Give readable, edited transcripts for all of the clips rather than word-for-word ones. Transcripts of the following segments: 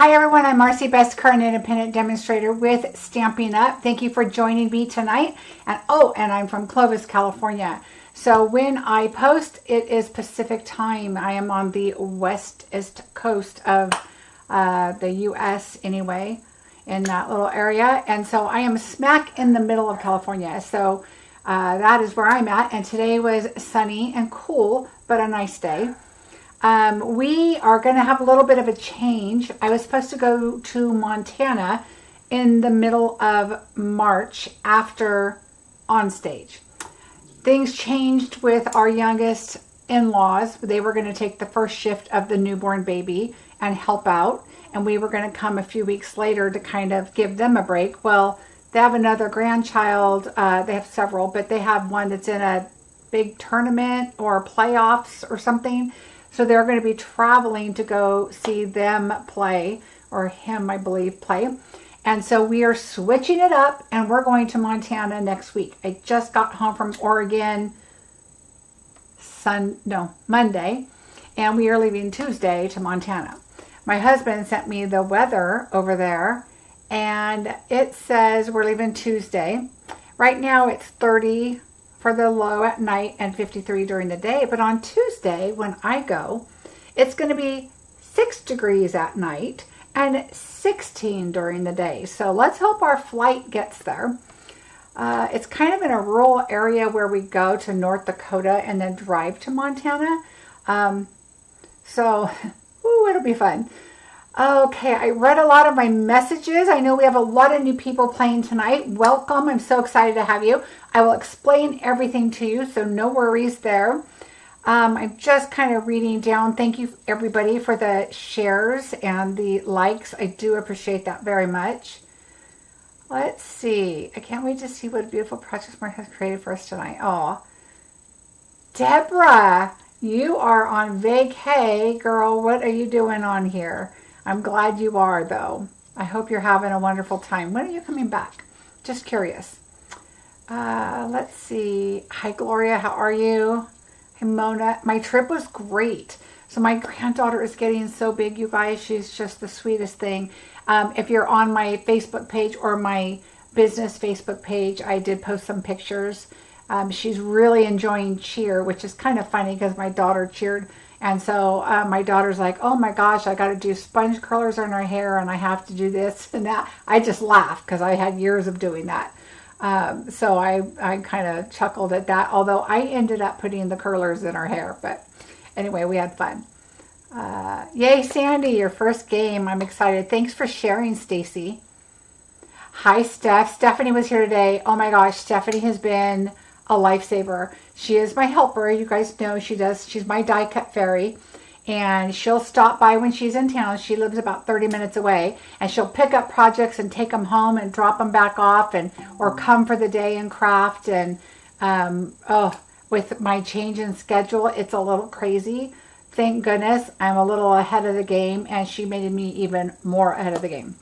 Hi everyone, I'm Marcie Besecker, an independent demonstrator with Stampin Up. Thank you for joining me tonight. And I'm from Clovis, California. So when I post, it is Pacific time. I am on the westist coast of the U.S. anyway, in that little area. And so I am smack in the middle of California. So that is where I'm at. And today was sunny and cool, but a nice day. We are going to have a little bit of a change. I was supposed to go to Montana in the middle of March after On Stage. Things changed with our youngest in-laws. They were going to take the first shift of the newborn baby and help out. And we were going to come a few weeks later to kind of give them a break. Well, they have another grandchild. They have several, but they have one that's in a big tournament or playoffs or something. So they're going to be traveling to go see them play, or him, I believe, play. And so we are switching it up, and we're going to Montana next week. I just got home from Oregon Monday, and we are leaving Tuesday to Montana. My husband sent me the weather over there, and it says we're leaving Tuesday. Right now it's 30 for the low at night and 53 during the day. But on Tuesday, when I go, it's going to be 6 degrees at night and 16 during the day. So let's hope our flight gets there. It's kind of in a rural area where we go to North Dakota and then drive to Montana. So it'll be fun. Okay, I read a lot of my messages. I know we have a lot of new people playing tonight. Welcome. I'm so excited to have you. I will explain everything to you, so no worries there. I'm just kind of reading down. Thank you, everybody, for the shares and the likes. I do appreciate that very much. Let's see. I can't wait to see what beautiful projects Mark has created for us tonight. Oh, Deborah, you are on vacay. Girl, what are you doing on here? I'm glad you are, though. I hope you're having a wonderful time. When are you coming back? Just curious. Let's see. Hi, Gloria. How are you? Hi, Mona. My trip was great. So my granddaughter is getting so big, you guys. She's just the sweetest thing. If you're on my Facebook page or my business Facebook page, I did post some pictures. She's really enjoying cheer, which is kind of funny because my daughter cheered. And so my daughter's like, oh my gosh, I got to do sponge curlers on her hair and I have to do this and that. I just laughed because I had years of doing that. So I kind of chuckled at that, although I ended up putting the curlers in her hair. But anyway, we had fun. Yay, Sandy, your first game. I'm excited. Thanks for sharing, Stacy. Hi, Steph. Stephanie was here today. Oh my gosh, Stephanie has been a lifesaver. She is my helper. You guys know she does. She's my die cut fairy, and she'll stop by when she's in town. She lives about 30 minutes away, and she'll pick up projects and take them home and drop them back off, and or come for the day and craft. And with my change in schedule, it's a little crazy. Thank goodness I'm a little ahead of the game, and she made me even more ahead of the game.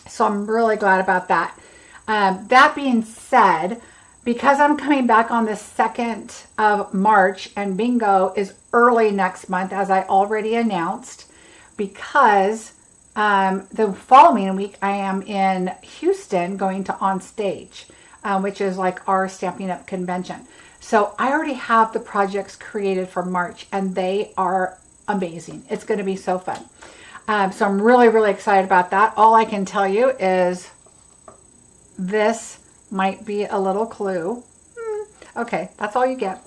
So I'm really glad about that. That being said, because I'm coming back on the 2nd of March, and bingo is early next month, as I already announced, because the following week I am in Houston going to On Stage, which is like our Stampin' Up convention. So I already have the projects created for March, and they are amazing. It's going to be so fun. So I'm really, really excited about that. All I can tell you is this might be a little clue. Okay, that's all you get.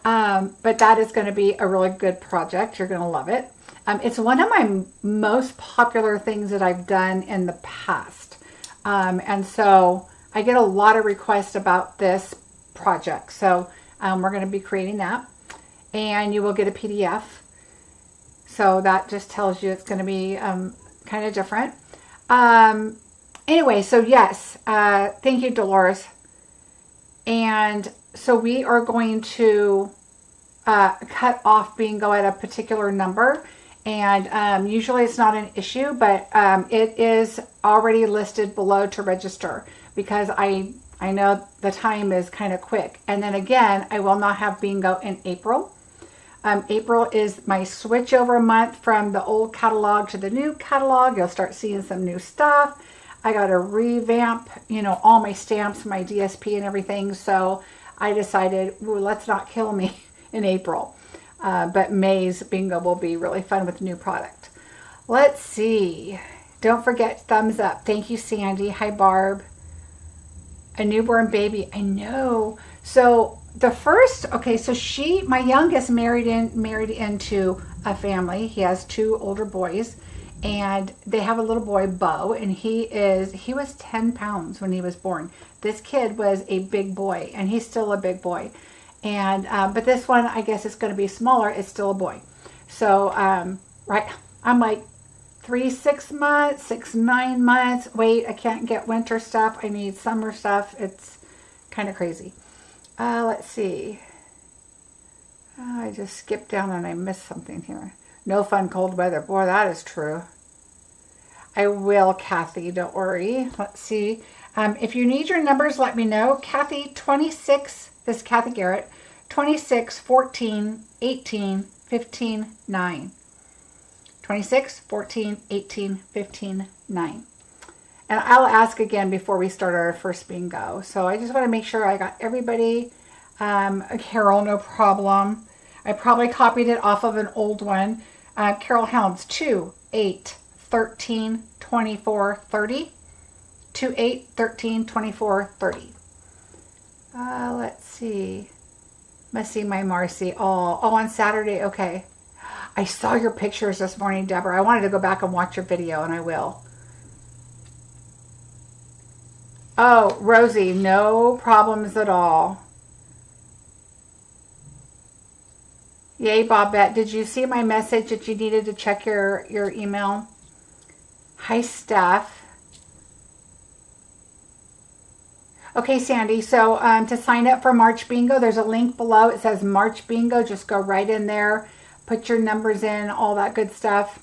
But that is going to be a really good project. You're going to love it. It's one of my most popular things that I've done in the past. And so I get a lot of requests about this project. So we're going to be creating that. And you will get a PDF. So that just tells you it's going to be kind of different. Anyway, so yes, thank you, Dolores. And so we are going to cut off bingo at a particular number. And usually it's not an issue, but it is already listed below to register because I know the time is kind of quick. And then again, I will not have bingo in April. April is my switchover month from the old catalog to the new catalog. You'll start seeing some new stuff. I got to revamp, you know, all my stamps, my DSP and everything. So I decided, ooh, let's not kill me in April. But May's bingo will be really fun with new product. Let's see. Don't forget thumbs up. Thank you, Sandy. Hi, Barb. A newborn baby. I know. So the first, okay, so my youngest married into a family. He has 2 older boys, and they have a little boy, Bo, and he was 10 pounds when he was born. This kid was a big boy, and he's still a big boy. And but this one, I guess, is going to be smaller. It's still a boy. So right, I'm like 6 months, 6, 9 months. Wait, I can't get winter stuff. I need summer stuff. It's kind of crazy. Let's see. I just skipped down and I missed something here. No fun cold weather. Boy, that is true. I will, Kathy. Don't worry. Let's see. If you need your numbers, let me know. Kathy, 26. This is Kathy Garrett. 26, 14, 18, 15, 9. 26, 14, 18, 15, 9. And I'll ask again before we start our first bingo. So I just want to make sure I got everybody. Carol, no problem. I probably copied it off of an old one. Carol Helms, 2, 8, 13, 24, 30. 2, 8, 13, 24, 30. Let's see. Must see my Marcie. Oh, on Saturday. Okay. I saw your pictures this morning, Deborah. I wanted to go back and watch your video, and I will. Oh, Rosie, no problems at all. Yay, Bobette. Did you see my message that you needed to check your email? Hi, Steph. Okay, Sandy, so to sign up for March Bingo, there's a link below. It says March Bingo. Just go right in there, put your numbers in, all that good stuff.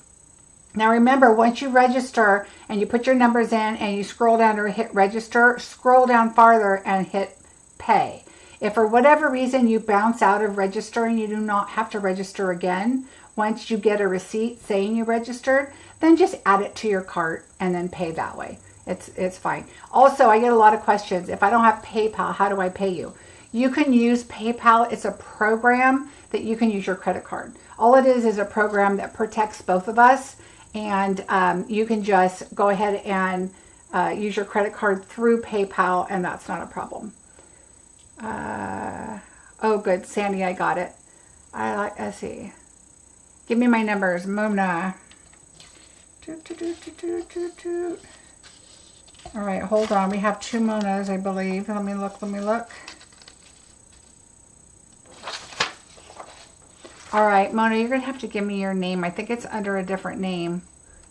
Now remember, once you register and you put your numbers in and you scroll down or hit register, scroll down farther and hit pay. If for whatever reason you bounce out of registering, you do not have to register again. Once you get a receipt saying you registered, then just add it to your cart and then pay that way. It's fine. Also, I get a lot of questions. If I don't have PayPal, how do I pay you? You can use PayPal. It's a program that you can use your credit card. All it is a program that protects both of us. And you can just go ahead and use your credit card through PayPal, and that's not a problem. Oh, good. Sandy, I got it. Let's see. Give me my numbers. Mona. All right, hold on. We have 2 Monas, I believe. Let me look. All right, Mona, you're going to have to give me your name. I think it's under a different name.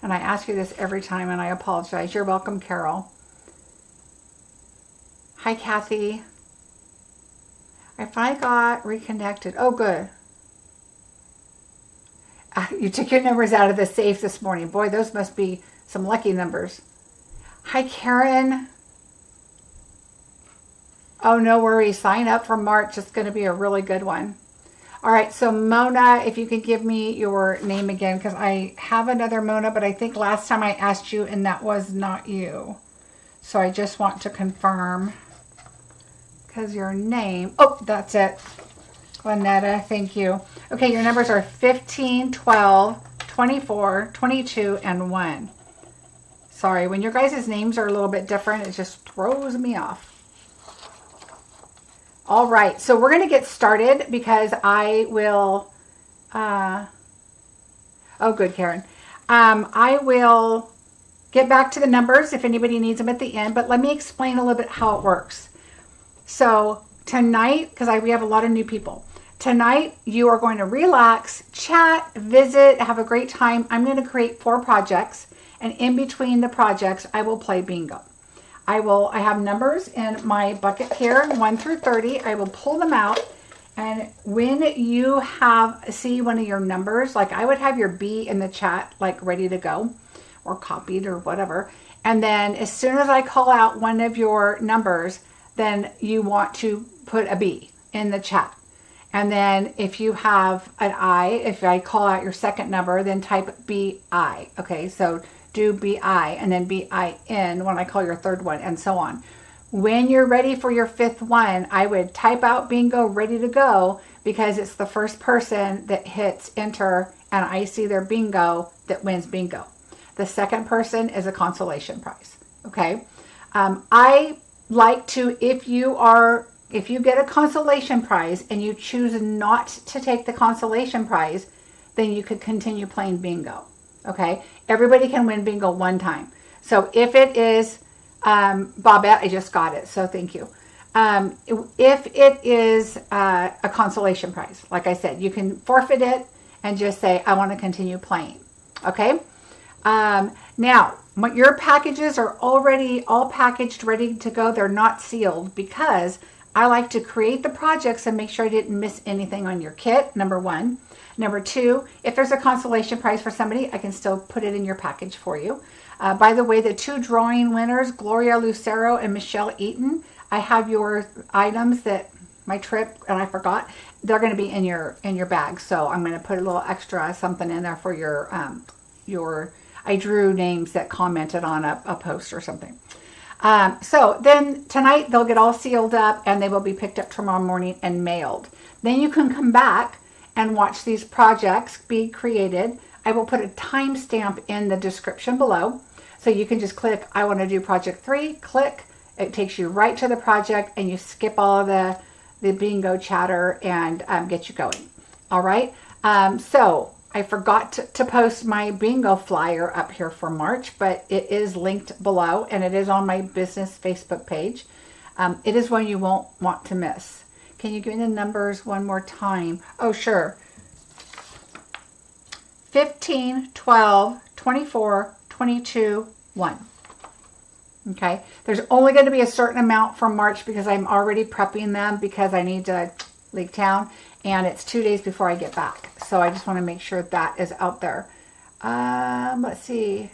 And I ask you this every time, and I apologize. You're welcome, Carol. Hi, Kathy. I finally got reconnected. Oh, good. You took your numbers out of the safe this morning. Boy, those must be some lucky numbers. Hi, Karen. Oh, no worries. Sign up for March. It's going to be a really good one. All right, so Mona, if you could give me your name again, because I have another Mona, but I think last time I asked you and that was not you. So I just want to confirm, because your name, oh, that's it. Glenetta, thank you. Okay, your numbers are 15, 12, 24, 22, and 1. Sorry, when your guys' names are a little bit different, it just throws me off. All right, so we're going to get started because I will, oh, good, Karen. I will get back to the numbers if anybody needs them at the end, but let me explain a little bit how it works. So tonight, because we have a lot of new people, tonight you are going to relax, chat, visit, have a great time. I'm going to create 4 projects, and in between the projects, I will play bingo. I have numbers in my bucket here, 1 through 30. I will pull them out, and when you see one of your numbers, like I would have your B in the chat, like ready to go, or copied or whatever. And then as soon as I call out one of your numbers, then you want to put a B in the chat. And then if you have an I, if I call out your second number, then type BI. Okay, so do BI and then BIN when I call your third one, and so on. When you're ready for your fifth one, I would type out bingo ready to go, because it's the first person that hits enter and I see their bingo that wins bingo. The second person is a consolation prize. Okay. I like to, if you get a consolation prize and you choose not to take the consolation prize, then you could continue playing bingo. Okay. Everybody can win bingo one time. So if it is, Bobette, I just got it. So thank you. If it is a consolation prize, like I said, you can forfeit it and just say, I want to continue playing. Okay. Now, your packages are already all packaged, ready to go. They're not sealed, because I like to create the projects and make sure I didn't miss anything on your kit, number one. Number two, if there's a consolation prize for somebody, I can still put it in your package for you. By the way, the two drawing winners, Gloria Lucero and Michelle Eaton, I have your items that my trip, and I forgot, they're going to be in your bag. So I'm going to put a little extra something in there for your I drew names that commented on a post or something. So then tonight they'll get all sealed up and they will be picked up tomorrow morning and mailed. Then you can come back and watch these projects be created. I will put a timestamp in the description below. So you can just click, I want to do project 3, click. It takes you right to the project and you skip all of the bingo chatter and get you going. All right. So I forgot to post my bingo flyer up here for March, but it is linked below and it is on my business Facebook page. It is one you won't want to miss. Can you give me the numbers one more time? Oh, sure. 15, 12, 24, 22, 1. Okay. There's only going to be a certain amount from March because I'm already prepping them because I need to leave town. And it's 2 days before I get back. So I just want to make sure that is out there. Let's see.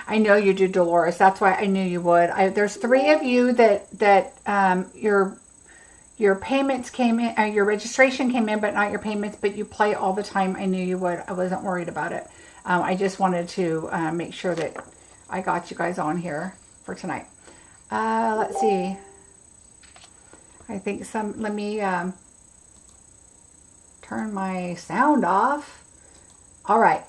I know you do, Dolores. That's why I knew you would. There's 3 of you that your payments came in, your registration came in, but not your payments, but you play all the time. I knew you would. I wasn't worried about it. I just wanted to make sure that I got you guys on here for tonight. Let's see. I think let me turn my sound off. All right.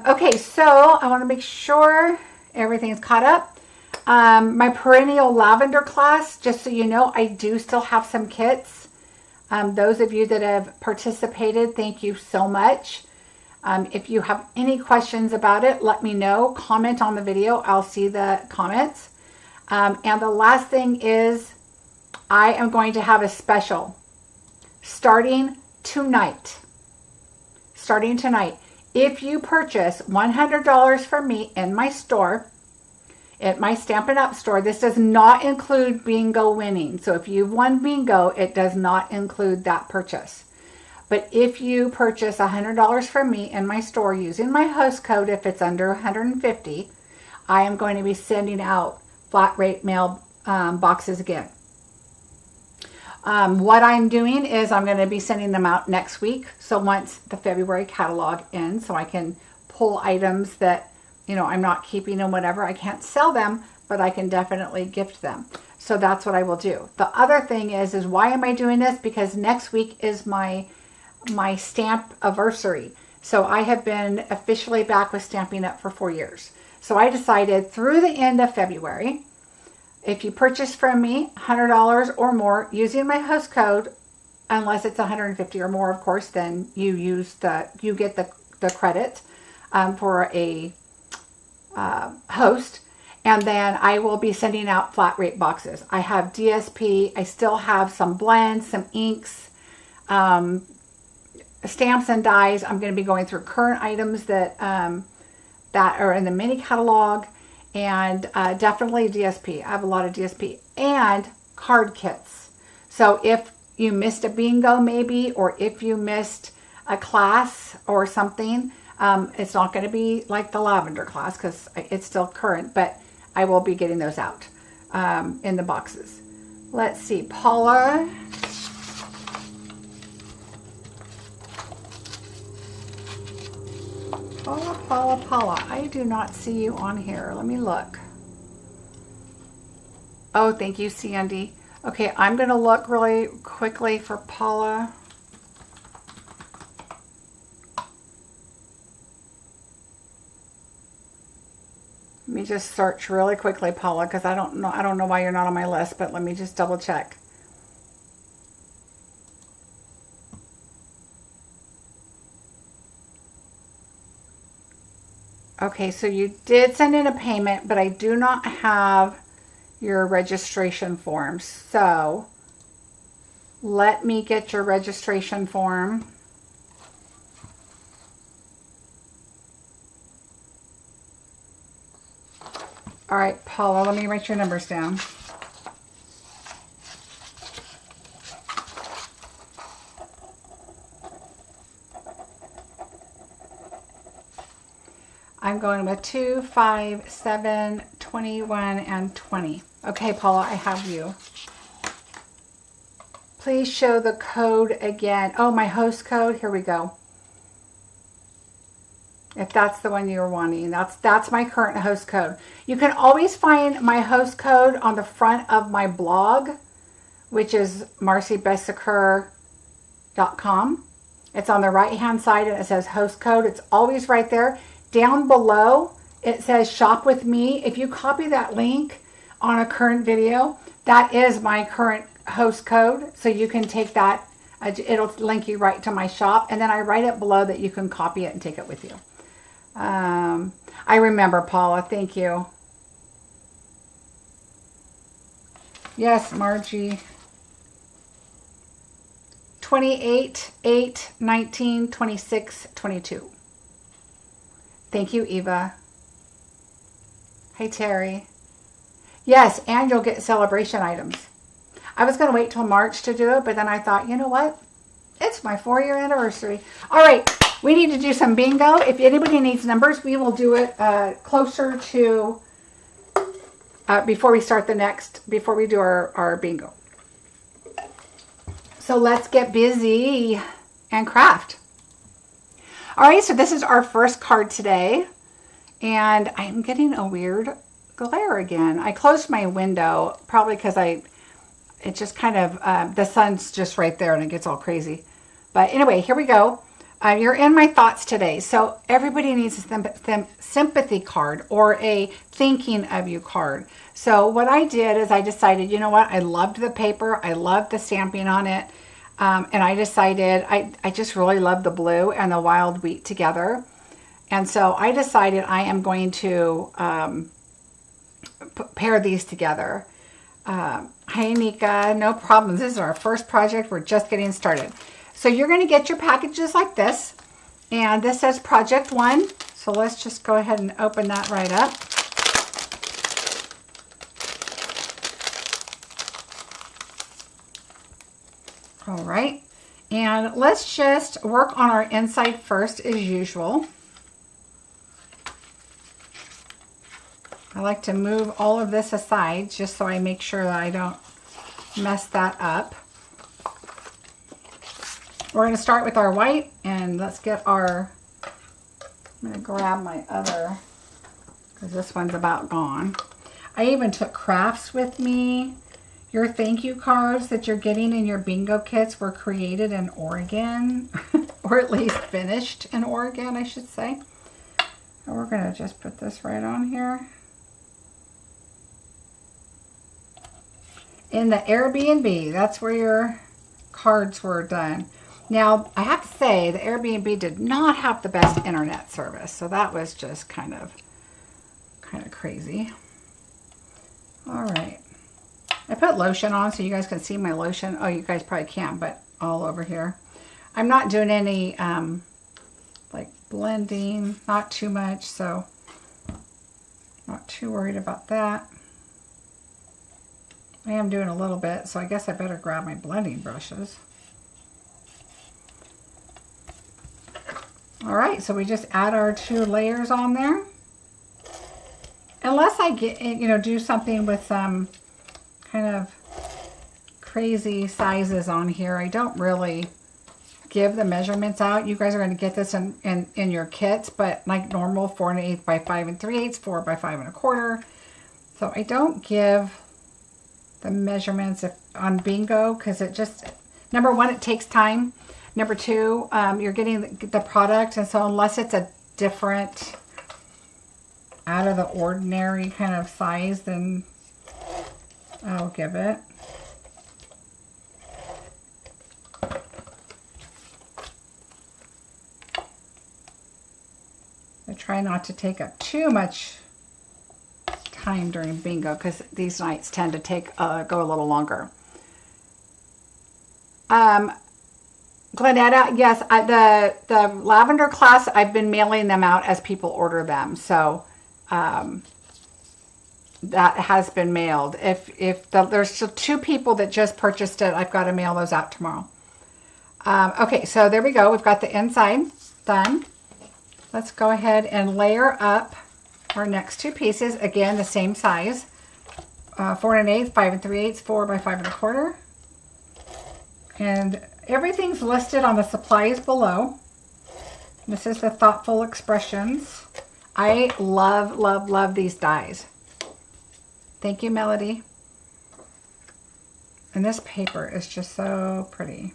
Okay, so I want to make sure everything's caught up. My perennial lavender class, just so you know, I do still have some kits. Those of you that have participated, thank you so much. If you have any questions about it, let me know. Comment on the video. I'll see the comments. And the last thing is, I am going to have a special starting tonight. Starting tonight. If you purchase $100 from me in my store, at my Stampin' Up store, this does not include bingo winning. So if you've won bingo, it does not include that purchase. But if you purchase $100 from me in my store using my host code, if it's under $150, I am going to be sending out flat rate mail boxes again. What I'm doing is I'm going to be sending them out next week. So once the February catalog ends, so I can pull items that, you know, I'm not keeping and whatever. I can't sell them, but I can definitely gift them. So that's what I will do. The other thing is why am I doing this? Because next week is my stamp anniversary. So I have been officially back with Stampin' Up for 4 years. So I decided through the end of February, if you purchase from me $100 or more using my host code, unless it's $150 or more, of course, then you get the credit for a host. And then I will be sending out flat rate boxes. I have DSP. I still have some blends, some inks, stamps and dies. I'm going to be going through current items that are in the mini catalog. And definitely DSP. I have a lot of DSP and card kits. So if you missed a bingo maybe, or if you missed a class or something, it's not going to be like the lavender class because it's still current, but I will be getting those out in the boxes. Let's see. Paula Paula, Paula, Paula. I do not see you on here. Let me look. Oh, thank you, Sandy. Okay, I'm going to look really quickly for Paula. Let me just search really quickly, Paula, because I don't know why you're not on my list, but let me just double check. Okay, so you did send in a payment, but I do not have your registration form. So let me get your registration form. All right, Paula, let me write your numbers down. I'm going with 2, 5, 7, 21, and 20. Okay, Paula, I have you. Please show the code again. Oh, my host code. Here we go. If that's the one you're wanting, that's my current host code. You can always find my host code on the front of my blog, which is marciebesecker.com. It's on the right-hand side and it says host code. It's always right there. Down below, it says shop with me. If you copy that link on a current video, that is my current host code. So you can take that, it'll link you right to my shop. And then I write it below that you can copy it and take it with you. I remember, Paula. Thank you. Yes, Margie. 28, 8, 19, 26, 22. Thank you, Eva. Hey, Terry. Yes, and you'll get celebration items. I was going to wait till March to do it, but then I thought, you know what? It's my 4-year anniversary. All right, we need to do some bingo. If anybody needs numbers, we will do it closer to, before we start before we do our bingo. So let's get busy and craft. All right, so this is our first card today, and I'm getting a weird glare again. I closed my window, probably because it just kind of, the sun's just right there and it gets all crazy. But anyway, here we go. You're in my thoughts today. So everybody needs a sympathy card or a thinking of you card. So what I did is I decided, you know what? I loved the paper. I loved the stamping on it. And I decided, I just really love the blue and the wild wheat together. And so I decided I am going to pair these together. Hey, Nika, no problems. This is our first project. We're just getting started. So you're going to get your packages like this. And this says Project 1. So let's just go ahead and open that right up. All right, and let's just work on our inside first as usual. I like to move all of this aside just so I make sure that I don't mess that up. We're going to start with our white, and let's get our, I'm going to grab my other, because this one's about gone. I even took crafts with me. Your thank you cards that you're getting in your bingo kits were created in Oregon, or at least finished in Oregon, I should say. And we're going to just put this right on here. In the Airbnb, that's where your cards were done. Now, I have to say, the Airbnb did not have the best internet service, so that was just kind of crazy. All right. I put lotion on so you guys can see my lotion. Oh, you guys probably can't, but all over here. I'm not doing any like blending, not too much, so not too worried about that. I am doing a little bit, so I guess I better grab my blending brushes. All right, so we just add our 2 layers on there. Unless I get, do something with some kind of crazy sizes on here, I don't really give the measurements out. You guys are going to get this in your kits, but like normal, 4 1/8 by 5 3/8, 4 by 5 1/4. So I don't give the measurements on bingo because it just, number one, it takes time. Number two, you're getting the product, and so unless it's a different, out of the ordinary kind of size, then I'll give it. I try not to take up too much time during bingo because these nights tend to go a little longer. Glenetta, yes, the lavender class, I've been mailing them out as people order them, so that has been mailed. If there's still 2 people that just purchased it, I've got to mail those out tomorrow. Okay, so there we go. We've got the inside done. Let's go ahead and layer up our next 2 pieces. Again, the same size. 4 1/8, 5 3/8, 4 by 5 1/4. And everything's listed on the supplies below. This is the Thoughtful Expressions. I love, love, love these dies. Thank you, Melody. And this paper is just so pretty.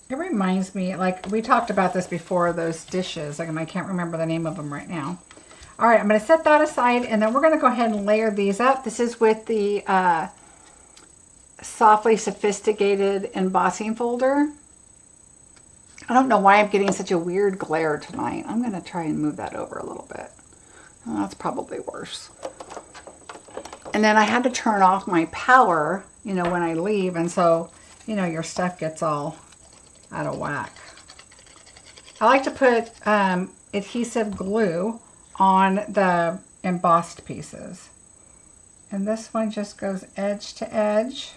It reminds me, like we talked about this before, those dishes. Like, I can't remember the name of them right now. All right, I'm going to set that aside, and then we're going to go ahead and layer these up. This is with the Softly Sophisticated embossing folder. I don't know why I'm getting such a weird glare tonight. I'm going to try and move that over a little bit. Well, that's probably worse. And then I had to turn off my power, you know, when I leave, and so, you know, your stuff gets all out of whack. I like to put adhesive glue on the embossed pieces. And this one just goes edge to edge.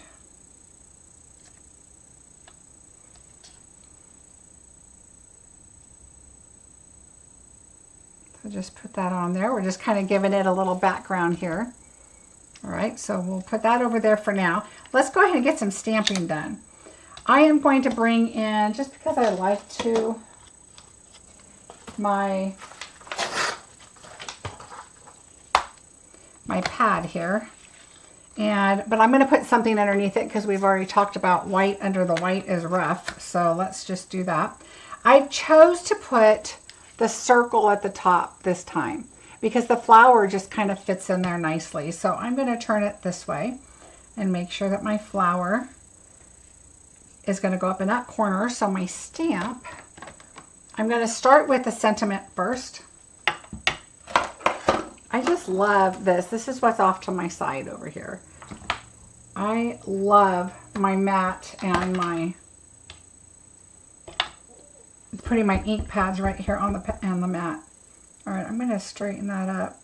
So just put that on there. We're just kind of giving it a little background here. All right, so we'll put that over there for now. Let's go ahead and get some stamping done. I am going to bring in, just because I like to, my pad here. But I'm going to put something underneath it because we've already talked about white under the white is rough. So let's just do that. I chose to put the circle at the top this time because the flower just kind of fits in there nicely. So I'm going to turn it this way and make sure that my flower is going to go up in that corner. So my stamp, I'm going to start with the sentiment first. I just love this. This is what's off to my side over here. I love my mat and my putting my ink pads right here on the mat. All right, I'm going to straighten that up.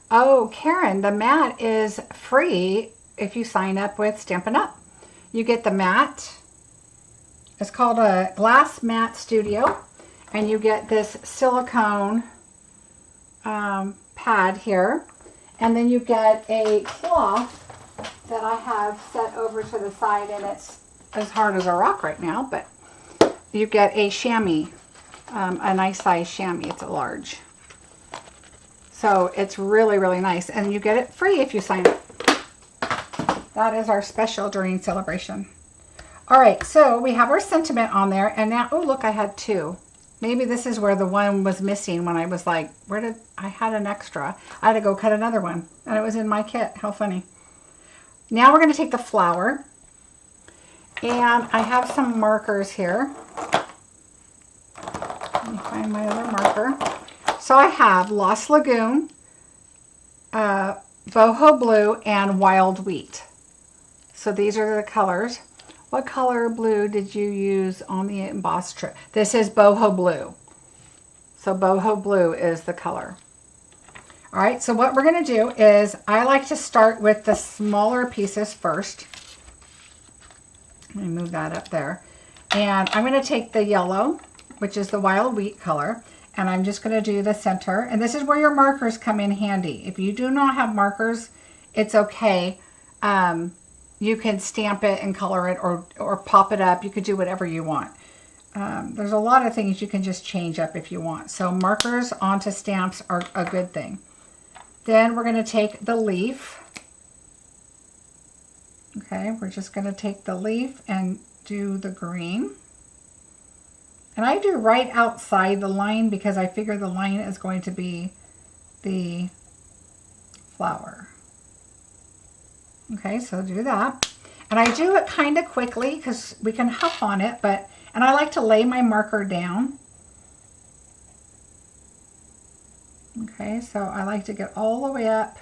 Oh, Karen, the mat is free if you sign up with Stampin' Up. You get the mat. It's called a Glass Mat Studio. And you get this silicone pad here. And then you get a cloth that I have set over to the side. And it's as hard as a rock right now. But you get a chamois, a nice size chamois. It's a large. So it's really, really nice. And you get it free if you sign up. That is our special during celebration. All right, so we have our sentiment on there. And now, oh, look, I had 2. Maybe this is where the one was missing when I was like, I had an extra. I had to go cut another one. And it was in my kit. How funny. Now we're going to take the flower. And I have some markers here. Let me find my other marker. So I have Lost Lagoon, Boho Blue, and Wild Wheat. So these are the colors. What color blue did you use on the embossed strip? This is Boho Blue. So Boho Blue is the color. All right, so what we're going to do is I like to start with the smaller pieces first. Let me move that up there. And I'm going to take the yellow, which is the wild wheat color, and I'm just going to do the center. And this is where your markers come in handy. If you do not have markers, it's okay. You can stamp it and color it or pop it up. You could do whatever you want. There's a lot of things you can just change up if you want. So markers onto stamps are a good thing. Then we're going to take the leaf. Okay, we're just going to take the leaf and do the green. And I do right outside the line because I figure the line is going to be the flower. Okay, so do that. And I do it kind of quickly because we can huff on it, and I like to lay my marker down. Okay, so I like to get all the way up.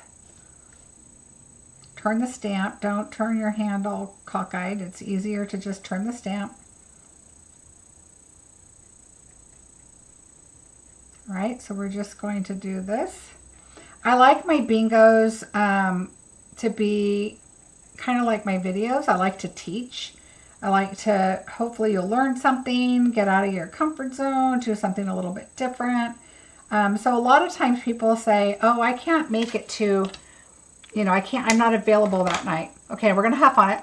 Turn the stamp. Don't turn your hand all cockeyed. It's easier to just turn the stamp. All right, so we're just going to do this. I like my bingos to be kind of like my videos. I like to teach. I like to, hopefully you'll learn something, get out of your comfort zone, do something a little bit different. So a lot of times people say, oh, I can't make it to, you know, I'm not available that night. Okay, we're going to huff on it.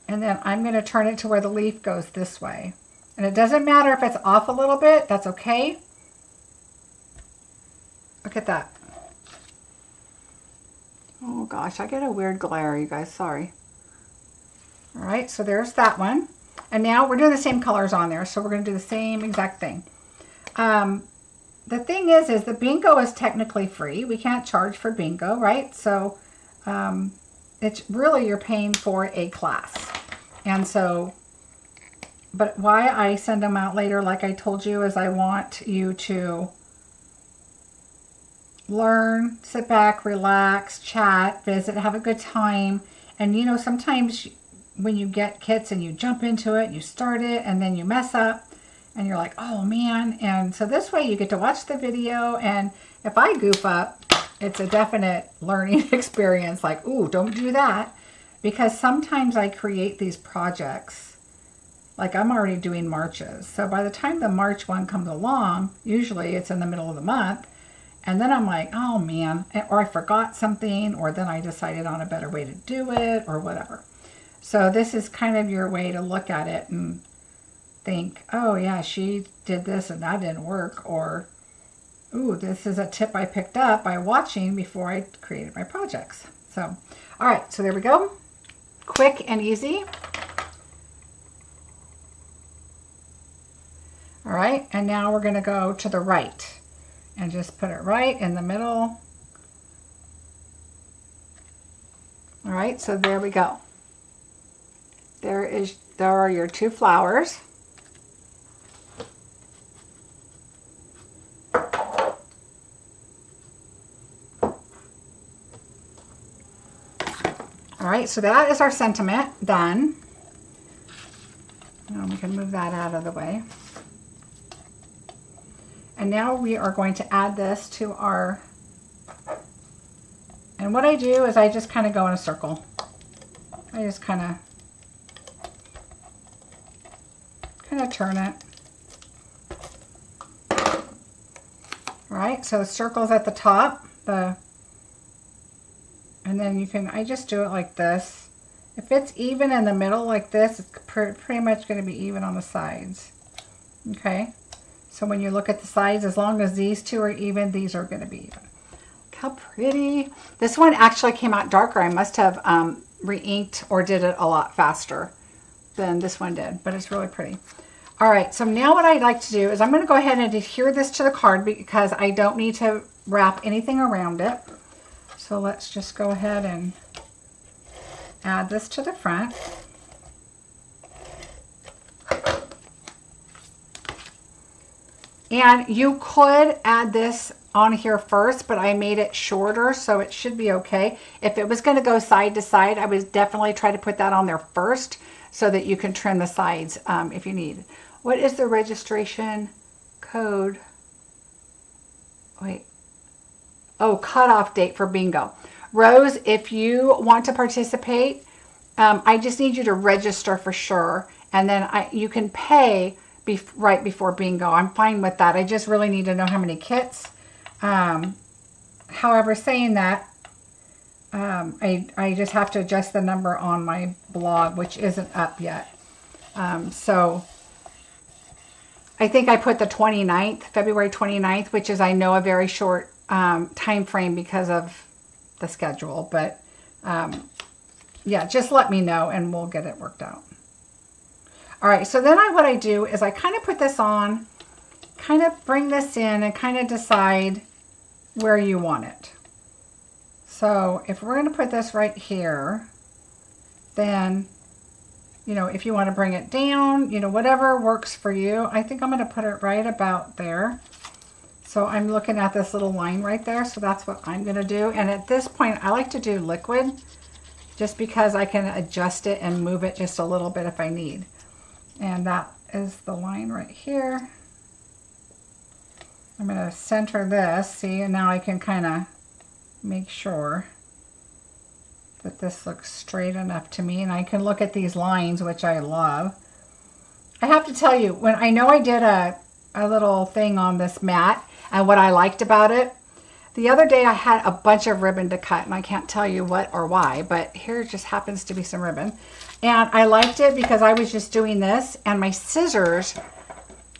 And then I'm going to turn it to where the leaf goes this way. And it doesn't matter if it's off a little bit, that's okay. Look at that. Oh gosh, I get a weird glare, you guys, sorry. All right, so there's that one. And now we're doing the same colors on there, so we're going to do the same exact thing. The thing is the bingo is technically free. We can't charge for bingo, right? So it's really, you're paying for a class. And so, but why I send them out later, like I told you, is I want you to learn, sit back, relax, chat, visit, have a good time. And you know, sometimes when you get kits and you jump into it, you start it, and then you mess up, and you're like, oh man. And so this way you get to watch the video, and if I goof up, it's a definite learning experience. Like, ooh, don't do that. Because sometimes I create these projects, like I'm already doing marches. So by the time the March one comes along, usually it's in the middle of the month, and then I'm like, oh man, or I forgot something, or then I decided on a better way to do it, or whatever. So this is kind of your way to look at it and think, oh yeah, she did this and that didn't work, or ooh, this is a tip I picked up by watching before I created my projects. So, all right, so there we go. Quick and easy. All right, and now we're gonna go to the right and just put it right in the middle. All right, so there we go. There are your two flowers. All right, so that is our sentiment done. Now we can move that out of the way. And now we are going to add this to our, and what I do is I just kind of go in a circle. I just kind of turn it. All right, so the circle's at the top, and then you can, I just do it like this. If it's even in the middle like this, it's pretty much going to be even on the sides. Okay, so when you look at the sides, as long as these two are even, these are going to be even. Look how pretty. This one actually came out darker. I must have re-inked or did it a lot faster than this one did, but it's really pretty. All right, so now what I'd like to do is I'm going to go ahead and adhere this to the card because I don't need to wrap anything around it. So let's just go ahead and add this to the front. And you could add this on here first, but I made it shorter, so it should be okay. If it was going to go side to side, I would definitely try to put that on there first so that you can trim the sides if you need. What is the registration code? Wait. Oh, cutoff date for bingo. Rose, if you want to participate, I just need you to register for sure. And then you can pay right before bingo. I'm fine with that. I just really need to know how many kits. However, saying that, I just have to adjust the number on my blog, which isn't up yet. So I think I put the 29th, February 29th, which is, I know, a very short time frame because of the schedule. But yeah, just let me know and we'll get it worked out. All right, so then what I do is I kind of put this on, kind of bring this in and kind of decide where you want it. So if we're going to put this right here, then, you know, if you want to bring it down, you know, whatever works for you. I think I'm going to put it right about there. So I'm looking at this little line right there. So that's what I'm going to do. And at this point, I like to do liquid just because I can adjust it and move it just a little bit if I need. And that is the line right here. I'm going to center this, see, and now I can kind of make sure that this looks straight enough to me. And I can look at these lines, which I love. I have to tell you, when I know I did a little thing on this mat and what I liked about it, the other day I had a bunch of ribbon to cut, and I can't tell you what or why, but here just happens to be some ribbon. And I liked it because I was just doing this, and my scissors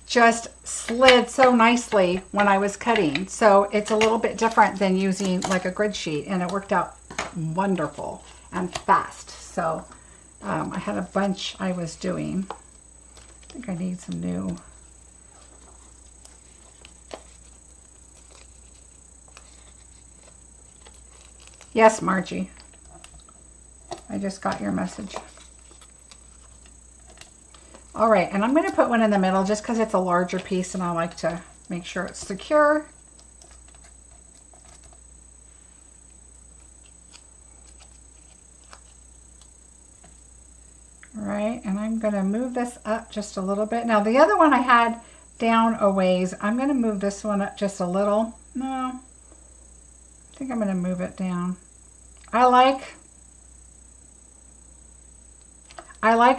just slid so nicely when I was cutting. So it's a little bit different than using like a grid sheet, and it worked out wonderful and fast. So I had a bunch I was doing. I think I need some new. Yes, Margie. I just got your message. All right, and I'm going to put one in the middle just because it's a larger piece and I like to make sure it's secure. All right, and I'm going to move this up just a little bit. Now, the other one I had down a ways. I'm going to move this one up just a little. No, I think I'm going to move it down. I like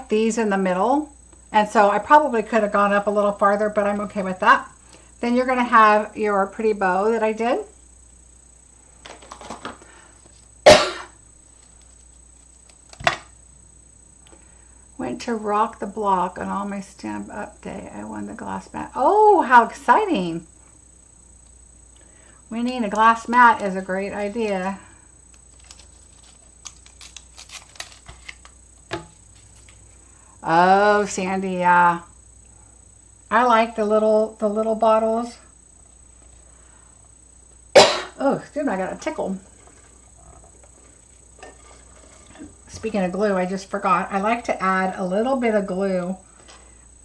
these in the middle. And so I probably could have gone up a little farther, but I'm okay with that. Then you're going to have your pretty bow that I did. Went to rock the block on all my Stamp Up day. I won the glass mat. Oh, how exciting. Winning a glass mat is a great idea. Oh, Sandy, yeah. I like the little bottles. Oh, dude, I got a tickle. Speaking of glue, I just forgot. I like to add a little bit of glue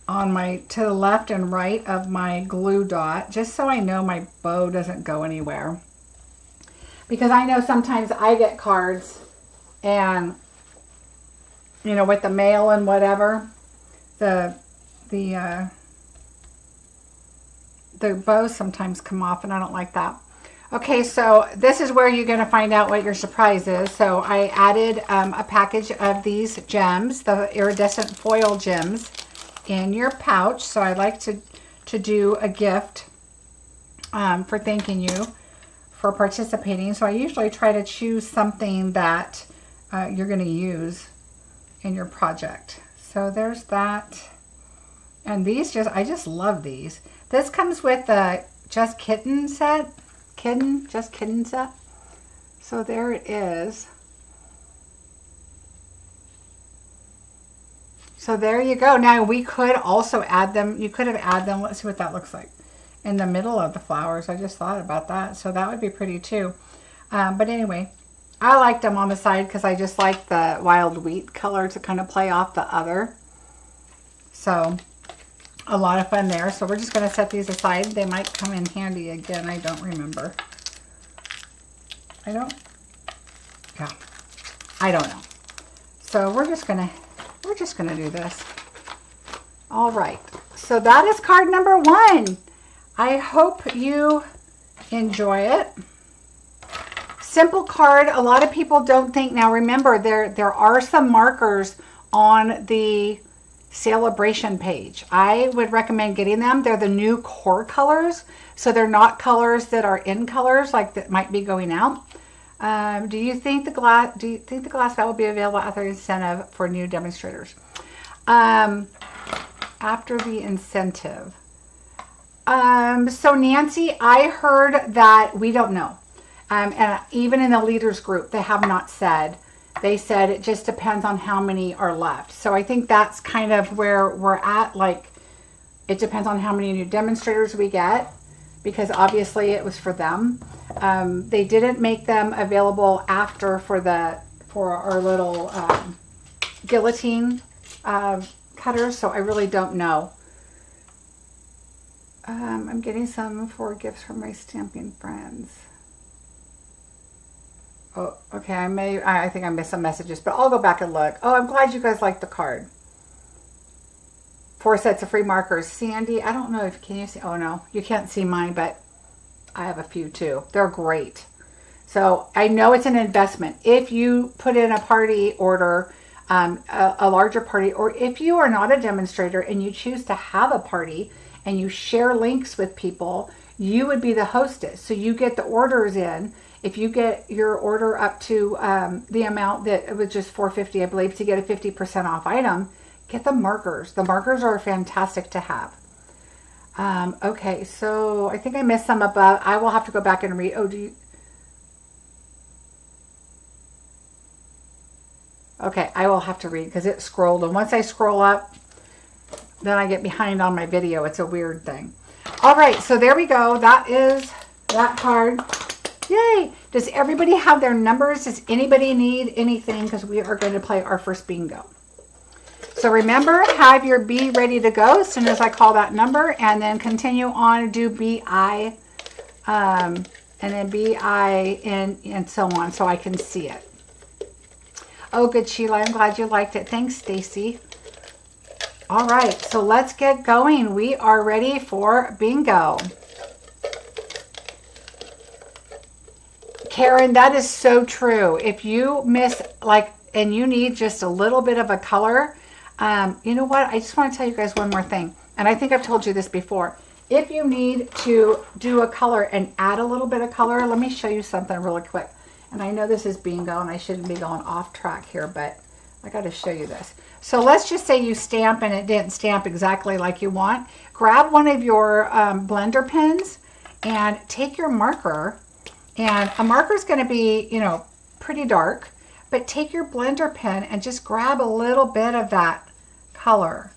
on to the left and right of my glue dot, just so I know my bow doesn't go anywhere. Because I know sometimes I get cards and, you know, with the mail and whatever, the bows sometimes come off, and I don't like that. Okay, so this is where you're going to find out what your surprise is. So I added a package of these gems, the iridescent foil gems, in your pouch. So I like to do a gift for thanking you for participating. So I usually try to choose something that you're going to use in your project. So there's that. And these I just love these. This comes with the Just Kitten set. Just Kitten set. So there it is. So there you go. Now we could also add them. You could have added them. Let's see what that looks like in the middle of the flowers. I just thought about that. So that would be pretty too. But anyway, I liked them on the side because I just like the wild wheat color to kind of play off the other. So a lot of fun there. So we're just going to set these aside. They might come in handy again. I don't remember. I don't know. So we're just going to do this. All right. So that is card number 1. I hope you enjoy it. Simple card. A lot of people don't think. Now remember, there are some markers on the celebration page. I would recommend getting them. They're the new core colors, so they're not colors that are in colors like that might be going out. Do you think the glass vat will be available after the incentive for new demonstrators? After the incentive. So Nancy, I heard that we don't know. And even in the leaders group, they have not said. They said it just depends on how many are left. So I think that's kind of where we're at. Like, it depends on how many new demonstrators we get, because obviously it was for them. They didn't make them available after for our little guillotine cutters, so I really don't know. I'm getting some for gifts from my stamping friends. Oh, okay, I think I missed some messages, but I'll go back and look. Oh, I'm glad you guys like the card. 4 sets of free markers. Sandy, I don't know if, can you see? Oh no, you can't see mine, but I have a few too. They're great. So I know it's an investment. If you put in a party order, a larger party, or if you are not a demonstrator and you choose to have a party and you share links with people, you would be the hostess. So you get the orders in. If you get your order up to the amount that it was just $4.50, I believe, to get a 50% off item, get the markers. The markers are fantastic to have. Okay, so I think I missed some above. I will have to go back and read. Oh, do you? Okay, I will have to read because it scrolled. And once I scroll up, then I get behind on my video. It's a weird thing. All right, so there we go. That is that card. Yay! Does everybody have their numbers? Does anybody need anything? Because we are going to play our first bingo. So remember, have your B ready to go as soon as I call that number, and then continue on, do BI, and then BI, and so on, so I can see it. Oh, good, Sheila. I'm glad you liked it. Thanks, Stacy. All right, so let's get going. We are ready for bingo. Karen, that is so true. If you miss, and you need just a little bit of a color, you know what? I just want to tell you guys one more thing. And I think I've told you this before. If you need to do a color and add a little bit of color, let me show you something really quick. And I know this is bingo and I shouldn't be going off track here, but I got to show you this. So let's just say you stamp and it didn't stamp exactly like you want. Grab one of your blender pens and take your marker. And a marker is going to be, you know, pretty dark. But take your blender pen and just grab a little bit of that color.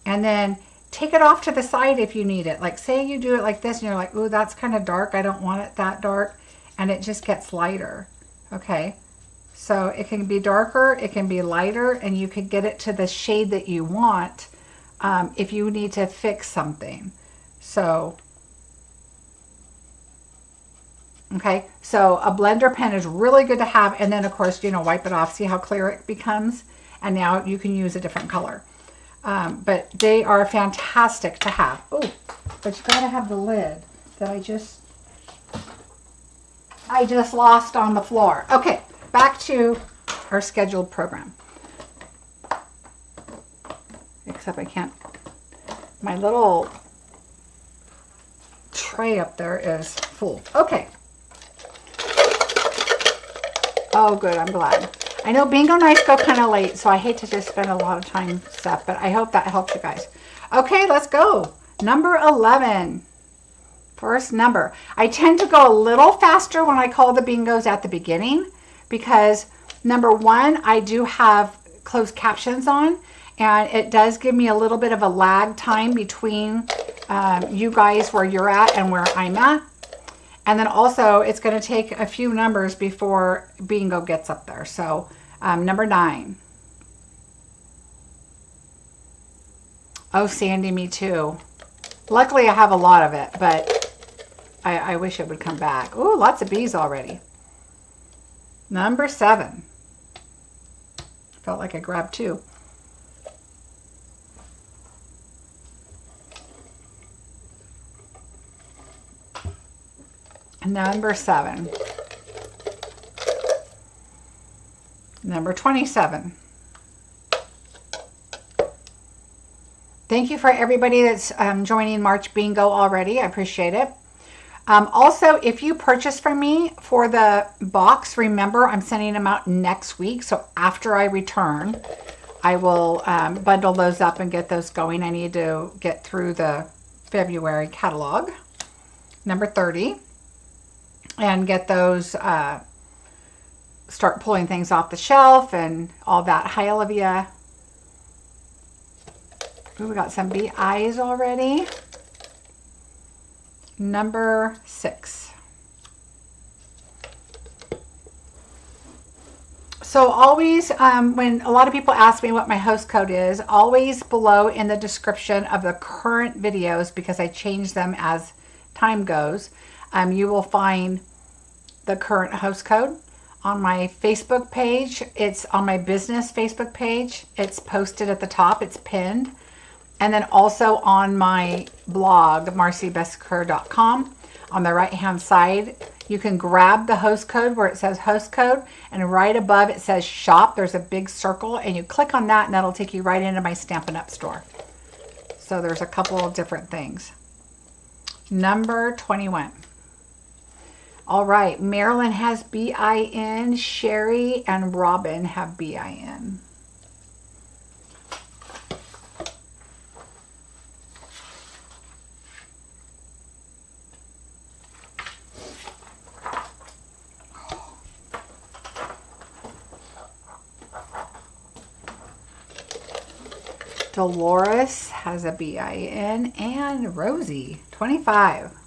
And then take it off to the side if you need it. Like say you do it like this and you're like, ooh, that's kind of dark. I don't want it that dark. And it just gets lighter. Okay. So it can be darker, it can be lighter, and you can get it to the shade that you want if you need to fix something. So, okay, so a blender pen is really good to have, and then of course, you know, wipe it off, see how clear it becomes, and now you can use a different color. But they are fantastic to have. Oh, but you gotta have the lid that I just lost on the floor. Okay, back to our scheduled program. Except I can't, my little tray up there is full. Okay. Oh, good, I'm glad. I know bingo nights go kind of late, so I hate to just spend a lot of time stuff, but I hope that helps you guys. Okay, let's go. Number 11. First number. I tend to go a little faster when I call the bingos at the beginning because number 1, I do have closed captions on, and it does give me a little bit of a lag time between you guys where you're at and where I'm at. And then also it's going to take a few numbers before bingo gets up there. So number 9. Oh, Sandy, me too. Luckily I have a lot of it, but I wish it would come back. Ooh, lots of bees already. Number 7. Felt like I grabbed 2. Number 7. Number 27. Thank you for everybody that's joining March Bingo already. I appreciate it. Also, if you purchase from me for the box, remember I'm sending them out next week. So after I return, I will bundle those up and get those going. I need to get through the February catalog, number 30, and get those, start pulling things off the shelf and all that. Hi, Olivia. Ooh, we got some BIs already. Number 6. So always, when a lot of people ask me what my host code is, always below in the description of the current videos, because I change them as time goes, you will find the current host code. On my Facebook page, it's on my business Facebook page. It's posted at the top, it's pinned. And then also on my blog, marciebesecker.com, on the right-hand side, you can grab the host code where it says host code, and right above it says shop. There's a big circle, and you click on that, and that'll take you right into my Stampin' Up store. So there's a couple of different things. Number 21. All right, Marilyn has BIN, Sherry and Robin have BIN. Dolores has a BIN, and Rosie, 25.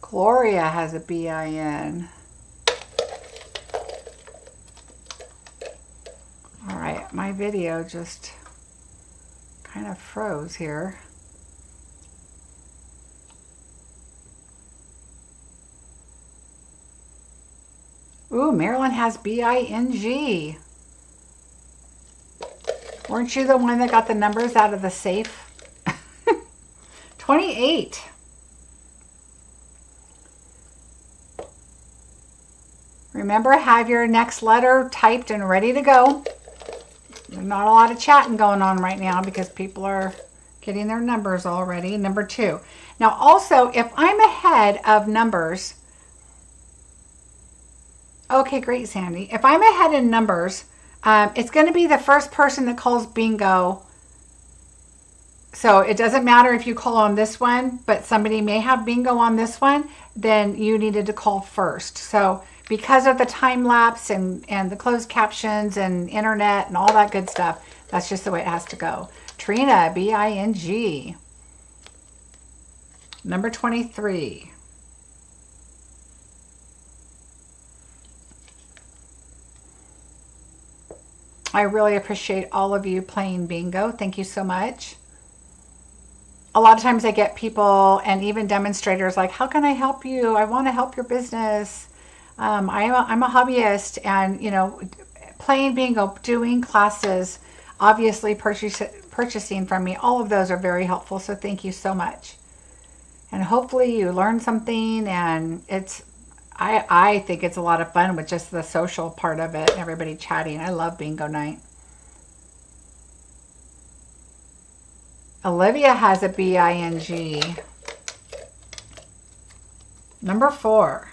Gloria has a BIN. All right, my video just kind of froze here. Ooh, Marilyn has BING. Weren't you the one that got the numbers out of the safe? 28. Remember, have your next letter typed and ready to go. There's not a lot of chatting going on right now because people are getting their numbers already. Number 2. Now also, if I'm ahead of numbers, okay, great, Sandy. If I'm ahead in numbers, it's going to be the first person that calls bingo. So it doesn't matter if you call on this one, but somebody may have bingo on this one, then you needed to call first. So because of the time lapse and the closed captions and internet and all that good stuff, that's just the way it has to go. Trina, BING. Number 23. I really appreciate all of you playing bingo. Thank you so much. A lot of times I get people and even demonstrators like, how can I help you? I want to help your business. I'm a hobbyist, and you know, playing bingo, doing classes, obviously purchasing from me, all of those are very helpful. So thank you so much. And hopefully you learn something, and I think it's a lot of fun with just the social part of it and everybody chatting. I love bingo night. Olivia has a BING. Number 4.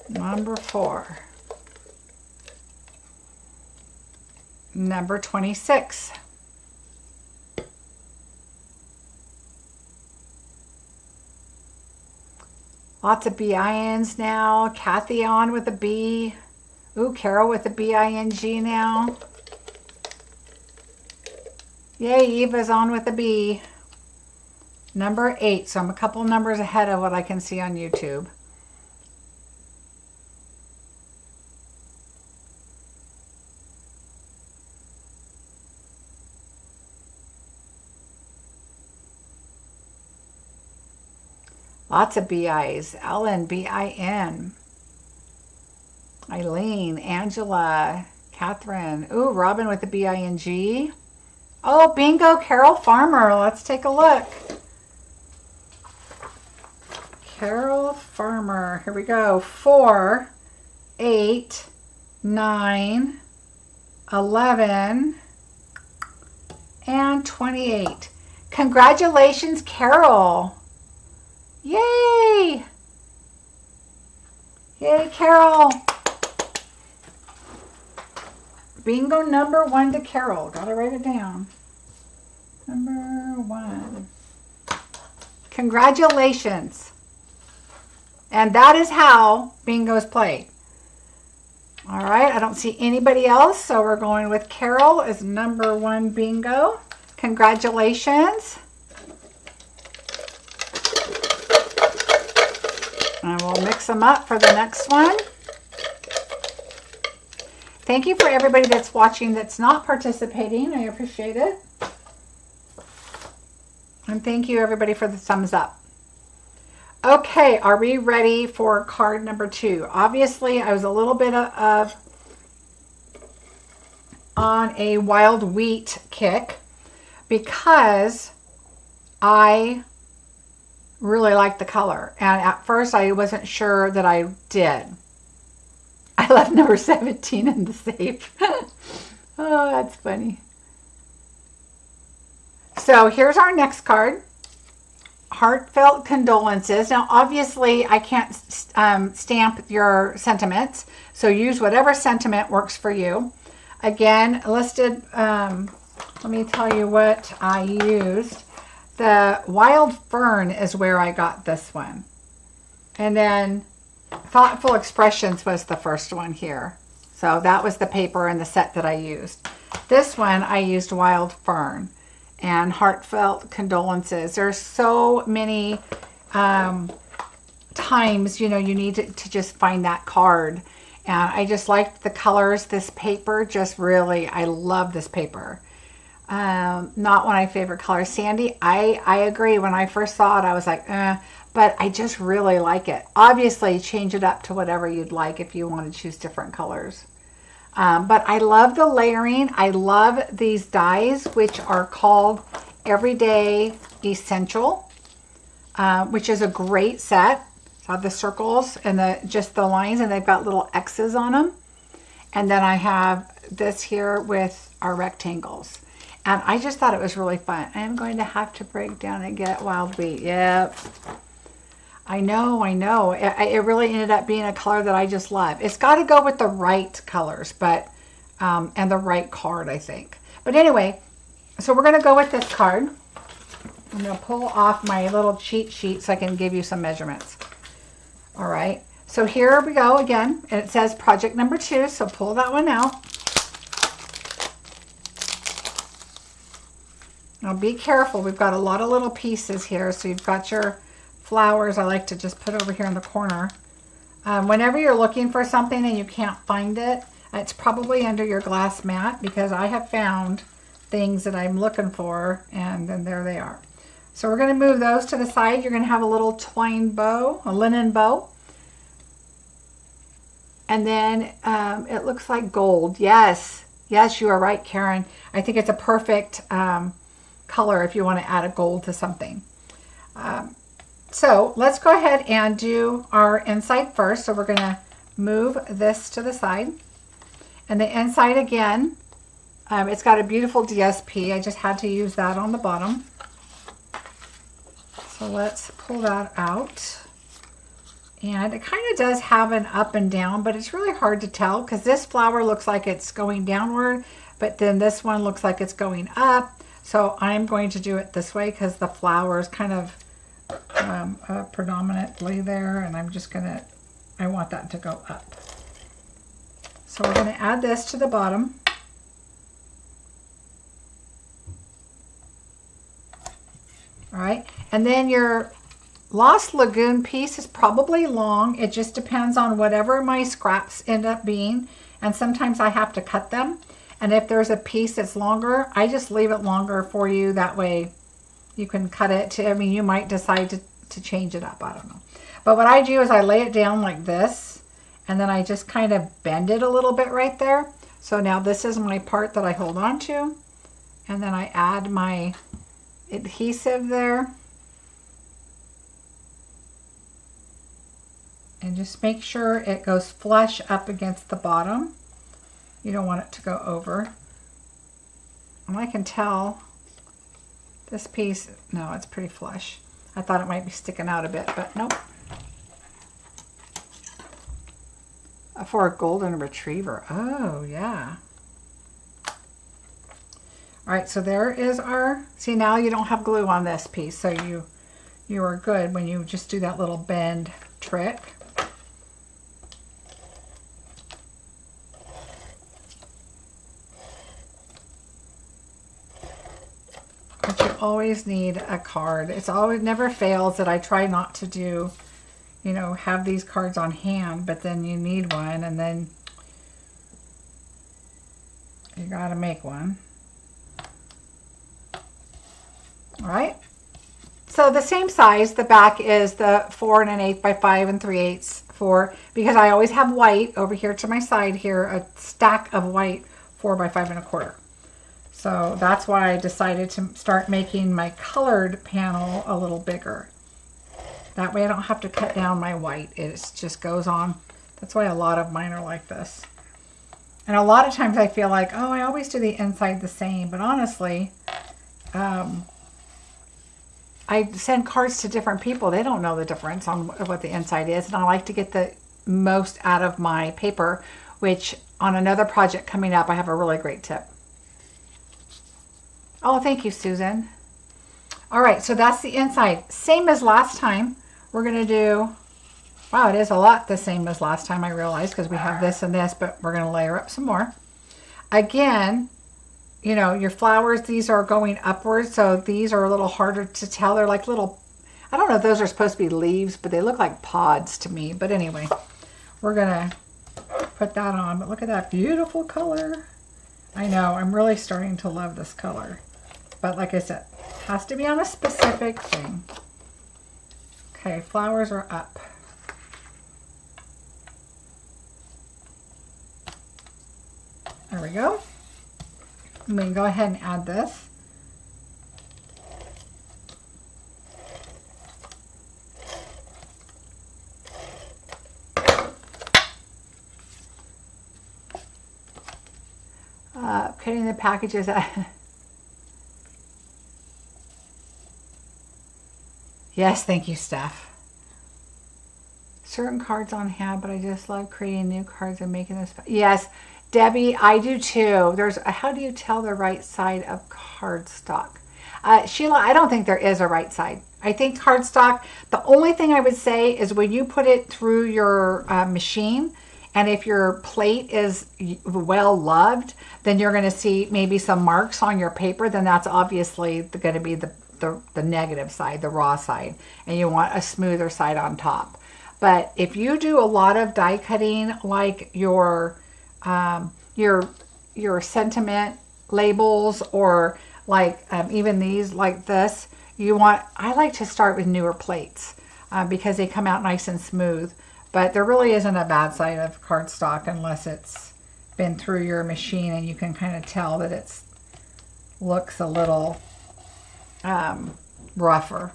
Number 4. Number 26. Lots of BINs now. Kathy on with a B. Ooh, Carol with a BING now. Yay, Eva's on with a B. Number 8. So I'm a couple numbers ahead of what I can see on YouTube. Lots of BIs. Ellen, BIN. Eileen, Angela, Catherine. Ooh, Robin with the BING. Oh, bingo, Carol Farmer. Let's take a look. Carol Farmer. Here we go. 4, 8, 9, 11, and 28. Congratulations, Carol. Yay! Yay, Carol. Bingo number 1 to Carol. Gotta write it down. Number 1. Congratulations. And that is how bingo is played. All right, I don't see anybody else, so we're going with Carol as number 1 bingo. Congratulations. And we'll mix them up for the next one. Thank you for everybody that's watching that's not participating. I appreciate it. And thank you everybody for the thumbs up. Okay, are we ready for card number 2? Obviously, I was a little bit of on a wild wheat kick because I really like the color. And at first, I wasn't sure that I did. I left number 17 in the safe. Oh, that's funny. So here's our next card. Heartfelt condolences. Now, obviously, I can't stamp your sentiments. So use whatever sentiment works for you. Again, listed, let me tell you what I used. The Wild Fern is where I got this one. And then Thoughtful Expressions was the first one here. So that was the paper and the set that I used. This one I used Wild Fern and Heartfelt Condolences. There's so many times, you know, you need to just find that card. And I just liked the colors. This paper just really, I love this paper. Not one of my favorite colors. Sandy, I agree. When I first saw it, I was like, but I just really like it. Obviously, change it up to whatever you'd like if you want to choose different colors. But I love the layering. I love these dies, which are called Everyday Essential, which is a great set. So the circles and just the lines, and they've got little X's on them. And then I have this here with our rectangles. And I just thought it was really fun. I am going to have to break down and get Wild Wheat. Yep. I know. It really ended up being a color that I just love. It's got to go with the right colors, but and the right card, I think. But anyway, so we're going to go with this card. I'm going to pull off my little cheat sheet so I can give you some measurements. All right. So here we go again. And it says project number 2. So pull that one out. Now be careful. We've got a lot of little pieces here. So you've got your flowers I like to just put over here in the corner. Whenever you're looking for something and you can't find it, it's probably under your glass mat, because I have found things that I'm looking for, and then there they are. So we're going to move those to the side. You're going to have a little twine bow, a linen bow. And then it looks like gold. Yes, you are right, Karen. I think it's a perfect color if you want to add a gold to something. So let's go ahead and do our inside first. So we're going to move this to the side. And the inside again, it's got a beautiful DSP. I just had to use that on the bottom. So let's pull that out. And it kind of does have an up and down, but it's really hard to tell because this flower looks like it's going downward, but then this one looks like it's going up. So I'm going to do it this way because the flower is kind of predominantly there, and I'm just going to, I want that to go up. So we're going to add this to the bottom. All right, and then your Lost Lagoon piece is probably long. It just depends on whatever my scraps end up being, and sometimes I have to cut them. And if there's a piece that's longer, I just leave it longer for you. That way you can cut it to, I mean, you might decide to change it up. I don't know. But what I do is I lay it down like this, and then I just kind of bend it a little bit right there. So now this is my part that I hold on to, and then I add my adhesive there. And just make sure it goes flush up against the bottom. You don't want it to go over. And I can tell this piece, no, it's pretty flush. I thought it might be sticking out a bit, but nope. For a golden retriever. Oh, yeah. All right, so there is our, see, now you don't have glue on this piece, so you are good when you just do that little bend trick. But you always need a card. It's always, never fails that I try not to do, you know, have these cards on hand, but then you need one, and then you gotta make one. All right. So the same size, the back is the 4 1/8 by 5 3/8 for, because I always have white over here to my side here, a stack of white 4 by 5 1/4. So that's why I decided to start making my colored panel a little bigger. That way I don't have to cut down my white. It just goes on. That's why a lot of mine are like this. And a lot of times I feel like, oh, I always do the inside the same. But honestly, I send cards to different people. They don't know the difference on what the inside is. And I like to get the most out of my paper, which on another project coming up, I have a really great tip. Oh, thank you, Susan. All right, so that's the inside. Same as last time. We're going to do, wow, it is a lot the same as last time, I realized, because we have this and this, but we're going to layer up some more. Again, you know, your flowers, these are going upwards, so these are a little harder to tell. They're like little, I don't know if those are supposed to be leaves, but they look like pods to me. But anyway, we're going to put that on. But look at that beautiful color. I know, I'm really starting to love this color. But like I said, it has to be on a specific thing. Okay, flowers are up. There we go. And we can go ahead and add this. Cutting the packages. Yes, thank you, Steph. Certain cards on hand, but I just love creating new cards and making this. Yes, Debbie, I do too. There's, how do you tell the right side of cardstock? Sheila, I don't think there is a right side. I think cardstock, the only thing I would say is when you put it through your machine, and if your plate is well loved, then you're going to see maybe some marks on your paper. Then that's obviously going to be the negative side, the raw side, and you want a smoother side on top. But if you do a lot of die cutting, like your sentiment labels, or like even these like this, I like to start with newer plates because they come out nice and smooth. But there really isn't a bad side of cardstock unless it's been through your machine and you can kind of tell that it looks a little rougher.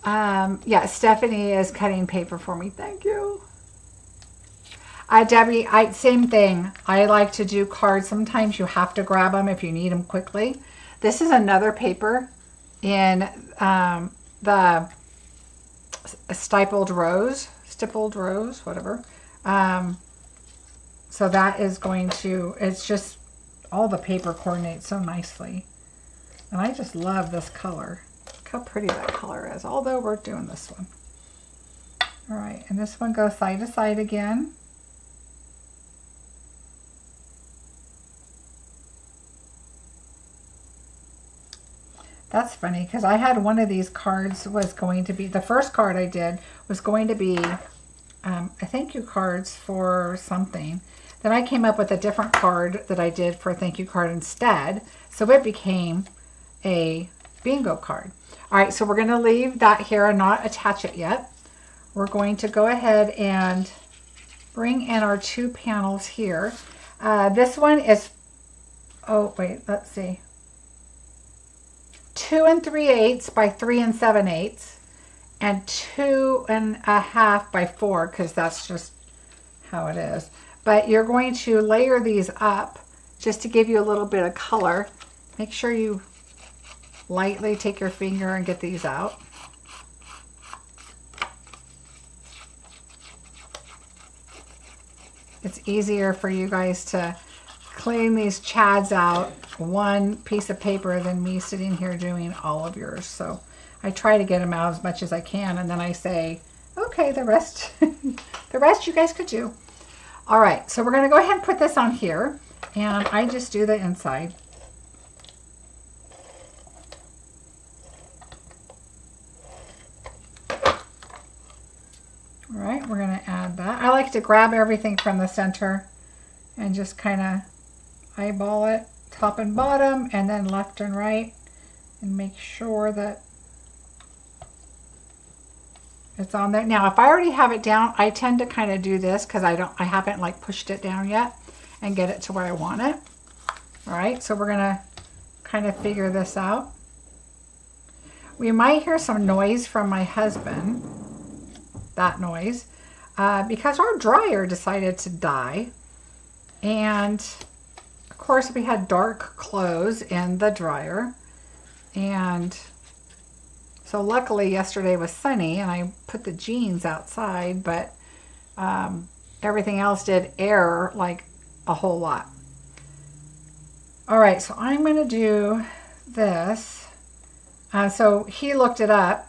Yeah, Stephanie is cutting paper for me. Thank you. Debbie, same thing. I like to do cards. Sometimes you have to grab them if you need them quickly. This is another paper in the stippled rose, whatever. So that is going to, it's just, all the paper coordinates so nicely. And I just love this color. Look how pretty that color is, although we're doing this one. All right, and this one goes side to side again. That's funny, because I had one of these cards was going to be, the first card I did was going to be a thank you cards for something. Then I came up with a different card that I did for a thank you card instead. So it became a bingo card. All right, so we're going to leave that here and not attach it yet. We're going to go ahead and bring in our 2 panels here. This one is, oh wait, let's see, 2 3/8 by 3 7/8, and 2 1/2 by 4, because that's just how it is. But you're going to layer these up just to give you a little bit of color. Make sure you lightly take your finger and get these out. It's easier for you guys to clean these chads out one piece of paper than me sitting here doing all of yours. So I try to get them out as much as I can, and then I say, okay, the rest the rest you guys could do. All right, so we're going to go ahead and put this on here, and I just do the inside. All right, we're going to add that. I like to grab everything from the center and just kind of eyeball it, top and bottom, and then left and right, and make sure that it's on there. Now, if I already have it down, I tend to kind of do this because I haven't like pushed it down yet and get it to where I want it. All right, so we're going to kind of figure this out. We might hear some noise from my husband. That noise, because our dryer decided to die, and of course we had dark clothes in the dryer, and so luckily yesterday was sunny and I put the jeans outside, but everything else did air like a whole lot. All right, so I'm going to do this. So he looked it up.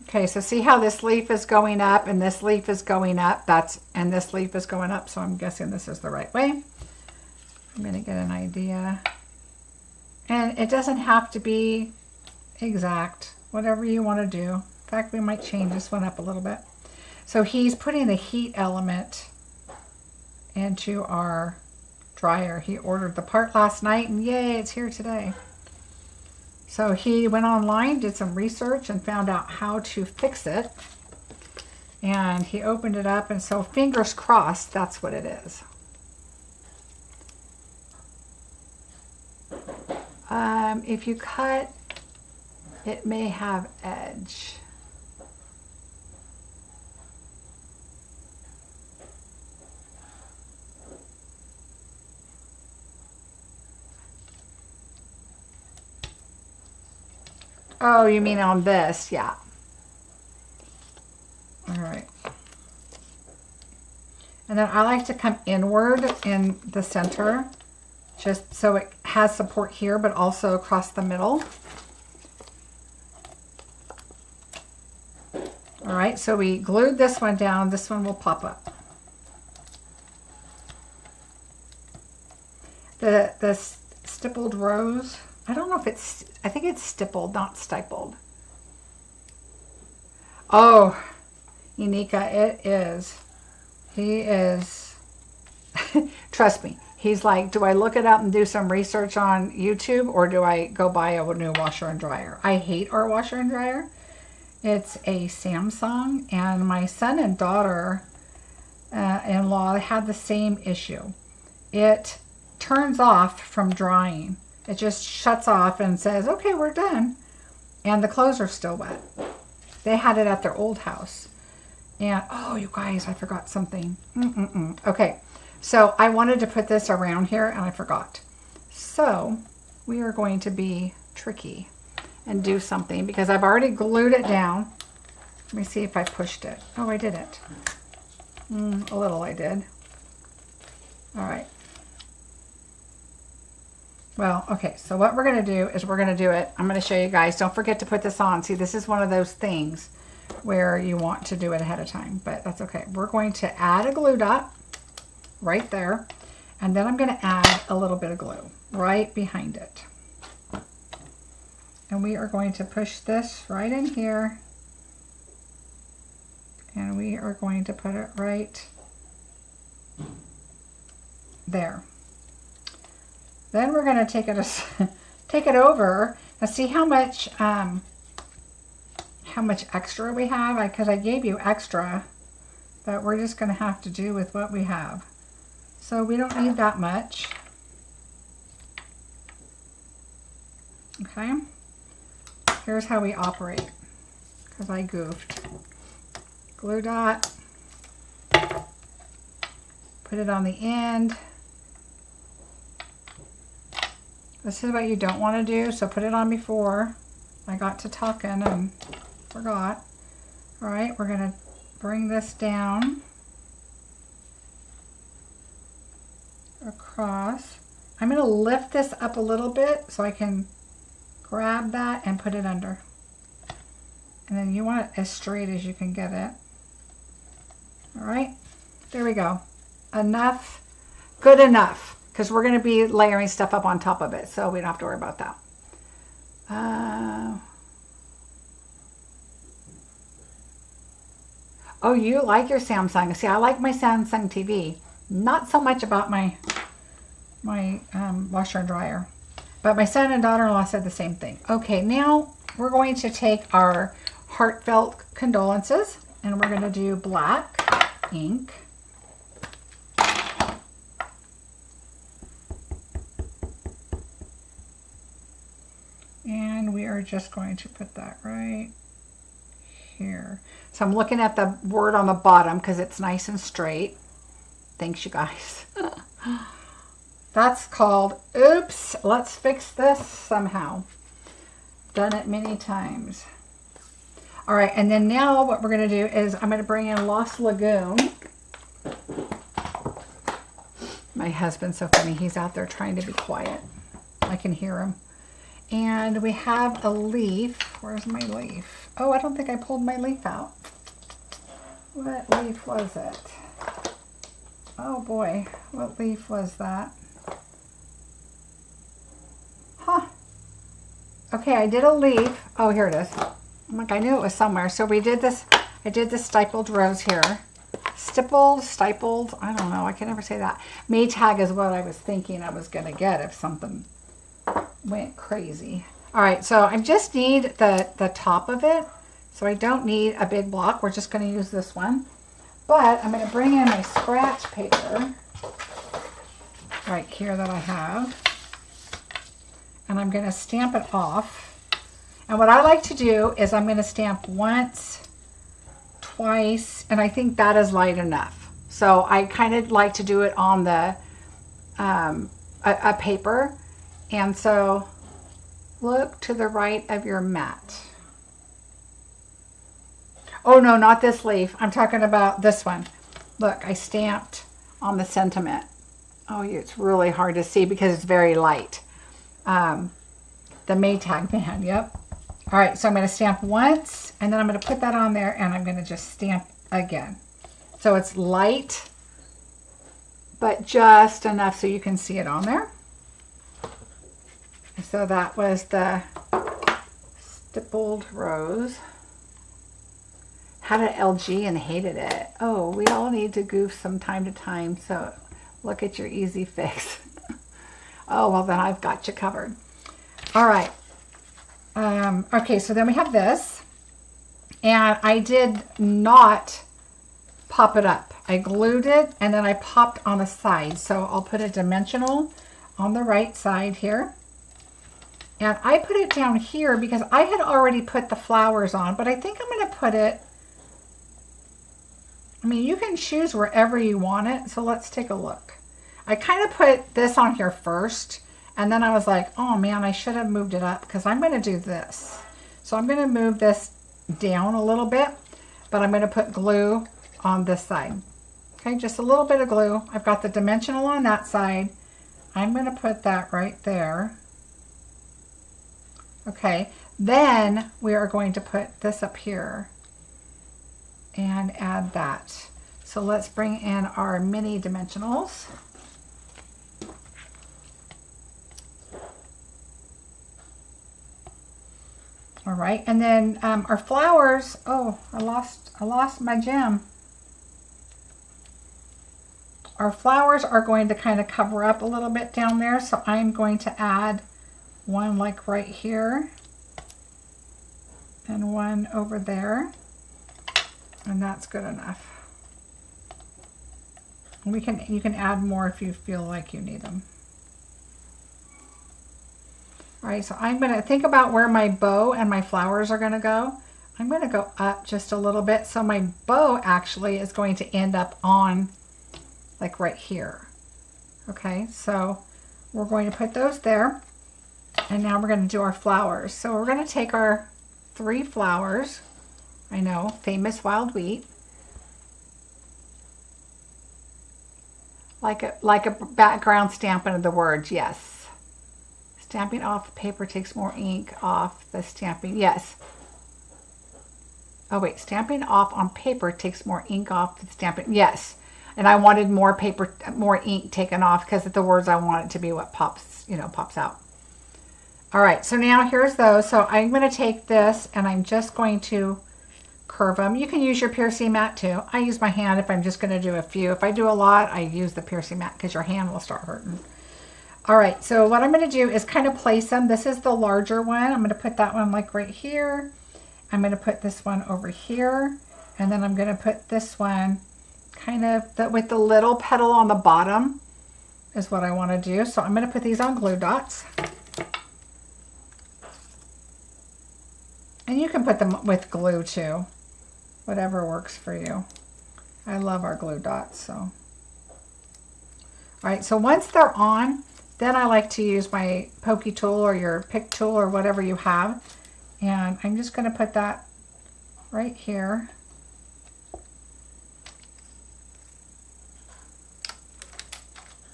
Okay, so see how this leaf is going up and this leaf is going up, and this leaf is going up, so I'm guessing this is the right way. I'm going to get an idea. And it doesn't have to be exact, whatever you want to do. In fact, we might change this one up a little bit. So he's putting the heat element into our dryer. He ordered the part last night, and yay, it's here today. So he went online, did some research, and found out how to fix it. And he opened it up, and so fingers crossed, that's what it is. If you cut, it may have edge. Oh, you mean on this? Yeah. All right. And then I like to come inward in the center, just so it has support here, but also across the middle. All right, so we glued this one down. This one will pop up. The stippled rose, I don't know if it's, I think it's stippled, not stippled. Oh, Unica, it is. He is, trust me, he's like, do I look it up and do some research on YouTube, or do I go buy a new washer and dryer? I hate our washer and dryer. It's a Samsung, and my son and daughter-in-law had the same issue. It turns off from drying. It just shuts off and says, okay, we're done. And the clothes are still wet. They had it at their old house. And, oh, you guys, I forgot something. Okay, so I wanted to put this around here, and I forgot. So we are going to be tricky and do something, because I've already glued it down. Let me see if I pushed it. Oh, I didn't. A little I did. All right. Well, okay, so what we're going to do is we're going to do it. I'm going to show you guys. Don't forget to put this on. See, this is one of those things where you want to do it ahead of time, but that's okay. We're going to add a glue dot right there, and then I'm going to add a little bit of glue right behind it. And we are going to push this right in here, and we are going to put it right there. Then we're going to take it take it over. Now see how much extra we have? Because I gave you extra, but we're just going to have to do with what we have. So we don't need that much. Okay. Here's how we operate, because I goofed. Glue dot. Put it on the end. This is what you don't want to do, so put it on before. I got to talking and forgot. All right, we're going to bring this down across. I'm going to lift this up a little bit so I can grab that and put it under. And then you want it as straight as you can get it. All right, there we go. Enough, good enough, because we're going to be layering stuff up on top of it, so we don't have to worry about that. Oh, you like your Samsung. See, I like my Samsung TV. Not so much about my washer and dryer. But my son and daughter-in-law said the same thing. Okay, now we're going to take our heartfelt condolences, and we're going to do black ink. And we are just going to put that right here. So I'm looking at the word on the bottom because it's nice and straight. Thanks, you guys. That's called, oops, let's fix this somehow. Done it many times. All right, and then now what we're going to do is I'm going to bring in Lost Lagoon. My husband's so funny. He's out there trying to be quiet. I can hear him. And we have a leaf. Where's my leaf? Oh, I don't think I pulled my leaf out. What leaf was it? Oh boy, what leaf was that? Huh. Okay, I did a leaf. Oh, here it is. I'm like, I knew it was somewhere. So we did this, I did this stippled rose here. Stippled, I don't know, I can never say that. Maytag is what I was thinking I was gonna get if something went crazy. All right, so I just need the top of it. So I don't need a big block. We're just gonna use this one. But I'm gonna bring in my scratch paper right here that I have. And I'm gonna stamp it off. And what I like to do is I'm gonna stamp once, twice, and I think that is light enough. So I kind of like to do it on the a paper. And so look to the right of your mat. Oh no, not this leaf. I'm talking about this one. Look, I stamped on the sentiment. Oh, it's really hard to see because it's very light. The Maytag man, yep. All right, so I'm going to stamp once, and then I'm going to put that on there, and I'm going to just stamp again. So it's light, but just enough so you can see it on there. So that was the stippled rose. Had an LG and hated it. Oh, we all need to goof from time to time, so look at your easy fix. Oh, well then I've got you covered. All right. Okay, so then we have this. And I did not pop it up. I glued it and then I popped on the side. So I'll put a dimensional on the right side here. And I put it down here because I had already put the flowers on, but I think I'm going to put it, I mean, you can choose wherever you want it. So let's take a look. I kind of put this on here first. And then I was like, oh man, I should have moved it up because I'm going to do this. So I'm going to move this down a little bit, but I'm going to put glue on this side. Okay, just a little bit of glue. I've got the dimensional on that side. I'm going to put that right there. Okay, then we are going to put this up here and add that. So let's bring in our mini dimensionals. All right, and then our flowers, oh, I lost my gem. Our flowers are going to kind of cover up a little bit down there, so I'm going to add one like right here and one over there, and that's good enough. You can add more if you feel like you need them. All right, so I'm gonna think about where my bow and my flowers are gonna go. I'm gonna go up just a little bit, so my bow actually is going to end up on like right here. Okay, so we're going to put those there, and now we're gonna do our flowers. So we're gonna take our 3 flowers. I know, famous wild wheat. Like a background stamping of the words, yes. Stamping off the paper takes more ink off the stamping, yes. Oh wait, stamping off on paper takes more ink off the stamping, yes. And I wanted more paper, more ink taken off because of the words. I want it to be what pops, pops out. All right, so now here's those. So I'm going to take this and I'm just going to curve them. You can use your piercing mat too. I use my hand if I'm just going to do a few. If I do a lot, I use the piercing mat because your hand will start hurting. All right, so what I'm going to do is kind of place them. This is the larger one. I'm going to put that one like right here. I'm going to put this one over here. And then I'm going to put this one kind of with the little petal on the bottom is what I want to do. So I'm going to put these on glue dots. And you can put them with glue too. Whatever works for you. I love our glue dots, so. All right, so once they're on, then I like to use my pokey tool or your pick tool or whatever you have. And I'm just going to put that right here.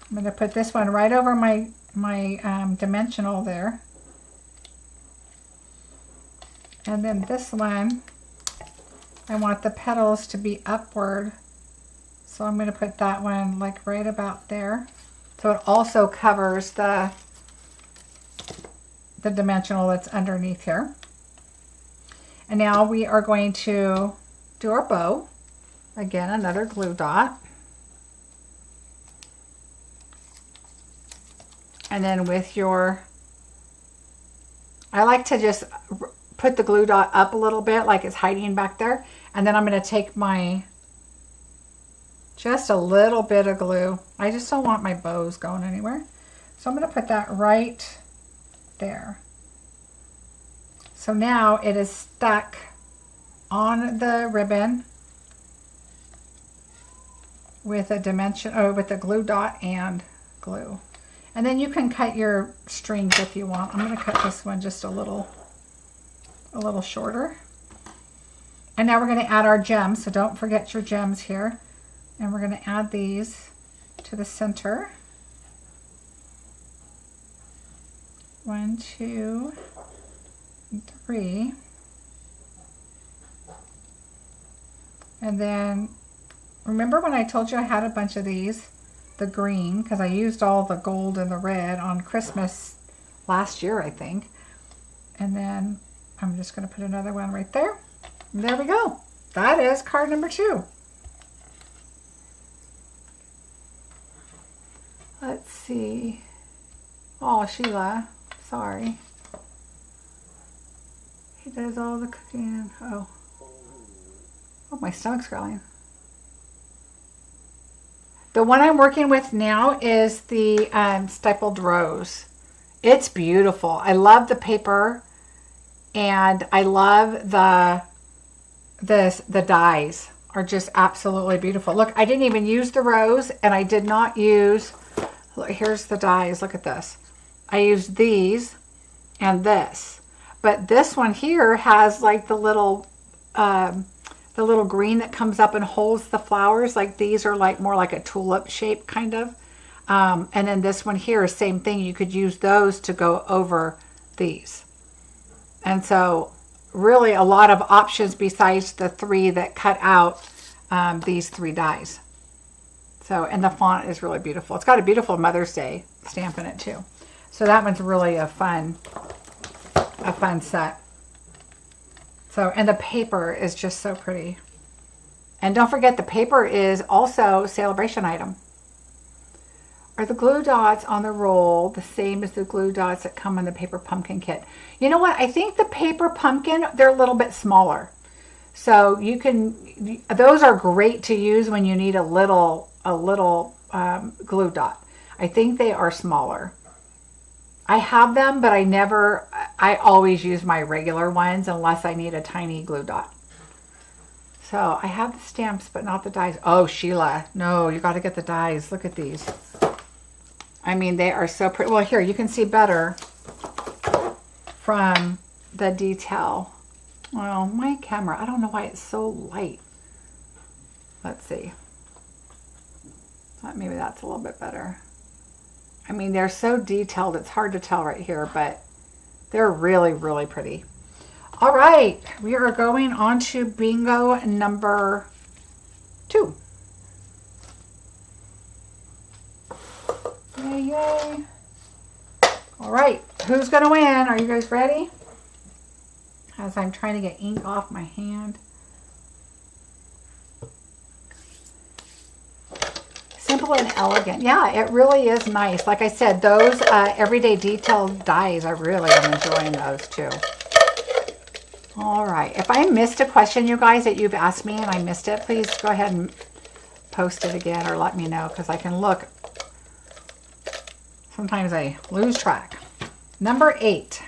I'm going to put this one right over my dimensional there. And then this one, I want the petals to be upward. So I'm going to put that one like right about there. So it also covers the dimensional that's underneath here. And now we are going to do our bow. Again, another glue dot. And then with your, I like to just put the glue dot up a little bit like it's hiding back there. And then I'm going to take my, just a little bit of glue. I just don't want my bows going anywhere. So I'm going to put that right there. So now it is stuck on the ribbon with a dimension, or with the glue dot and glue. And then you can cut your strings if you want. I'm going to cut this one just a little shorter. And now we're going to add our gems. So don't forget your gems here. And we're going to add these to the center. 1, 2, 3. And then remember when I told you I had a bunch of these? The green, because I used all the gold and the red on Christmas last year, I think. And then I'm just going to put another one right there. And there we go. That is card number 2. Let's see. Oh, Sheila, sorry. He does all the cooking. Oh, my stomach's growling. The one I'm working with now is the Stippled Rose. It's beautiful. I love the paper, and I love the dies are just absolutely beautiful. Look, I didn't even use the rose, and I did not use, look, here's the dies. Look at this. I used these and this, but this one here has like the little green that comes up and holds the flowers. Like these are like more like a tulip shape kind of. And then this one here, same thing. You could use those to go over these. And so really a lot of options besides the 3 that cut out these 3 dies. So, and the font is really beautiful. It's got a beautiful Mother's Day stamp in it too. So that one's really a fun set. So, and the paper is just so pretty. And don't forget, the paper is also a celebration item. Are the glue dots on the roll the same as the glue dots that come in the paper pumpkin kit? You know what? I think the paper pumpkin, they're a little bit smaller. So you can, those are great to use when you need a little glue dot. I think they are smaller. I have them, but I always use my regular ones unless I need a tiny glue dot. So I have the stamps, but not the dies. Oh, Sheila, no, you got to get the dies. Look at these. I mean, they are so pretty. Well, here, you can see better from the detail. Well, my camera, I don't know why it's so light. Let's see. Maybe that's a little bit better. I mean, they're so detailed, it's hard to tell right here, but they're really, really pretty. All right, we are going on to bingo number 2. Yay, yay. All right, who's going to win? Are you guys ready? As I'm trying to get ink off my hand. Simple and elegant. Yeah, it really is nice. Like I said, those everyday detail dies, I really am enjoying those too. All right. If I missed a question, you guys, that you've asked me and I missed it, please go ahead and post it again or let me know because I can look. Sometimes I lose track. Number 8.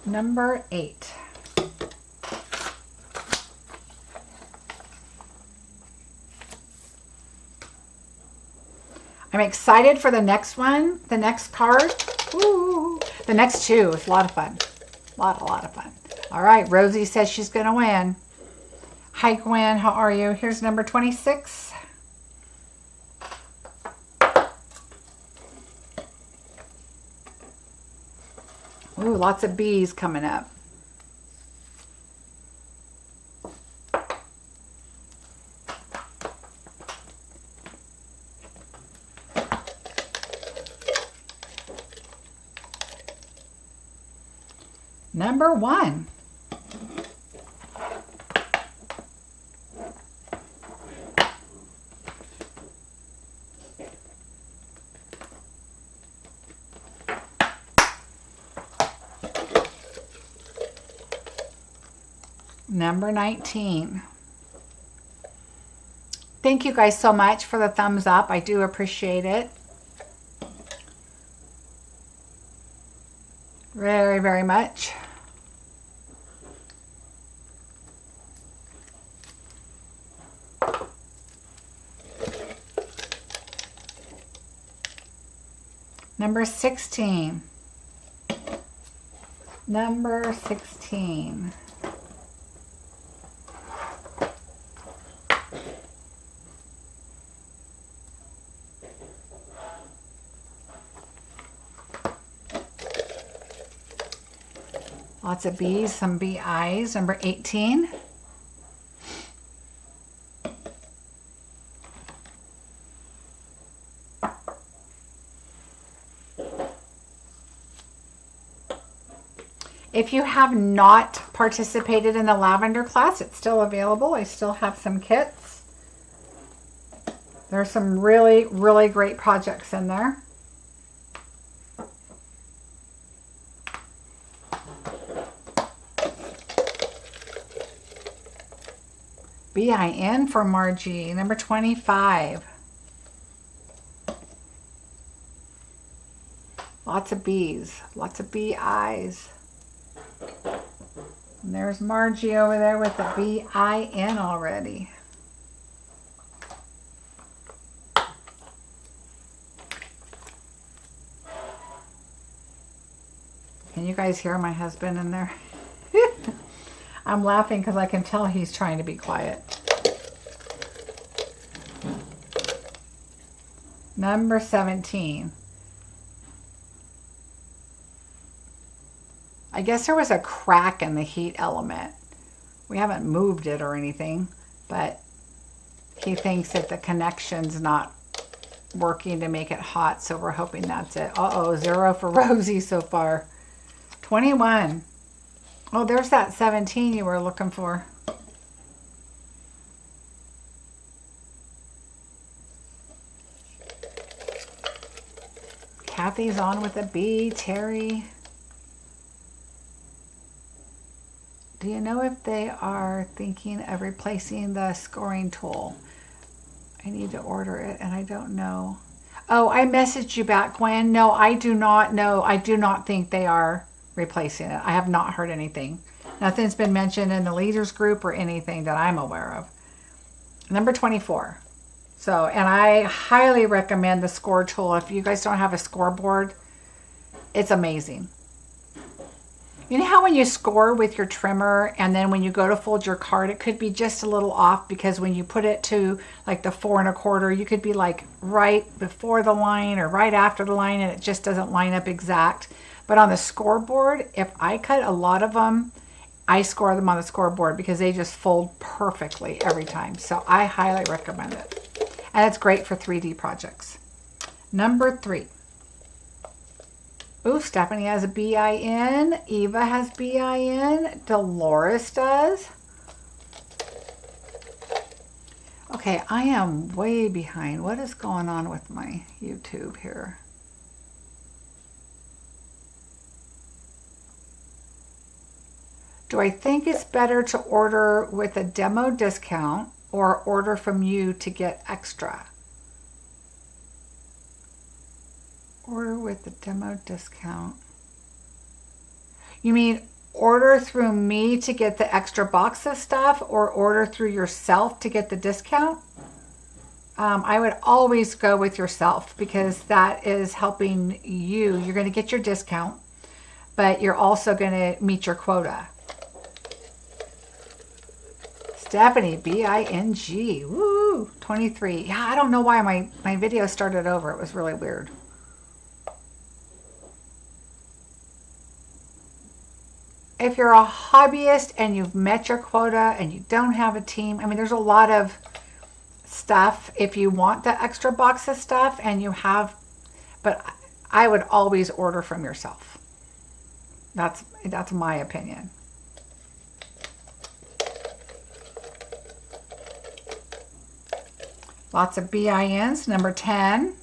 Number 8. I'm excited for the next one, the next card. Ooh, the next 2. It's a lot of fun. A lot of fun. All right, Rosie says she's going to win. Hi, Gwen. How are you? Here's number 26. Ooh, lots of bees coming up. Number 1. Number 19. Thank you guys so much for the thumbs up. I do appreciate it. Very, very much. Number 16. Number 16. Lots of bees, some bee eyes. Number 18. If you have not participated in the lavender class, it's still available. I still have some kits. There's some really, really great projects in there. BIN for Margie, number 25. Lots of bees, lots of bee eyes. And there's Margie over there with the BIN already. Can you guys hear my husband in there? I'm laughing because I can tell he's trying to be quiet. Number 17. I guess there was a crack in the heat element. We haven't moved it or anything, but he thinks that the connection's not working to make it hot, so we're hoping that's it. Uh-oh, 0 for Rosie so far. 21. Oh, there's that 17 you were looking for. Kathy's on with a B. Terry. Do you know if they are thinking of replacing the scoring tool? I need to order it and I don't know. Oh, I messaged you back, Gwen. No, I do not know. I do not think they are replacing it. I have not heard anything. Nothing's been mentioned in the leaders group or anything that I'm aware of. Number 24. So, and I highly recommend the score tool. If you guys don't have a scoreboard, it's amazing. You know how when you score with your trimmer and then when you go to fold your card, it could be just a little off because when you put it to like the 4 1/4, you could be like right before the line or right after the line and it just doesn't line up exact. But on the scoreboard, if I cut a lot of them, I score them on the scoreboard because they just fold perfectly every time. So I highly recommend it. And it's great for 3D projects. Number 3. Ooh, Stephanie has a BIN. Eva has BIN. Dolores does. Okay, I am way behind. What is going on with my YouTube here? Do I think it's better to order with a demo discount or order from you to get extra? Order with the demo discount. You mean order through me to get the extra box of stuff or order through yourself to get the discount? I would always go with yourself because that is helping you. You're going to get your discount, but you're also going to meet your quota. Stephanie, B-I-N-G. Woo! 23. Yeah, I don't know why my video started over. It was really weird. If you're a hobbyist and you've met your quota and you don't have a team, I mean, there's a lot of stuff if you want the extra box of stuff and you have, but I would always order from yourself. That's my opinion. Lots of BINs. Number 10.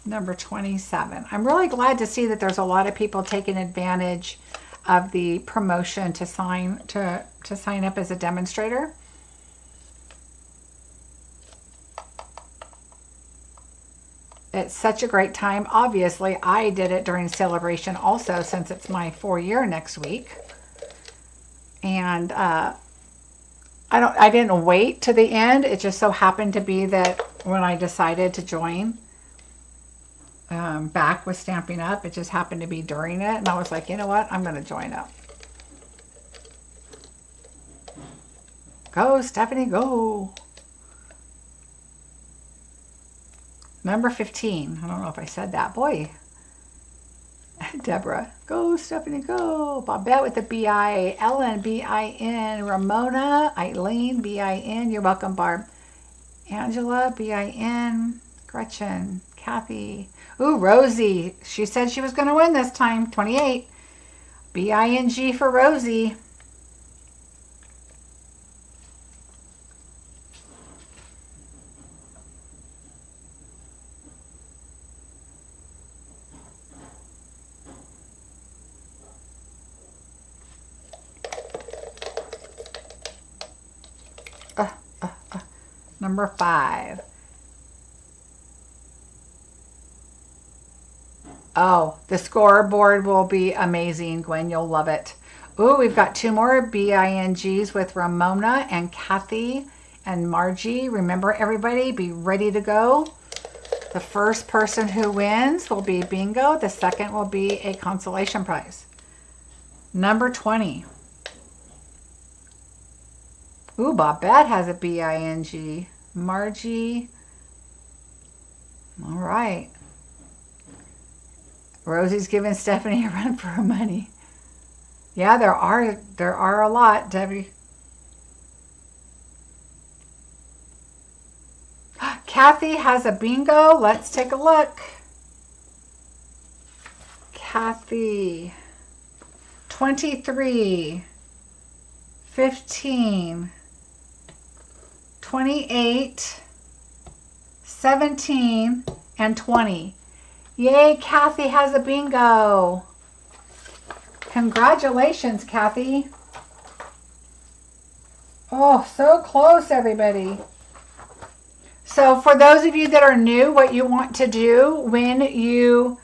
Number 27. I'm really glad to see that there's a lot of people taking advantage of the promotion to sign up as a demonstrator. It's such a great time. Obviously, I did it during celebration also since it's my 4-year next week. And I didn't wait to the end. It just so happened to be that when I decided to join back with Stampin' Up, it just happened to be during it. And I was like, you know what? I'm going to join up. Go, Stephanie, go. Number 15. I don't know if I said that. Boy. Deborah. Go, Stephanie, go. Bobette with the B-I. Ellen, B-I-N. Ramona. Eileen, B-I-N. You're welcome, Barb. Angela, B-I-N. Gretchen. Kathy. Ooh, Rosie. She said she was going to win this time. 28. B-I-N-G for Rosie. Number 5. Oh, the scoreboard will be amazing, Gwen. You'll love it. Ooh, we've got 2 more BINGs with Ramona and Kathy and Margie. Remember, everybody, be ready to go. The first person who wins will be bingo. The second will be a consolation prize. Number 20. Ooh, Bobette has a BING. Margie. All right. Rosie's giving Stephanie a run for her money. Yeah, there are a lot, Debbie. Kathy has a bingo. Let's take a look. Kathy. 23. 15, 28, 17, and 20. Yay, Kathy has a bingo. Congratulations, Kathy. Oh, so close, everybody. So for those of you that are new, what you want to do when you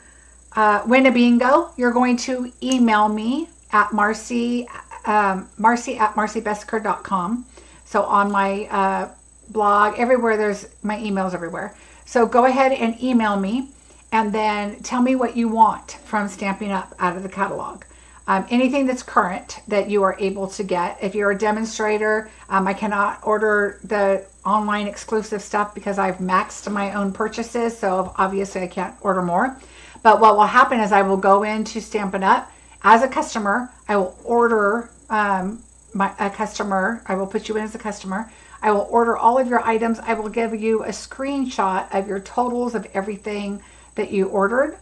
win a bingo, you're going to email me at Marcie at marciebesecker.com. So on my blog, everywhere, there's my emails everywhere. So go ahead and email me and then tell me what you want from Stampin' Up out of the catalog. Anything that's current that you are able to get. If you're a demonstrator, I cannot order the online exclusive stuff because I've maxed my own purchases, so obviously I can't order more. But what will happen is I will go into Stampin' Up as a customer. I will order a customer. I will put you in as a customer. I will order all of your items. I will give you a screenshot of your totals of everything that you ordered.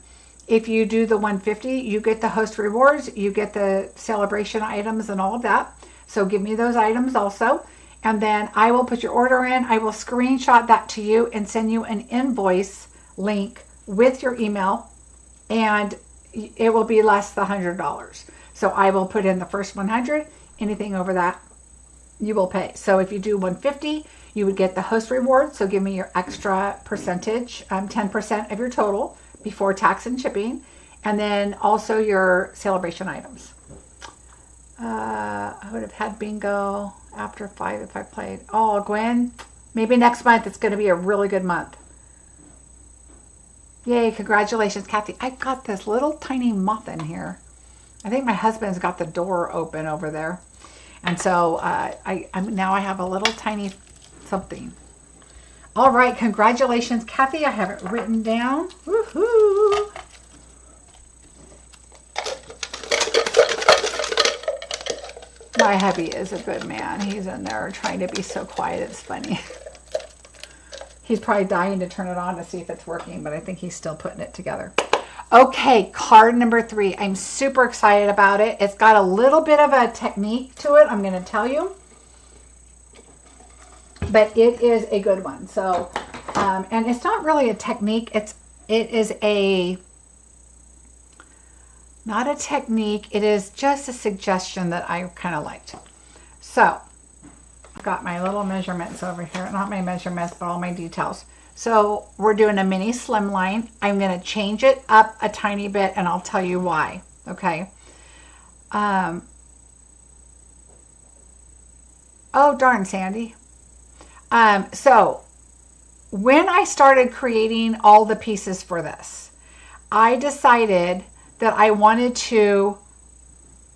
If you do the 150, you get the host rewards, you get the celebration items and all of that. So give me those items also. And then I will put your order in. I will screenshot that to you and send you an invoice link with your email. And it will be less than $100. So I will put in the first 100. Anything over that, you will pay. So if you do 150, you would get the host reward. So give me your extra percentage, 10% of your total before tax and shipping, and then also your celebration items. I would have had bingo after 5 if I played. Oh, Gwen, maybe next month. It's going to be a really good month. Yay, congratulations, Kathy. I got this little tiny moth in here. I think my husband's got the door open over there. And so now I have a little tiny something. All right, congratulations, Kathy. I have it written down. Woohoo! My hubby is a good man. He's in there trying to be so quiet. It's funny. He's probably dying to turn it on to see if it's working, but I think he's still putting it together. Okay, card number 3. I'm super excited about it. It's got a little bit of a technique to it, I'm going to tell you. But it is a good one. So, and it's not really a technique. It is not a technique. It is just a suggestion that I kind of liked. So, I've got my little measurements over here. Not my measurements, but all my details. So, we're doing a mini slimline. I'm going to change it up a tiny bit, and I'll tell you why. Okay. Oh, darn, Sandy. So when I started creating all the pieces for this, I decided that I wanted to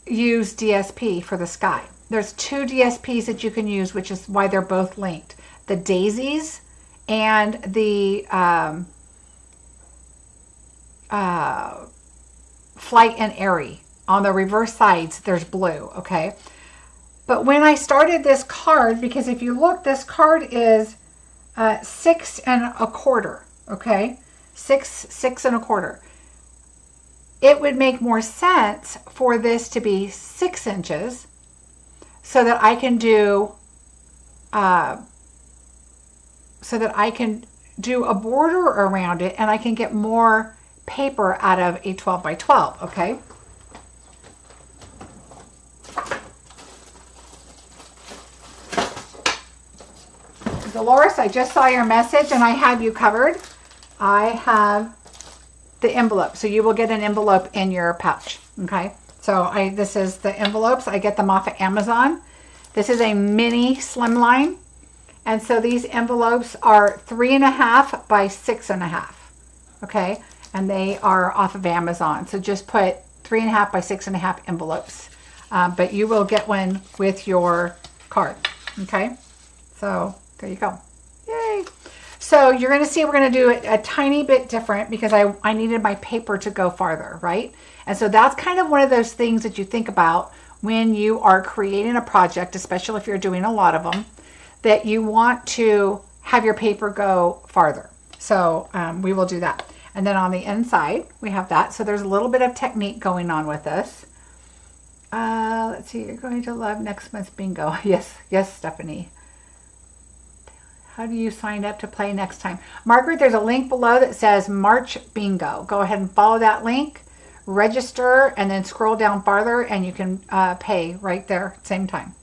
use DSP for the sky. There's 2 DSPs that you can use, which is why they're both linked. The daisies and the flight and airy. On the reverse sides, there's blue, okay? But when I started this card, because if you look, this card is 6 1/4, okay? 6 1/4. It would make more sense for this to be 6 inches so that I can do a border around it, and I can get more paper out of a 12 by 12, okay? Dolores, I just saw your message and I have you covered. I have the envelope. So you will get an envelope in your pouch. Okay. So this is the envelopes. I get them off of Amazon. This is a mini slimline. And so these envelopes are 3.5 by 6.5. Okay. And they are off of Amazon. So just put 3.5 by 6.5 envelopes. But you will get one with your card. Okay. So there you go. Yay. So you're going to see we're going to do it a tiny bit different because I needed my paper to go farther, right? And so that's kind of one of those things that you think about when you are creating a project, especially if you're doing a lot of them, that you want to have your paper go farther. So we will do that. And then on the inside, we have that. So there's a little bit of technique going on with this. Let's see, you're going to love next month's bingo. Yes, yes, Stephanie. How do you sign up to play next time? Margaret, there's a link below that says March Bingo. Go ahead and follow that link, register, and then scroll down farther and you can pay right there at the same time.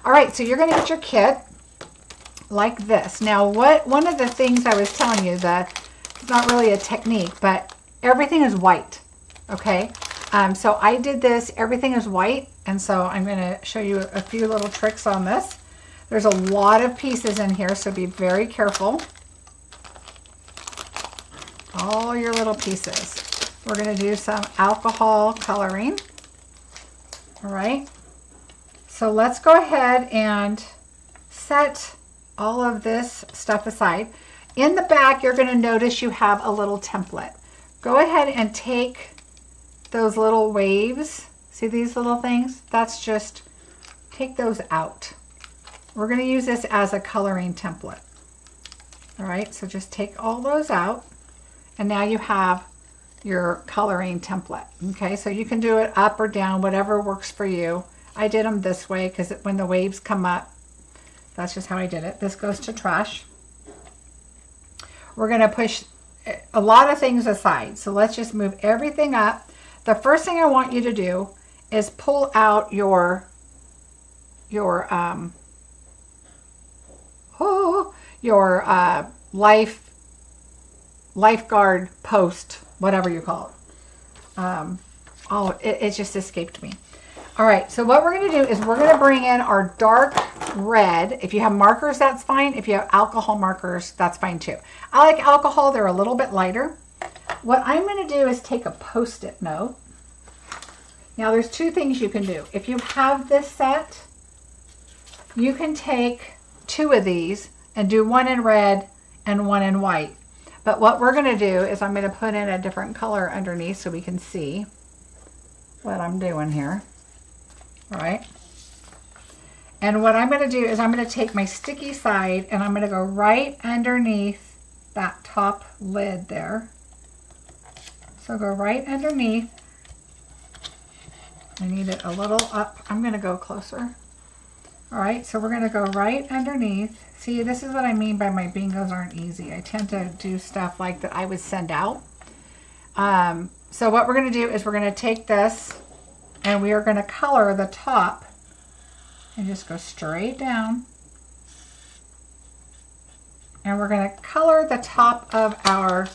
All right, so you're going to get your kit like this. Now, one of the things I was telling you that it's not really a technique, but everything is white, okay? So I did this, everything is white, and so I'm going to show you a few little tricks on this. There's a lot of pieces in here, so be very careful. All your little pieces. We're going to do some alcohol coloring. All right. So let's go ahead and set all of this stuff aside. In the back, you're going to notice you have a little template. Go ahead and take those little waves. See these little things? That's just, take those out. We're going to use this as a coloring template. All right, so just take all those out, and now you have your coloring template. Okay, so you can do it up or down, whatever works for you. I did them this way because when the waves come up, that's just how I did it. This goes to trash. We're going to push a lot of things aside, so let's just move everything up. The first thing I want you to do is pull out your lifeguard post, whatever you call it. It just escaped me. All right, so what we're going to do is we're going to bring in our dark red. If you have markers, that's fine. If you have alcohol markers, that's fine too. I like alcohol. They're a little bit lighter. What I'm going to do is take a Post-it note. Now, there's two things you can do. If you have this set, you can take two of these and do one in red and one in white. But what we're going to do is I'm going to put in a different color underneath so we can see what I'm doing here. All right. And what I'm going to do is I'm going to take my sticky side and I'm going to go right underneath that top lid there. So go right underneath. I need it a little up. I'm going to go closer. All right, so we're going to go right underneath. See, this is what I mean by my bingos aren't easy. I tend to do stuff like that I would send out. So what we're going to do is we're going to take this and we are going to color the top and just go straight down. And we're going to color the top of our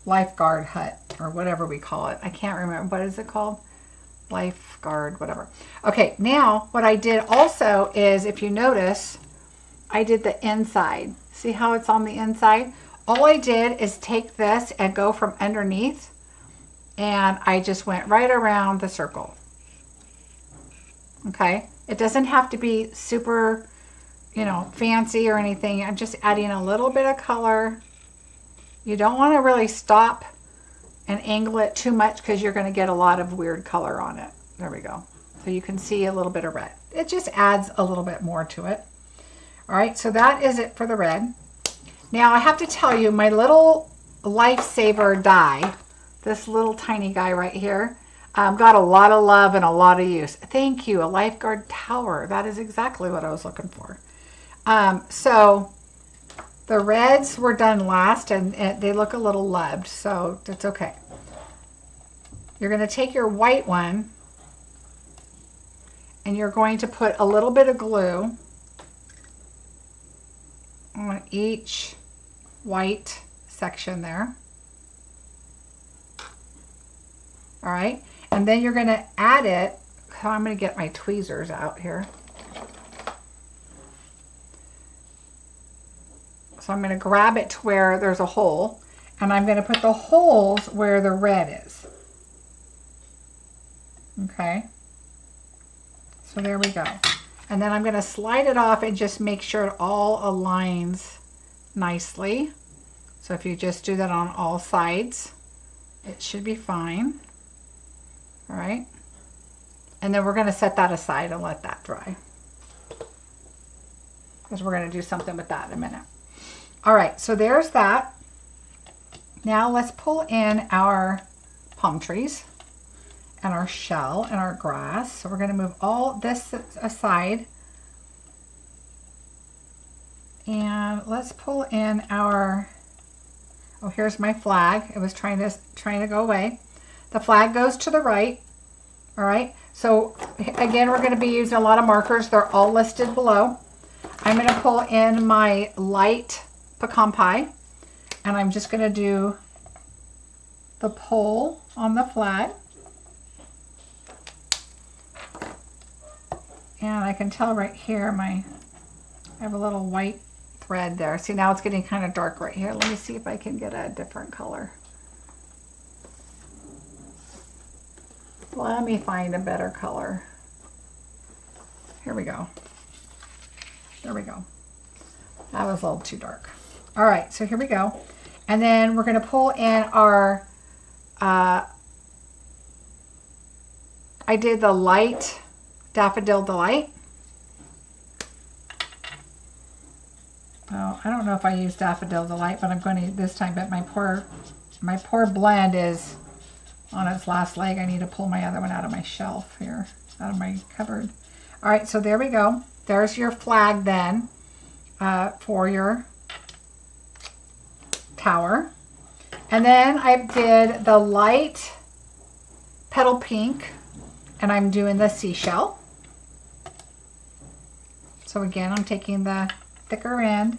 lifeguard hut or whatever we call it. I can't remember. What is it called? Lifeguard, whatever. Okay, now what I did also is, if you notice, I did the inside. See how it's on the inside? All I did is take this and go from underneath, and I just went right around the circle. Okay, it doesn't have to be super, you know, fancy or anything. I'm just adding a little bit of color. You don't want to really stop and angle it too much because you're going to get a lot of weird color on it. There we go. So you can see a little bit of red. It just adds a little bit more to it. All right, so that is it for the red. Now I have to tell you, my little lifesaver die, this little tiny guy right here, got a lot of love and a lot of use. Thank you, a lifeguard tower. That is exactly what I was looking for. So the reds were done last, and they look a little loved, so it's okay. You're going to take your white one, and you're going to put a little bit of glue on each white section there. All right, and then you're going to add it. I'm going to get my tweezers out here. So I'm going to grab it to where there's a hole, and I'm going to put the holes where the red is. Okay. So there we go. And then I'm going to slide it off and just make sure it all aligns nicely. So if you just do that on all sides, it should be fine. All right. And then we're going to set that aside and let that dry, because we're going to do something with that in a minute. All right, so there's that. Now let's pull in our palm trees and our shell and our grass. So we're going to move all this aside. And let's pull in our, oh, here's my flag. It was trying to go away. The flag goes to the right. All right. So again, we're going to be using a lot of markers. They're all listed below. I'm going to pull in my light pecan pie, and I'm just going to do the pole on the flag. And I can tell right here, I have a little white thread there. See, now it's getting kind of dark right here. Let me see if I can get a different color. Let me find a better color. Here we go. There we go. That was a little too dark. All right, so here we go. And then we're going to pull in our, I did the light Daffodil Delight. Oh, I don't know if I used Daffodil Delight, but I'm going to this time, but my poor blend is on its last leg. I need to pull my other one out of my shelf here, out of my cupboard. All right, so there we go. There's your flag then for your tower. And then I did the light petal pink, and I'm doing the seashell. So again, I'm taking the thicker end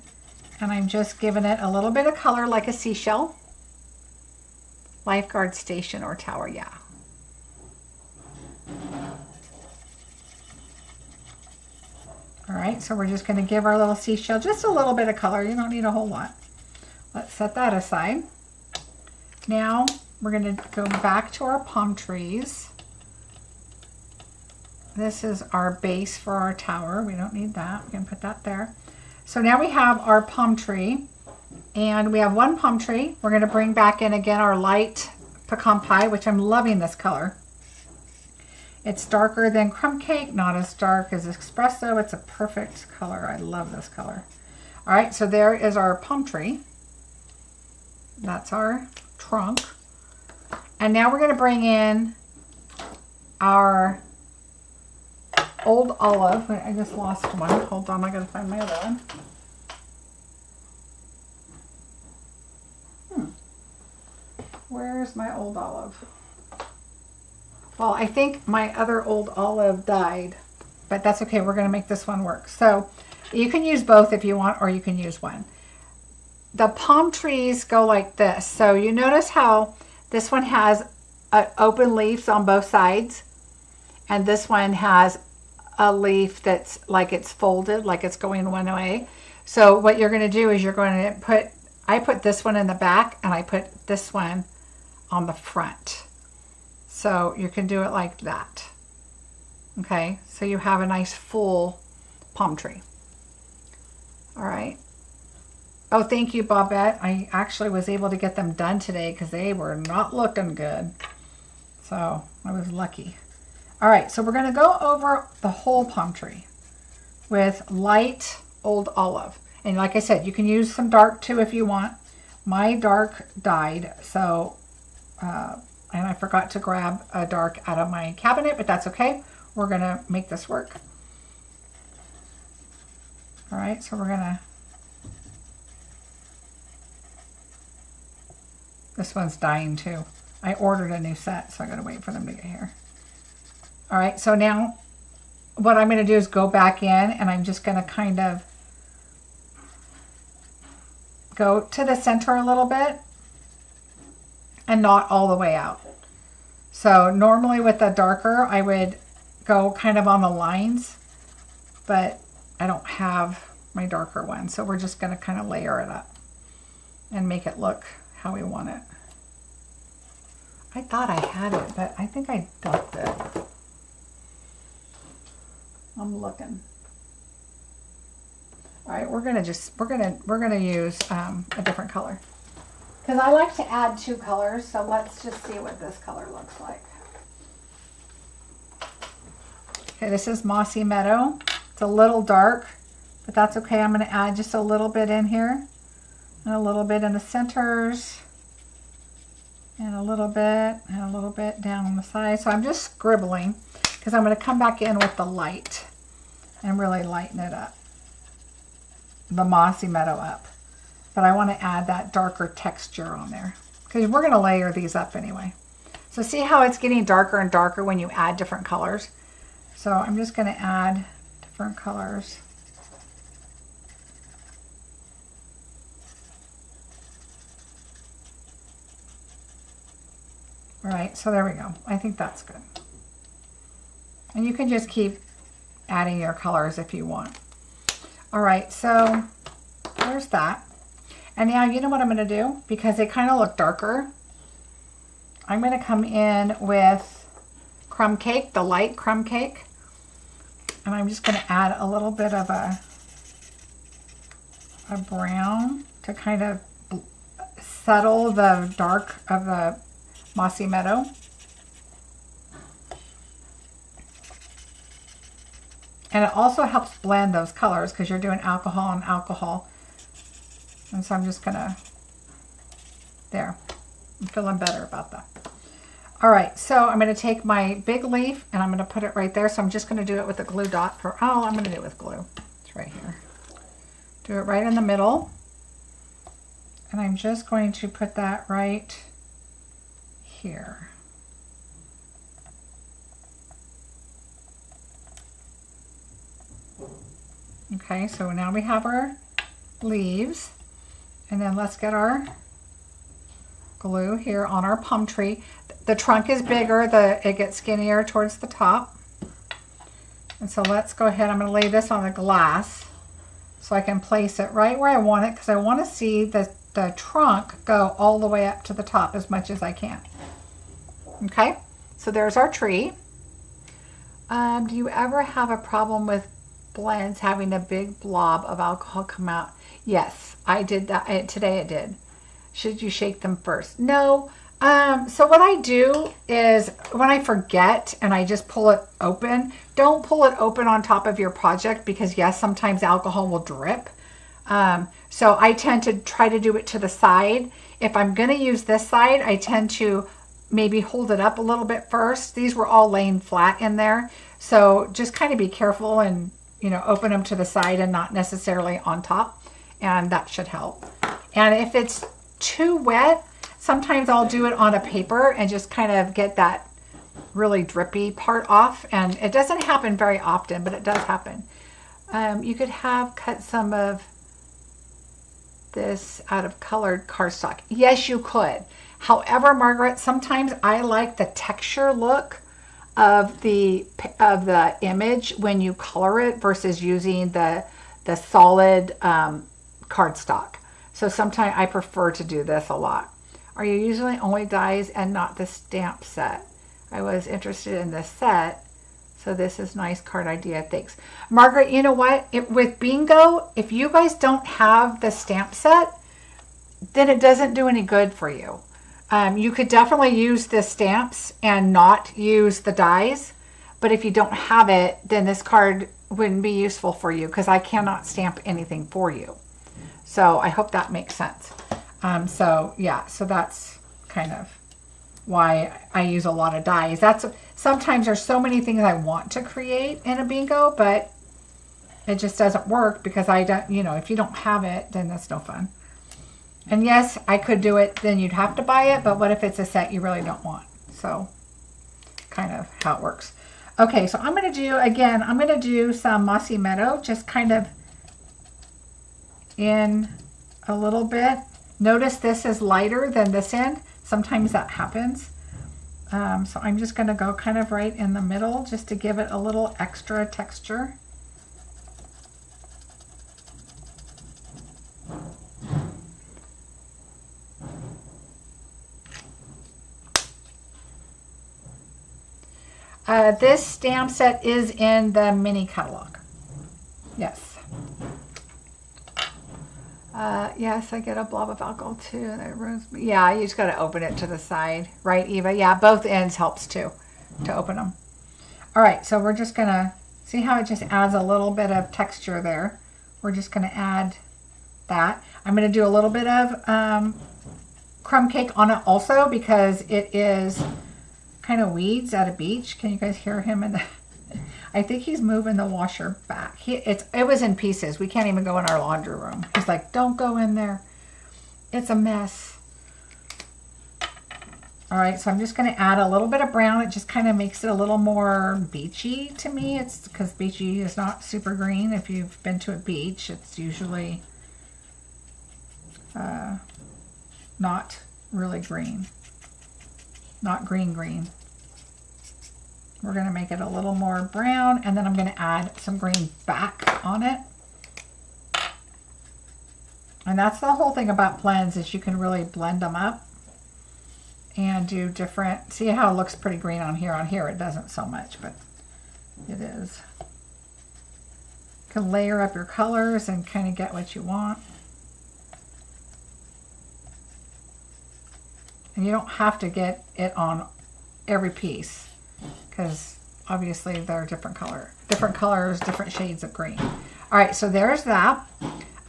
and I'm just giving it a little bit of color like a seashell. Lifeguard station or tower, yeah. All right, so we're just going to give our little seashell just a little bit of color. You don't need a whole lot. Let's set that aside. Now we're going to go back to our palm trees. This is our base for our tower. We don't need that. We can put that there. So now we have our palm tree, and we have one palm tree. We're going to bring back in again our light pecan pie, which I'm loving this color. It's darker than crumb cake, not as dark as espresso. It's a perfect color. I love this color. All right, so there is our palm tree. That's our trunk. And now we're going to bring in our old olive. Wait, I just lost one. Hold on, I gotta find my other one. Where's my old olive? Well, I think my other old olive died, but that's okay. We're gonna make this one work. So you can use both if you want, or you can use one. The palm trees go like this. So you notice how this one has open leaves on both sides, and this one has a leaf that's like it's folded, like it's going one way. So what you're going to do is you're going to put, I put this one in the back and I put this one on the front. So you can do it like that. Okay, so you have a nice full palm tree. All right. Oh, thank you, Bobette. I actually was able to get them done today because they were not looking good. So I was lucky. All right, so we're going to go over the whole palm tree with light old olive. And like I said, you can use some dark too if you want. My dark died, so, and I forgot to grab a dark out of my cabinet, but that's okay. We're going to make this work. All right, so we're going to, this one's dying too. I ordered a new set, so I got to wait for them to get here. All right, so now what I'm going to do is go back in, and I'm just going to kind of go to the center a little bit and not all the way out. So normally with the darker, I would go kind of on the lines, but I don't have my darker one. So we're just going to kind of layer it up and make it look how we want it. I thought I had it, but I think I dumped it. I'm looking. All right, we're gonna use a different color because I like to add two colors. So let's just see what this color looks like. Okay, this is Mossy Meadow. It's a little dark, but that's okay. I'm gonna add just a little bit in here and a little bit in the centers. and a little bit down on the side. So I'm just scribbling because I'm going to come back in with the light and really lighten it up, the mossy meadow up. But I want to add that darker texture on there because we're going to layer these up anyway. So see how it's getting darker and darker when you add different colors? So I'm just going to add different colors. All right, so there we go. I think that's good. And you can just keep adding your colors if you want. All right, so there's that. And now you know what I'm going to do? Because they kind of look darker, I'm going to come in with crumb cake, the light crumb cake. And I'm just going to add a little bit of a brown to kind of settle the dark of the mossy meadow. And it also helps blend those colors because you're doing alcohol and alcohol. And so I'm just gonna, there, I'm feeling better about that. All right, so I'm gonna take my big leaf and I'm gonna put it right there. So I'm just gonna do it with a glue dot for, oh, I'm gonna do it with glue. It's right here. Do it right in the middle. And I'm just going to put that right here. Okay, so now we have our leaves, and then let's get our glue here on our plum tree. The trunk is bigger, it gets skinnier towards the top. And so let's go ahead, I'm going to lay this on the glass so I can place it right where I want it because I want to see the trunk go all the way up to the top as much as I can. Okay, so there's our tree. Do you ever have a problem with blends having a big blob of alcohol come out? Yes, I did that today. It did. Should you shake them first? No. So what I do is when I forget and I just pull it open, don't pull it open on top of your project because yes, sometimes alcohol will drip. So I tend to try to do it to the side. If I'm going to use this side, I tend to maybe hold it up a little bit first. These were all laying flat in there. So just kind of be careful and, you know, open them to the side and not necessarily on top. And that should help. And if it's too wet, sometimes I'll do it on a paper and just kind of get that really drippy part off. And it doesn't happen very often, but it does happen. You could have cut some of this out of colored cardstock. Yes, you could. However, Margaret, sometimes I like the texture look of the image when you color it versus using the solid cardstock. So sometimes I prefer to do this a lot. Are you usually only dies and not the stamp set? I was interested in this set, so this is nice card idea. Thanks. Margaret, you know what? With Bingo, if you guys don't have the stamp set, then it doesn't do any good for you. You could definitely use the stamps and not use the dies, but if you don't have it, then this card wouldn't be useful for you because I cannot stamp anything for you. So I hope that makes sense. So yeah, so that's kind of why I use a lot of dies. Sometimes there's so many things I want to create in a Bingo, but it just doesn't work because I don't, you know, if you don't have it, then that's no fun. And yes, I could do it, then you'd have to buy it, but what if it's a set you really don't want? So kind of how it works. Okay, so I'm going to do some Mossy Meadow, just kind of in a little bit. Notice this is lighter than this end. Sometimes that happens. So I'm just going to go kind of right in the middle just to give it a little extra texture. This stamp set is in the mini catalog. Yes. Yes, I get a blob of alcohol too. That ruins me. Yeah, you just got to open it to the side. Right, Eva? Yeah, both ends helps too, to open them. All right, so we're just going to see how it just adds a little bit of texture there. We're just going to add that. I'm going to do a little bit of crumb cake on it also because it is kind of weeds at a beach. Can you guys hear him in the... I think he's moving the washer back. It was in pieces. We can't even go in our laundry room. He's like, don't go in there. It's a mess. All right, so I'm just going to add a little bit of brown. It just kind of makes it a little more beachy to me. It's because beachy is not super green. If you've been to a beach, it's usually not really green. Not green. We're going to make it a little more brown, and then I'm going to add some green back on it. And that's the whole thing about blends, is you can really blend them up and do different. See how it looks pretty green on here? On here it doesn't so much, but it is. You can layer up your colors and kind of get what you want. And you don't have to get it on every piece, because obviously they're different colors, different shades of green. All right, so there's that.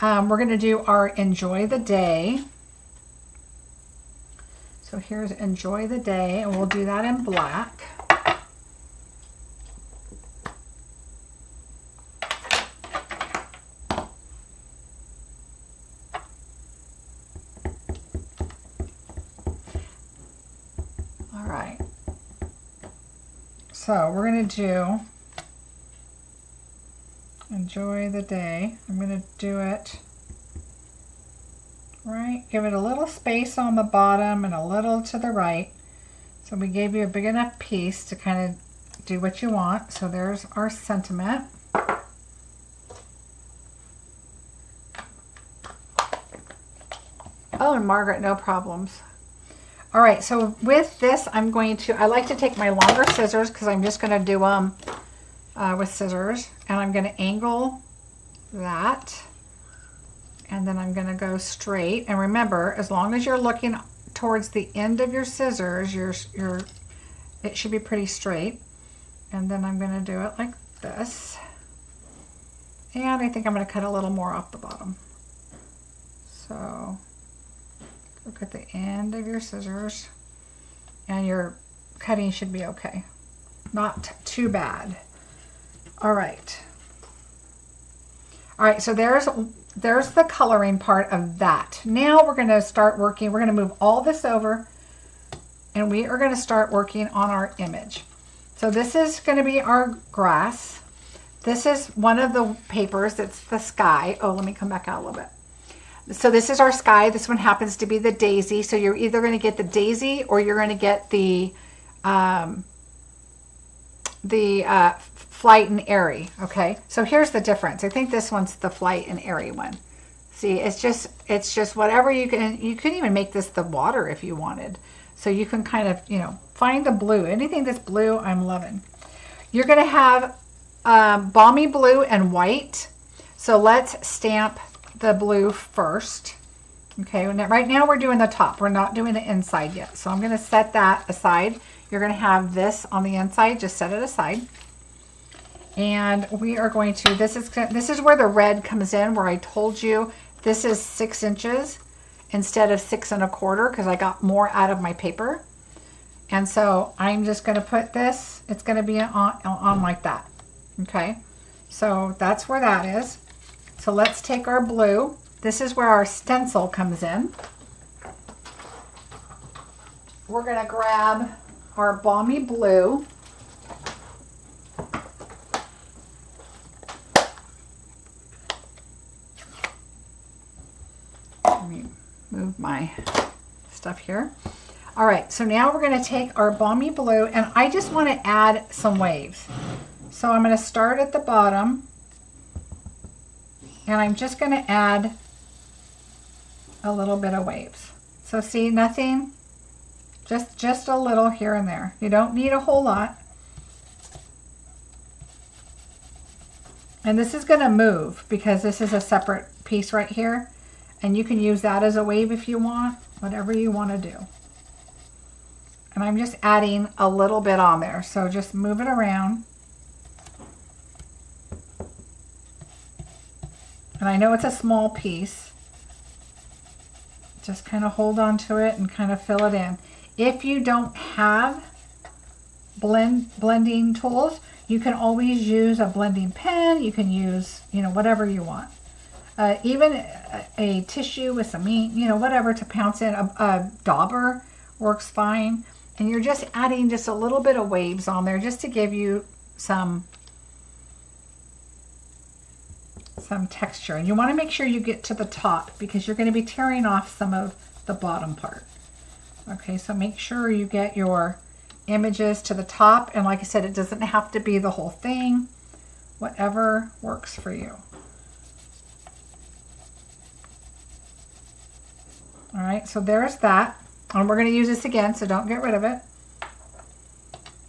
We're going to do our Enjoy the Day. So here's Enjoy the Day, and we'll do that in black. All right. So we're going to do Enjoy the Day. I'm going to do it right. Give it a little space on the bottom and a little to the right. So we gave you a big enough piece to kind of do what you want. So there's our sentiment. Oh, and Margaret, no problems. All right, so with this, I like to take my longer scissors because I'm just going to do them with scissors. And I'm going to angle that. And then I'm going to go straight. And remember, as long as you're looking towards the end of your scissors, it should be pretty straight. And then I'm going to do it like this. And I think I'm going to cut a little more off the bottom. So look at the end of your scissors, and your cutting should be okay. Not too bad. All right. All right, so there's the coloring part of that. Now we're going to start working. We're going to move all this over, and we are going to start working on our image. So this is going to be our grass. This is one of the papers. It's the sky. Oh, let me come back out a little bit. So this is our sky. This one happens to be the daisy. So you're either going to get the daisy or you're going to get the flight and airy. Okay. So here's the difference. I think this one's the flight and airy one. See, it's just whatever you can. You can even make this the water if you wanted. So you can kind of, find the blue. Anything that's blue, I'm loving. You're going to have balmy blue and white. So let's stamp the blue first. Okay, right now we're doing the top. We're not doing the inside yet. So I'm going to set that aside. You're going to have this on the inside. Just set it aside. And we are going to, this is where the red comes in, where I told you this is 6 inches instead of 6 1/4 because I got more out of my paper. And so I'm just going to put this, it's going to be on like that. Okay, so that's where that is. So let's take our blue. This is where our stencil comes in. We're going to grab our balmy blue. Let me move my stuff here. All right, so now we're going to take our balmy blue, and I just want to add some waves. So I'm going to start at the bottom. And I'm just going to add a little bit of waves. So see, nothing, just a little here and there. You don't need a whole lot. And this is going to move because this is a separate piece right here. And you can use that as a wave if you want, whatever you want to do. And I'm just adding a little bit on there. So just move it around. And I know it's a small piece, Just kind of hold on to it and kind of fill it in. If you don't have blending tools, you can always use a blending pen. You can use, whatever you want. Even a tissue with some ink, whatever to pounce in. A dauber works fine. And you're just adding just a little bit of waves on there just to give you some texture. And you want to make sure you get to the top because you're going to be tearing off some of the bottom part. Okay, so make sure you get your images to the top. And like I said, it doesn't have to be the whole thing. Whatever works for you. All right, so there's that. And we're going to use this again, so don't get rid of it.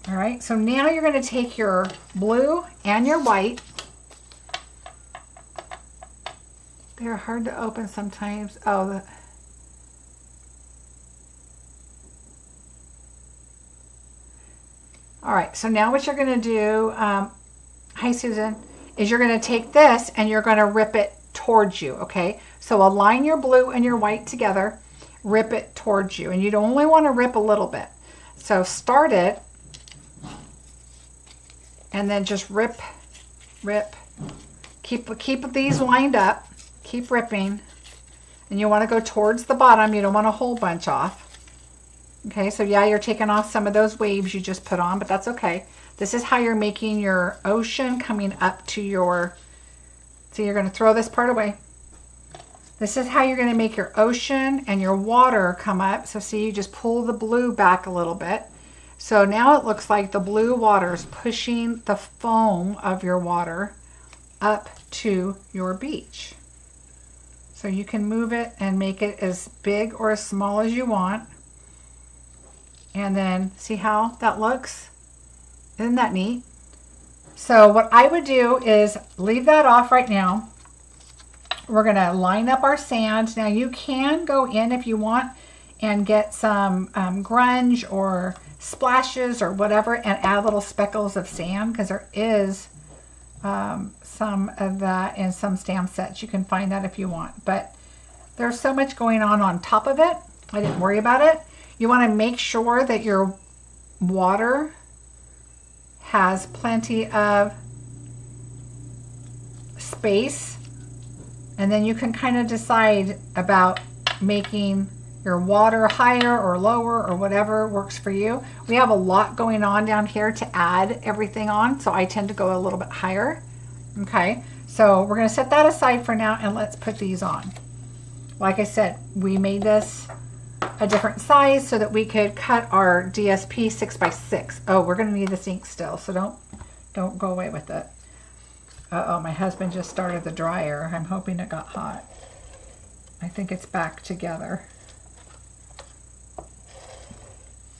All right, so now you're going to take your blue and your white. They're hard to open sometimes. Oh, all right, so now what you're going to do, hi Susan, is you're going to take this and you're going to rip it towards you, okay? So align your blue and your white together, rip it towards you, and you'd only want to rip a little bit. So start it, and then just rip, rip. Keep these lined up, keep ripping, and you want to go towards the bottom. You don't want a whole bunch off. Okay, so yeah, you're taking off some of those waves you just put on, but that's okay. This is how you're making your ocean coming up to your, so you're going to throw this part away. This is how you're going to make your ocean and your water come up. So see, you just pull the blue back a little bit. So now it looks like the blue water is pushing the foam of your water up to your beach. So you can move it and make it as big or as small as you want. And then see how that looks? Isn't that neat? So what I would do is leave that off right now. We're going to line up our sand. Now you can go in if you want and get some grunge or splashes or whatever and add little speckles of sand, because there is some of that in some stamp sets. You can find that if you want. But there's so much going on top of it. I didn't worry about it. You want to make sure that your water has plenty of space, and then you can kind of decide about making your water higher or lower or whatever works for you. We have a lot going on down here to add everything on, so I tend to go a little bit higher. Okay, so we're going to set that aside for now, and let's put these on. Like I said, we made this a different size so that we could cut our DSP 6x6. Oh, we're going to need this ink still, so don't go away with it. Uh-oh, my husband just started the dryer. I'm hoping it got hot. I think it's back together.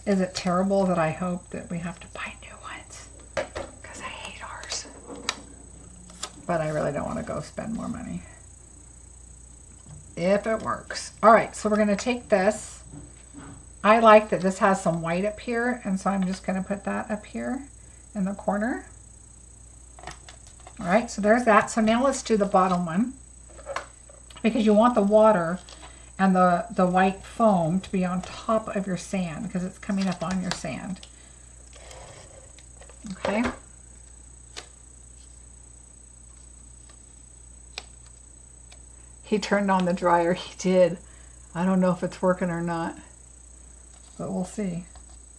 Is it terrible that I hope that we have to buy new ones? Because I hate ours. But I really don't want to go spend more money. If it works. All right, so we're going to take this. I like that this has some white up here, and so I'm just going to put that up here in the corner. All right, so there's that. So now let's do the bottom one, because you want the water and the white foam to be on top of your sand, because it's coming up on your sand. Okay. He turned on the dryer. He did. I don't know if it's working or not, but we'll see.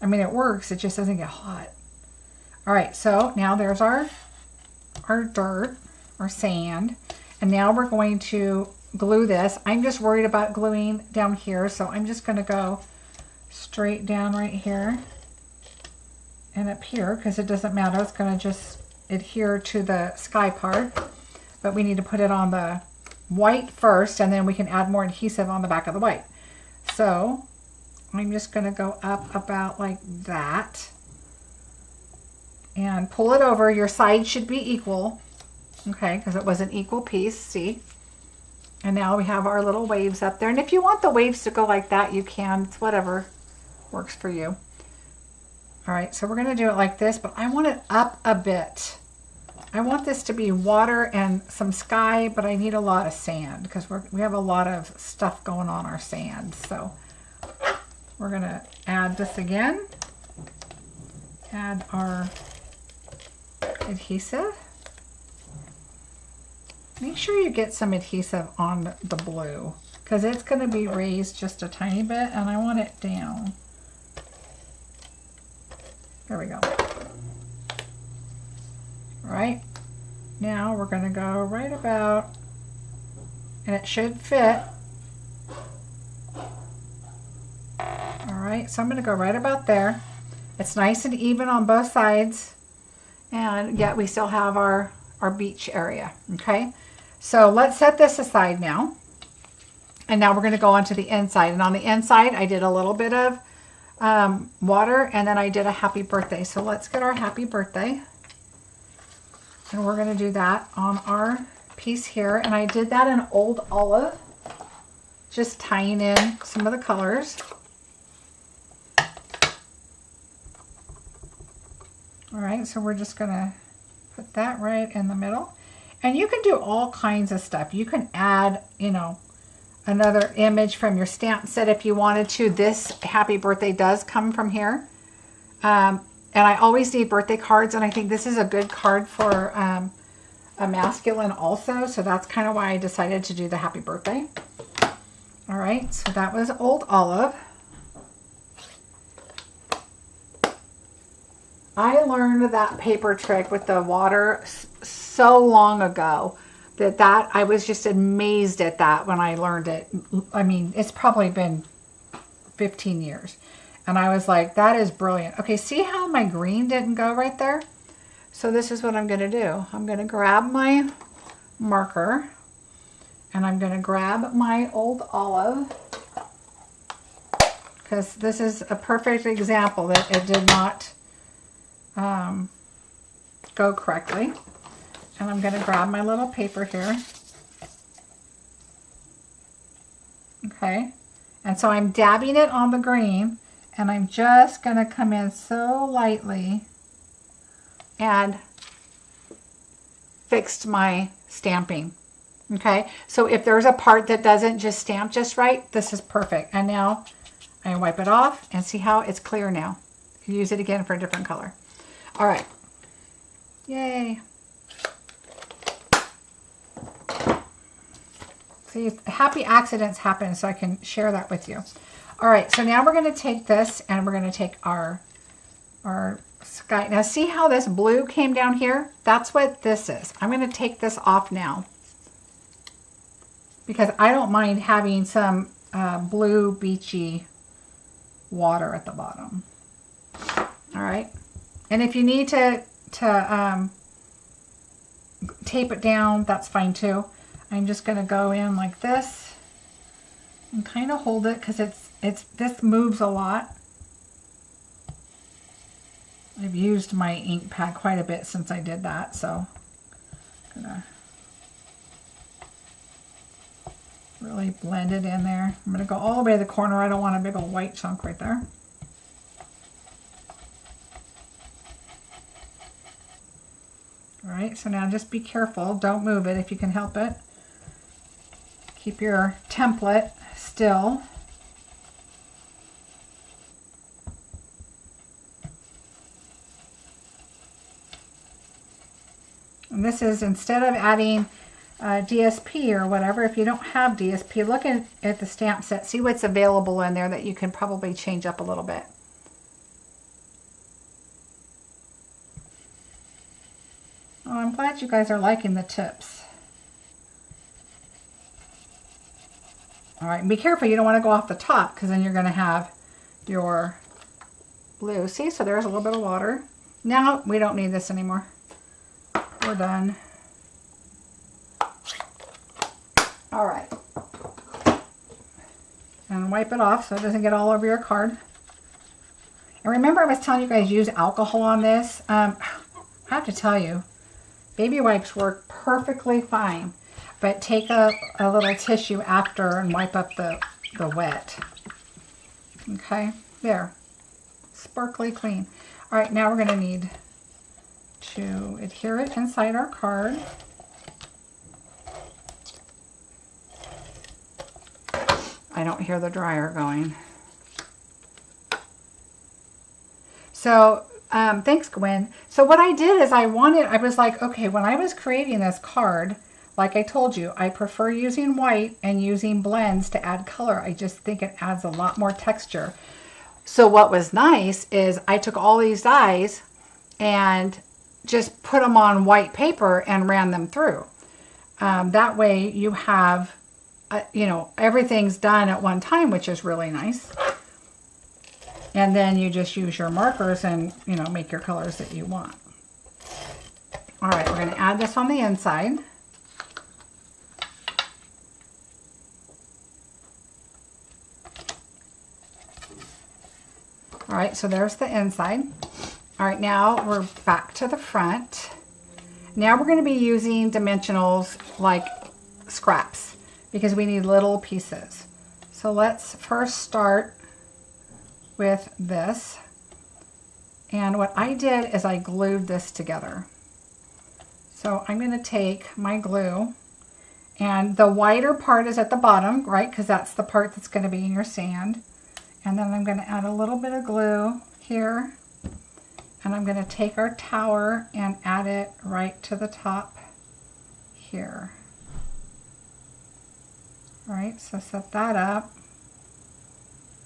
I mean, it works. It just doesn't get hot. All right, so now there's our dirt, our sand, and now we're going to glue this. I'm just worried about gluing down here, so I'm just going to go straight down right here and up here, because it doesn't matter. It's going to just adhere to the sky part, but we need to put it on the white first, and then we can add more adhesive on the back of the white. So I'm just going to go up about like that and pull it over. Your sides should be equal, okay, because it was an equal piece, see? And now we have our little waves up there. And if you want the waves to go like that, you can. It's whatever works for you. All right, so we're going to do it like this, but I want it up a bit. I want this to be water and some sky, but I need a lot of sand because we have a lot of stuff going on our sand. So we're going to add this again. Add our adhesive. Make sure you get some adhesive on the blue because it's going to be raised just a tiny bit and I want it down. There we go. All right, now we're going to go right about, and it should fit. All right, so I'm going to go right about there. It's nice and even on both sides, and yet we still have our beach area, okay? So let's set this aside now. And now we're going to go on to the inside. And on the inside, I did a little bit of water, and then I did a happy birthday. So let's get our happy birthday. And we're going to do that on our piece here. And I did that in Old Olive, just tying in some of the colors. All right, so we're just going to put that right in the middle. And you can do all kinds of stuff. You can add, you know, another image from your stamp set if you wanted to. This happy birthday does come from here. And I always need birthday cards, and I think this is a good card for a masculine also. So that's kind of why I decided to do the happy birthday. All right, so that was Old Olive. I learned that paper trick with the water so long ago that I was just amazed at that when I learned it. I mean, it's probably been 15 years. And I was like, that is brilliant. Okay, see how my green didn't go right there? So this is what I'm going to do. I'm going to grab my marker and I'm going to grab my Old Olive because this is a perfect example that it did not go correctly. And I'm going to grab my little paper here. Okay. And so I'm dabbing it on the green. And I'm just going to come in so lightly and fixed my stamping. Okay, so if there's a part that doesn't just stamp just right, this is perfect. And now I wipe it off and see how it's clear now. You can use it again for a different color. All right. Yay. See, happy accidents happen, so I can share that with you. All right, so now we're going to take this and we're going to take our sky. Now see how this blue came down here? That's what this is. I'm going to take this off now because I don't mind having some blue beachy water at the bottom. All right, and if you need to tape it down, that's fine too. I'm just going to go in like this and kind of hold it because this moves a lot. I've used my ink pad quite a bit since I did that, so I'm gonna really blend it in there. I'm gonna go all the way to the corner. I don't want a big old white chunk right there. All right, so now just be careful. Don't move it if you can help it. Keep your template still. And this is, instead of adding DSP or whatever, if you don't have DSP, look at the stamp set. See what's available in there that you can probably change up a little bit. Oh, I'm glad you guys are liking the tips. All right, and be careful. You don't want to go off the top because then you're going to have your blue. See, so there's a little bit of water. Now we don't need this anymore. We're done. All right. And wipe it off so it doesn't get all over your card. And remember I was telling you guys use alcohol on this. I have to tell you, baby wipes work perfectly fine. But take a little tissue after and wipe up the wet. Okay, there. Sparkly clean. All right, now we're going to need to adhere it inside our card. I don't hear the dryer going. So, thanks, Gwen. So what I did is I was like, okay, when I was creating this card, like I told you, I prefer using white and using blends to add color. I just think it adds a lot more texture. So what was nice is I took all these dies and just put them on white paper and ran them through. That way you have, you know, everything's done at one time, which is really nice. And then you just use your markers and, you know, make your colors that you want. All right, we're going to add this on the inside. All right, so there's the inside. All right, now we're back to the front. Now we're going to be using dimensionals like scraps because we need little pieces. So let's first start with this. And what I did is I glued this together. So I'm going to take my glue, and the whiter part is at the bottom, right? Because that's the part that's going to be in your sand. And then I'm going to add a little bit of glue here. And I'm going to take our tower and add it right to the top here. All right, so set that up.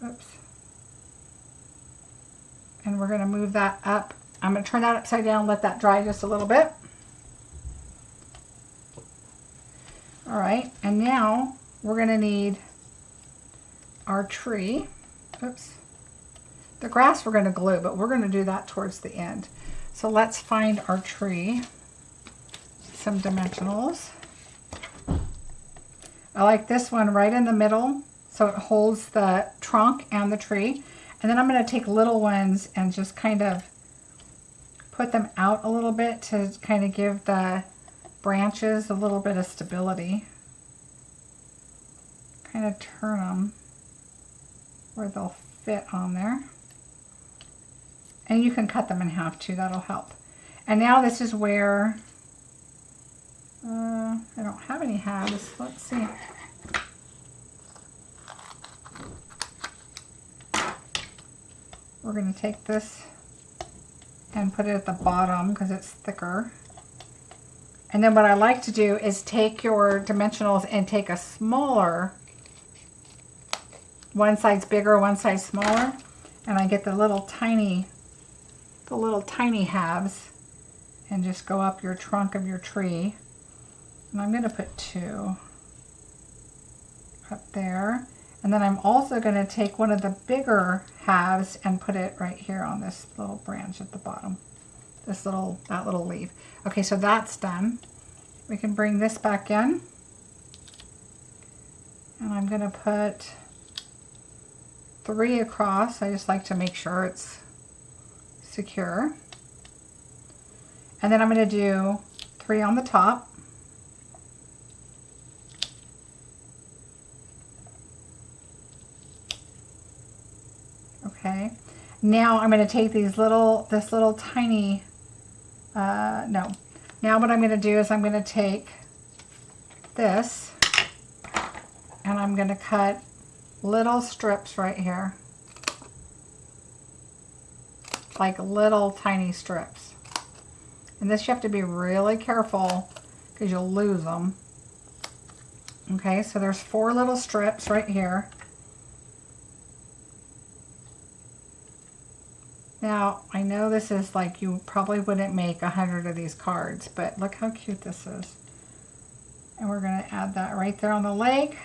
Oops. And we're going to move that up. I'm going to turn that upside down, let that dry just a little bit. All right, and now we're going to need our tree. Oops. The grass we're going to glue, but we're going to do that towards the end. So let's find our tree. Some dimensionals. I like this one right in the middle, so it holds the trunk and the tree. And then I'm going to take little ones and just kind of put them out a little bit to kind of give the branches a little bit of stability. Kind of turn them where they'll fit on there. And you can cut them in half too, that'll help. And now this is where, I don't have any halves, let's see. We're going to take this and put it at the bottom because it's thicker. And then what I like to do is take your dimensionals and take a smaller, one side's bigger, one side's smaller, and I get the little tiny halves and just go up your trunk of your tree. And I'm going to put 2 up there. And then I'm also going to take one of the bigger halves and put it right here on this little branch at the bottom. That little leaf. Okay, so that's done. We can bring this back in. And I'm going to put 3 across. I just like to make sure it's secure. And then I'm going to do 3 on the top. Okay, now I'm going to take this little tiny, now what I'm going to do is I'm going to take this and I'm going to cut little strips right here, like little tiny strips. And this you have to be really careful because you'll lose them. Okay, so there's 4 little strips right here. Now, I know this is like, you probably wouldn't make 100 of these cards, but look how cute this is. And we're going to add that right there on the leg.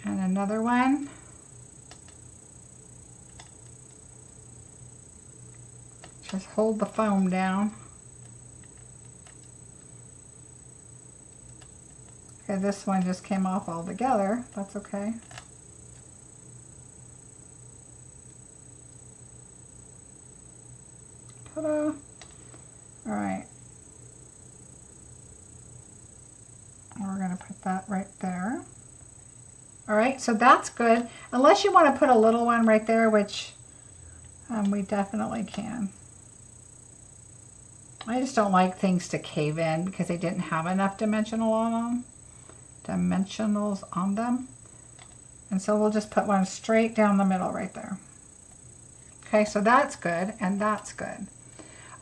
And another one. Just hold the foam down. Okay, this one just came off altogether. That's okay. Ta-da! All right. We're going to put that right there. All right, so that's good. Unless you want to put a little one right there, which we definitely can. I just don't like things to cave in because they didn't have enough dimensionals on them. And so we'll just put one straight down the middle right there. Okay, so that's good and that's good.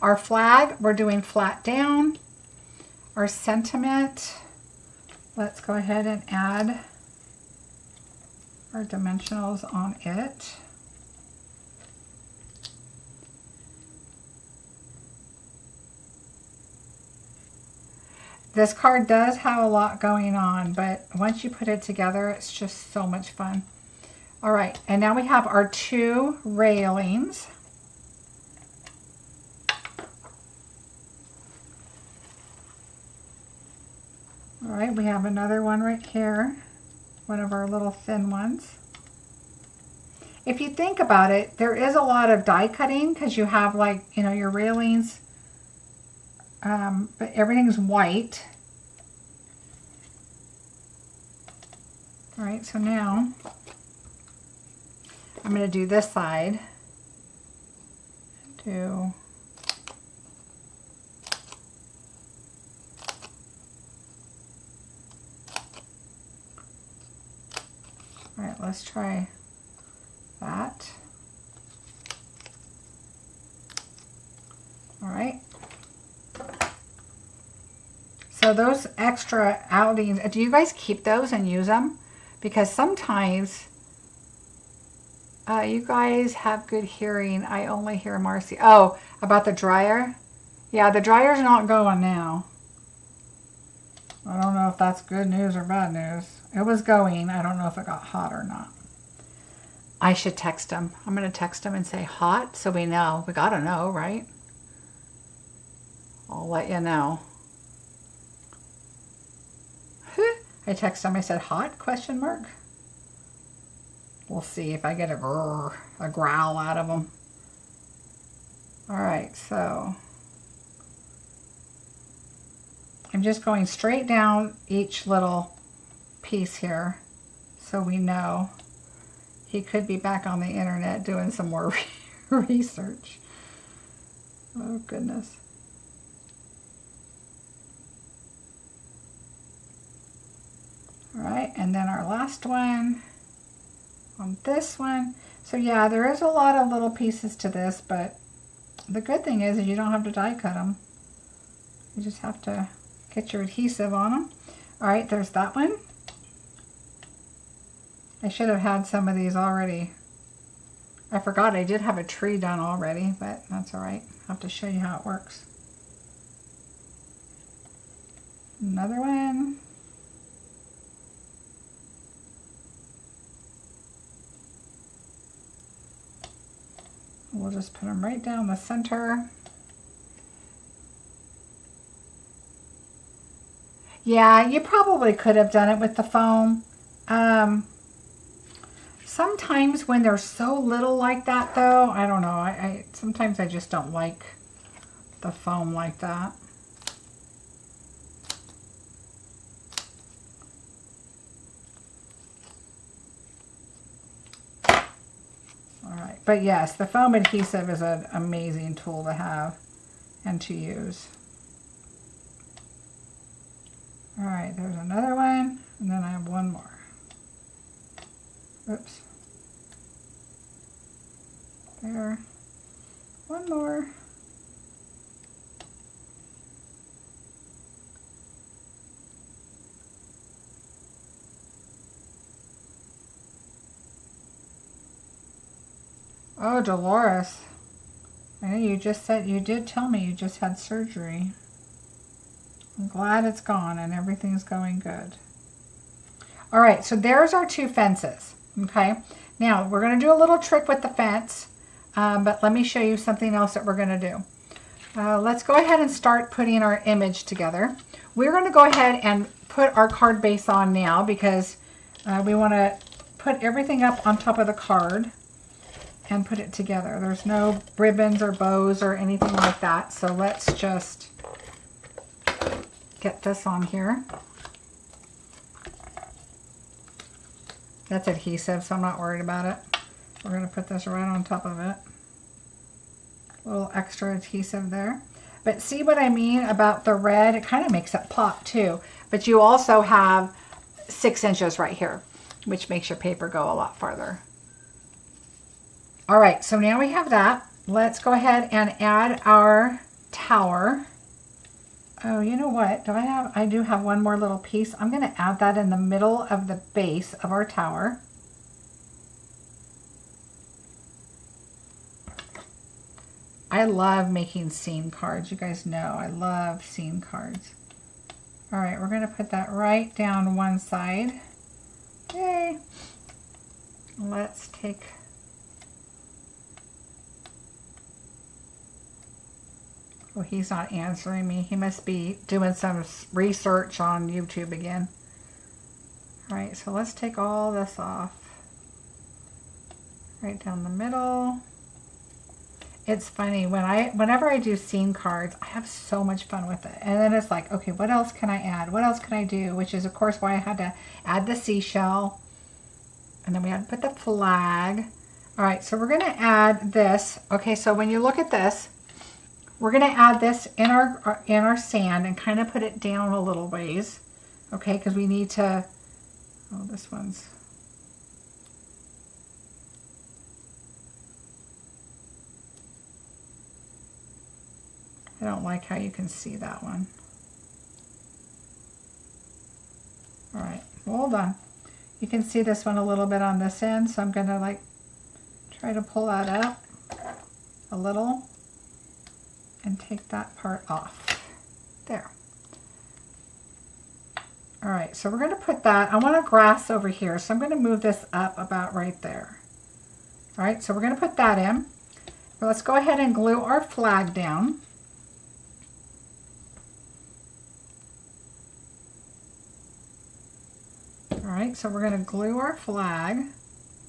Our flag, we're doing flat down. Our sentiment, let's go ahead and add our dimensionals on it. This card does have a lot going on, but once you put it together, it's just so much fun. All right, and now we have our 2 railings. All right, we have another one right here, one of our little thin ones. If you think about it, there is a lot of die cutting because you have, like, you know, your railings, but everything's white. All right, so now I'm going to do this side. All right, let's try that. All right. So those extra outings, do you guys keep those and use them? Because sometimes you guys have good hearing. I only hear Marcie. Oh, about the dryer? Yeah, the dryer's not going now. I don't know if that's good news or bad news. It was going. I don't know if it got hot or not. I should text him. I'm going to text him and say hot so we know. We got to know, right? I'll let you know. I texted him. I said hot? Question mark. We'll see if I get a growl out of him. All right, so I'm just going straight down each little piece here so we know. He could be back on the internet doing some more research. Oh, goodness. All right, and then our last one on this one. So yeah, there is a lot of little pieces to this, but the good thing is you don't have to die cut them. You just have to get your adhesive on them. All right, there's that one. I should have had some of these already. I forgot I did have a tree done already, but that's all right. I'll have to show you how it works. Another one. We'll just put them right down the center. Yeah, you probably could have done it with the foam. Sometimes when they're so little like that, though, I don't know. Sometimes I just don't like the foam like that. But yes, the foam adhesive is an amazing tool to have and to use. All right, there's another one, and then I have one more. Oops. There. One more. Oh, Dolores. I know you just said, you did tell me you just had surgery. I'm glad it's gone and everything's going good. All right, so there's our 2 fences, okay? Now, we're going to do a little trick with the fence, but let me show you something else that we're going to do. Let's go ahead and start putting our image together. We're going to go ahead and put our card base on now because we want to put everything up on top of the card and put it together. There's no ribbons or bows or anything like that. So let's just get this on here. That's adhesive, so I'm not worried about it. We're going to put this right on top of it. A little extra adhesive there. But see what I mean about the red? It kind of makes it pop too. But you also have 6 inches right here, which makes your paper go a lot farther. All right, so now we have that. Let's go ahead and add our tower. Oh, you know what? I do have one more little piece. I'm going to add that in the middle of the base of our tower. I love making scene cards. You guys know I love scene cards. All right, we're going to put that right down one side. Yay. Let's take... Oh, he's not answering me. He must be doing some research on YouTube again. All right, so let's take all this off. Right down the middle. It's funny, whenever I do scene cards, I have so much fun with it. And then it's like, okay, what else can I add? What else can I do? Which is, of course, why I had to add the seashell. And then we had to put the flag. All right, so we're going to add this. Okay, so when you look at this, we're going to add this in our sand and kind of put it down a little ways. Okay, because we need to... Oh, this one's... I don't like how you can see that one. All right, hold on. You can see this one a little bit on this end, so I'm going to like try to pull that up a little and take that part off. There. All right, so we're going to put that, I want a grass over here, so I'm going to move this up about right there. All right, so we're going to put that in. Well, let's go ahead and glue our flag down. All right, so we're going to glue our flag.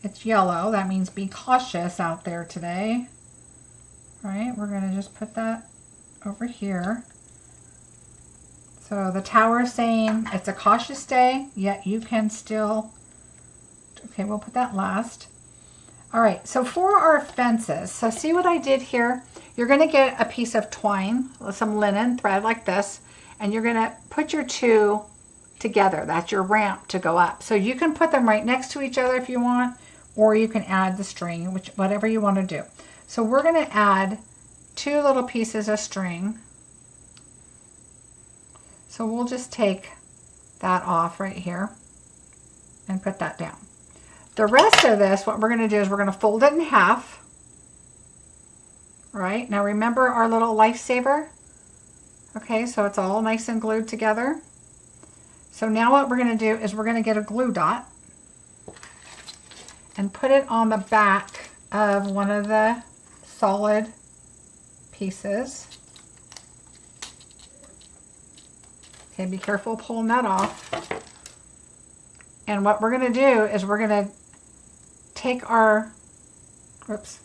It's yellow. That means be cautious out there today. All right, we're going to just put that over here. So the tower is saying it's a cautious day, yet you can still... Okay, we'll put that last. All right, so for our fences, so see what I did here? You're going to get a piece of twine, some linen thread like this, and you're going to put your two together. That's your ramp to go up. So you can put them right next to each other if you want, or you can add the string, whatever you want to do. So we're going to add 2 little pieces of string. So we'll just take that off right here and put that down. The rest of this, what we're going to do is we're going to fold it in half. All right, now remember our little lifesaver? Okay, so it's all nice and glued together. So now what we're going to do is we're going to get a glue dot and put it on the back of one of the solid pieces. Okay, be careful pulling that off. And what we're going to do is we're going to take our, whoops,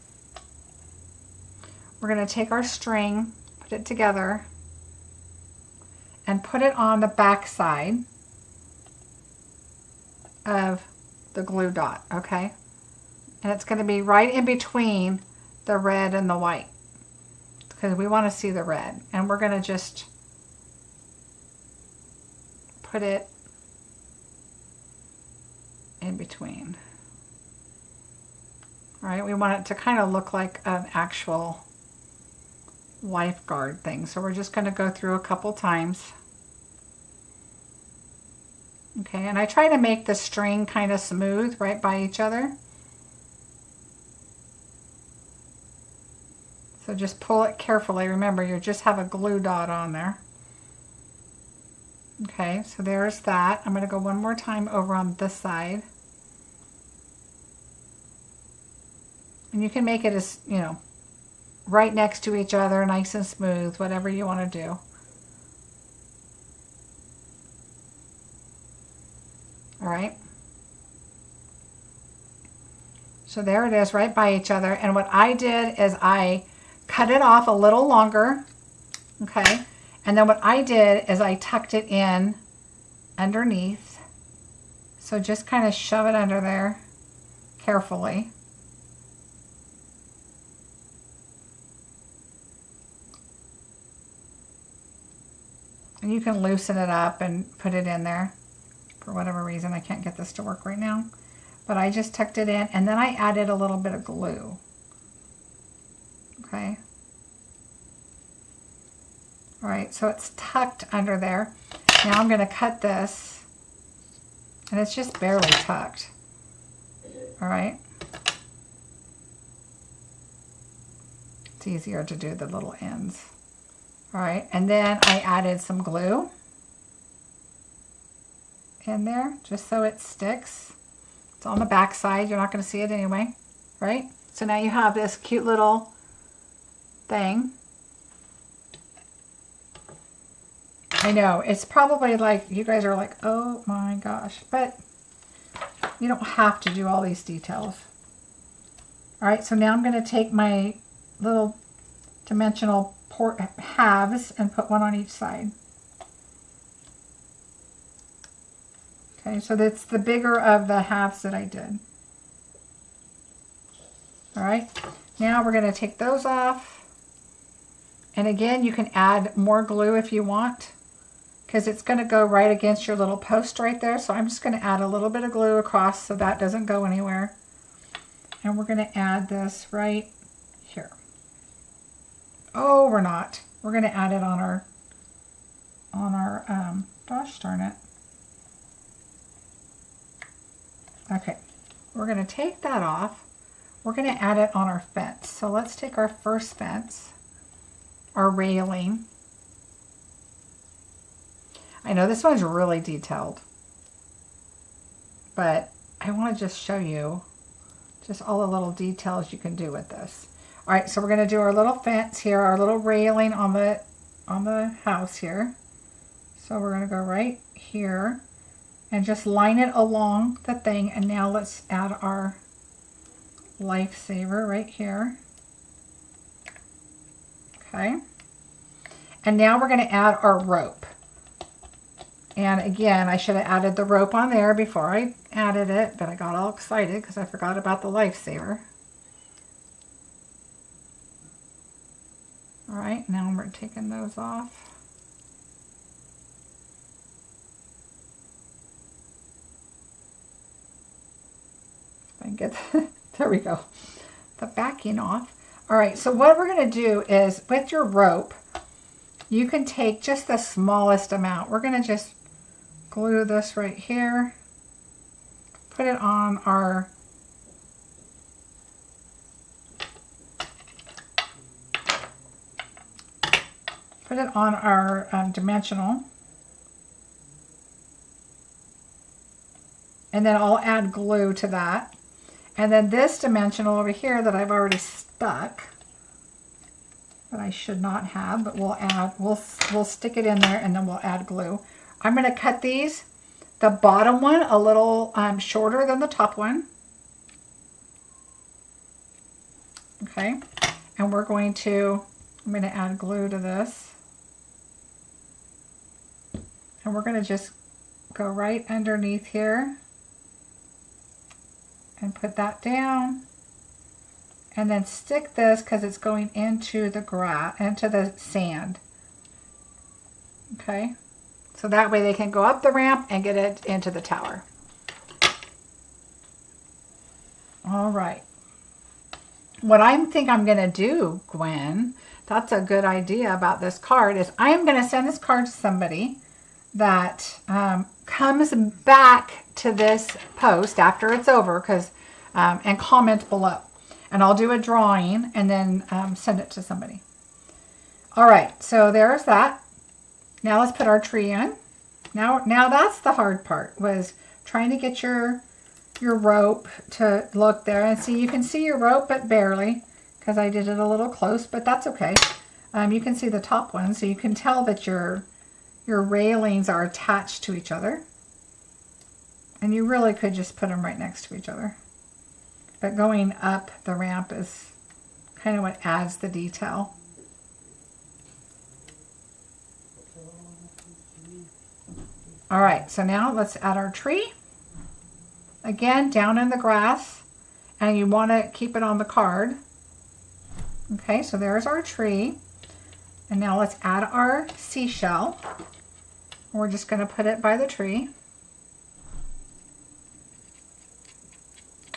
we're going to take our string, put it together, and put it on the back side of the glue dot, okay? And it's going to be right in between the red and the white because we want to see the red. And we're going to just put it in between. All right, we want it to kind of look like an actual lifeguard thing. So we're just going to go through a couple times. Okay, and I try to make the string kind of smooth right by each other. So just pull it carefully. Remember, you just have a glue dot on there. Okay, so there's that. I'm going to go one more time over on this side. And you can make it as, you know, right next to each other, nice and smooth, whatever you want to do. All right. So there it is right by each other. And what I did is I cut it off a little longer. Okay. And then what I did is I tucked it in underneath. So just kind of shove it under there carefully. And you can loosen it up and put it in there. For whatever reason, I can't get this to work right now. But I just tucked it in, and then I added a little bit of glue. Okay. All right, so it's tucked under there. Now I'm going to cut this, and it's just barely tucked. All right. It's easier to do the little ends. All right, and then I added some glue in there just so it sticks. It's on the back side. You're not going to see it anyway, right? So now you have this cute little thing. I know, it's probably like, you guys are like, oh my gosh, but you don't have to do all these details. All right, so now I'm going to take my little dimensional halves and put one on each side. Okay, so that's the bigger of the halves that I did. All right, now we're going to take those off. And again, you can add more glue if you want, because it's going to go right against your little post right there. So I'm just going to add a little bit of glue across so that doesn't go anywhere. And we're going to add this right here. Oh, we're not. We're going to add it on our gosh darn it. Okay, we're going to take that off. We're going to add it on our fence. So let's take our first fence, our railing. I know this one's really detailed, but I want to just show you just all the little details you can do with this. All right, so we're going to do our little fence here, our little railing on the house here. So we're going to go right here and just line it along the thing. And now let's add our lifesaver right here. Okay. And now we're going to add our rope. And again, I should have added the rope on there before I added it, but I got all excited because I forgot about the lifesaver. All right, now we're taking those off. If I can get there we go. The backing off. All right, so what we're going to do is with your rope, you can take just the smallest amount. We're going to just glue this right here. Put it on our dimensional. And then I'll add glue to that. And then this dimensional over here that I've already stuck, that I should not have, but we'll stick it in there and then we'll add glue. I'm going to cut these, the bottom one a little shorter than the top one. Okay, and I'm going to add glue to this. And we're going to just go right underneath here and put that down. And then stick this because it's going into the into the sand. Okay, so that way they can go up the ramp and get it into the tower. All right. What I think I'm going to do, Gwen, that's a good idea about this card, is I am going to send this card to somebody that comes back to this post after it's over, because and comment below. And I'll do a drawing and then send it to somebody. All right, so there's that. Now let's put our tree in. Now that's the hard part, was trying to get your rope to look there. And see, you can see your rope, but barely, because I did it a little close, but that's okay. You can see the top one, so you can tell that your railings are attached to each other. And you really could just put them right next to each other. But going up the ramp is kind of what adds the detail. All right, so now let's add our tree. Again, down in the grass, and you want to keep it on the card. Okay, so there's our tree. And now let's add our seashell. We're just going to put it by the tree.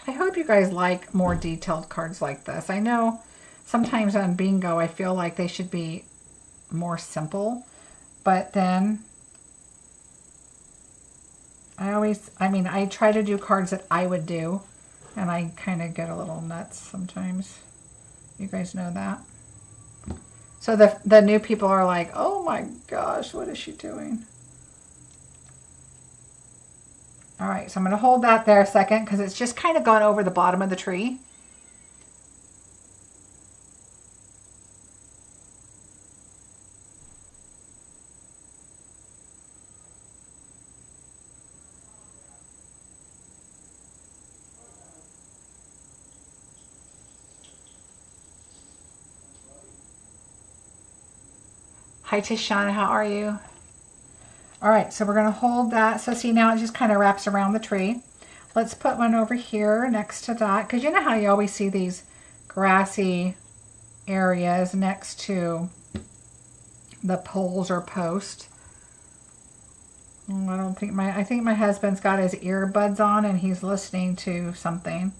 I hope you guys like more detailed cards like this. I know sometimes on bingo I feel like they should be more simple, but then I try to do cards that I would do, and I kind of get a little nuts sometimes. You guys know that. So the new people are like, oh my gosh, what is she doing? All right, so I'm going to hold that there a second because it's just kind of gone over the bottom of the tree. Hi, Tishana, how are you? All right, so we're going to hold that. So see, now it just kind of wraps around the tree. Let's put one over here next to that, because you know how you always see these grassy areas next to the poles or post. I think my husband's got his earbuds on and he's listening to something.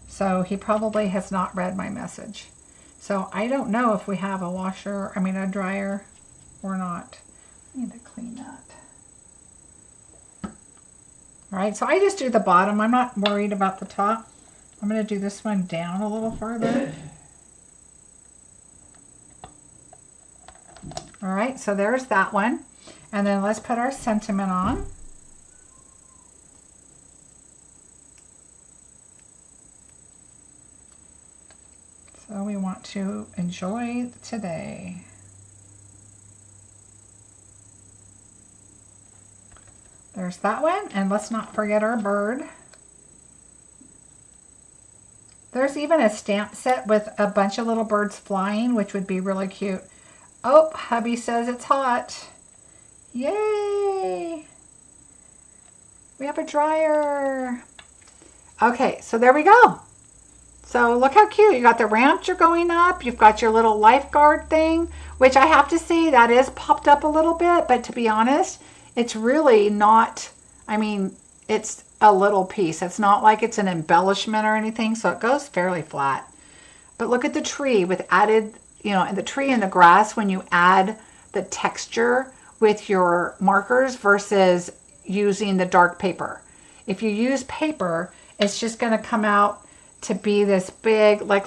So he probably has not read my message. So I don't know if we have a dryer or not. I need to clean that. All right, so I just do the bottom. I'm not worried about the top. I'm going to do this one down a little further. All right, so there's that one. And then let's put our sentiment on. So we want to enjoy today. There's that one, and let's not forget our bird. There's even a stamp set with a bunch of little birds flying, which would be really cute. Oh, hubby says it's hot. Yay! We have a dryer. Okay, so there we go. So look how cute. You got the ramps are going up. You've got your little lifeguard thing, which I have to say that is popped up a little bit, but to be honest, it's really not, it's a little piece. It's not like it's an embellishment or anything, so it goes fairly flat. But look at the tree with added, and the tree and the grass when you add the texture with your markers versus using the dark paper. If you use paper, it's just going to come out to be this big, like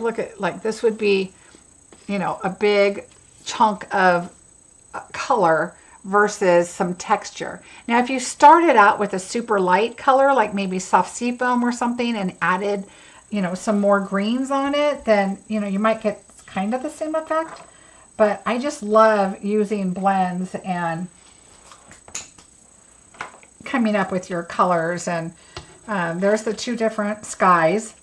this would be, a big chunk of color versus some texture. Now, if you started out with a super light color, like maybe soft seafoam or something, and added, some more greens on it, then, you might get kind of the same effect. But I just love using blends and coming up with your colors. And there's the two different skies.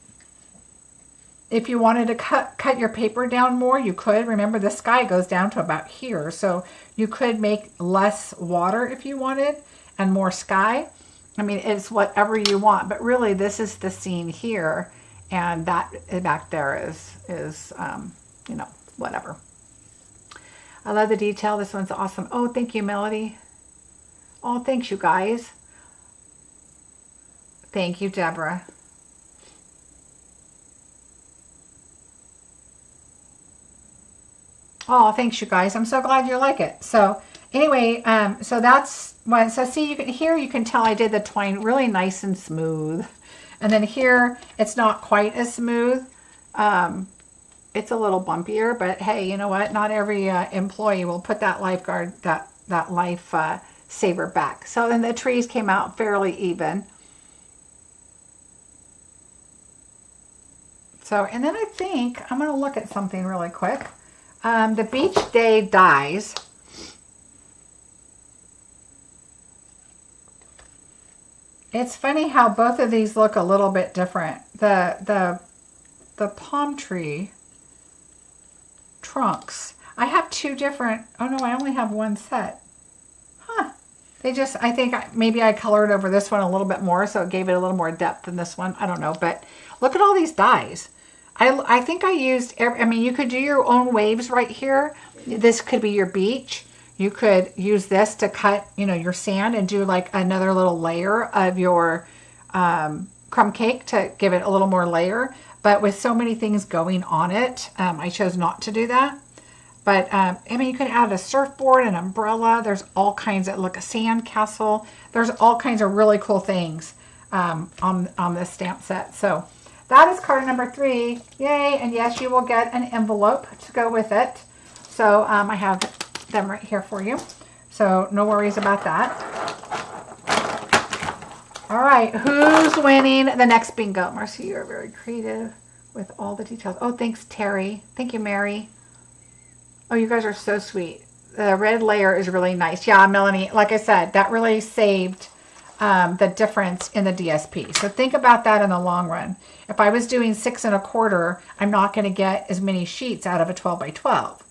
If you wanted to cut your paper down more, you could. Remember, the sky goes down to about here. So you could make less water if you wanted and more sky. It's whatever you want. But really, this is the scene here. And that back there is whatever. I love the detail. This one's awesome. Oh, thank you, Melody. Oh, thanks, you guys. Thank you, Deborah. Oh, thanks, you guys. I'm so glad you like it. So anyway, so that's one. So see, you can tell I did the twine really nice and smooth. And then here, it's not quite as smooth. It's a little bumpier, but hey, you know what? Not every employee will put that lifeguard, that life saver back. So then the trees came out fairly even. So, and then I think I'm going to look at something really quick. The Beach Day dies. It's funny how both of these look a little bit different. The palm tree trunks. I have two different, oh no, I only have one set. Huh. I think maybe I colored over this one a little bit more, so it gave it a little more depth than this one. I don't know, but look at all these dies. I think I used, you could do your own waves right here. This could be your beach. You could use this to cut, your sand and do like another little layer of your crumb cake to give it a little more layer. But with so many things going on it, I chose not to do that. But you could add a surfboard, an umbrella. There's all kinds of, look, a sand castle. There's all kinds of really cool things on this stamp set. So that is card number 3. Yay! And yes, you will get an envelope to go with it. So I have them right here for you. So no worries about that. All right, who's winning the next bingo? Marcie, you're very creative with all the details. Oh, thanks, Terry. Thank you, Mary. Oh, you guys are so sweet. The red layer is really nice. Yeah, Melanie, like I said, that really saved the difference in the DSP. So think about that in the long run. If I was doing 6 1/4, I'm not going to get as many sheets out of a 12 by 12.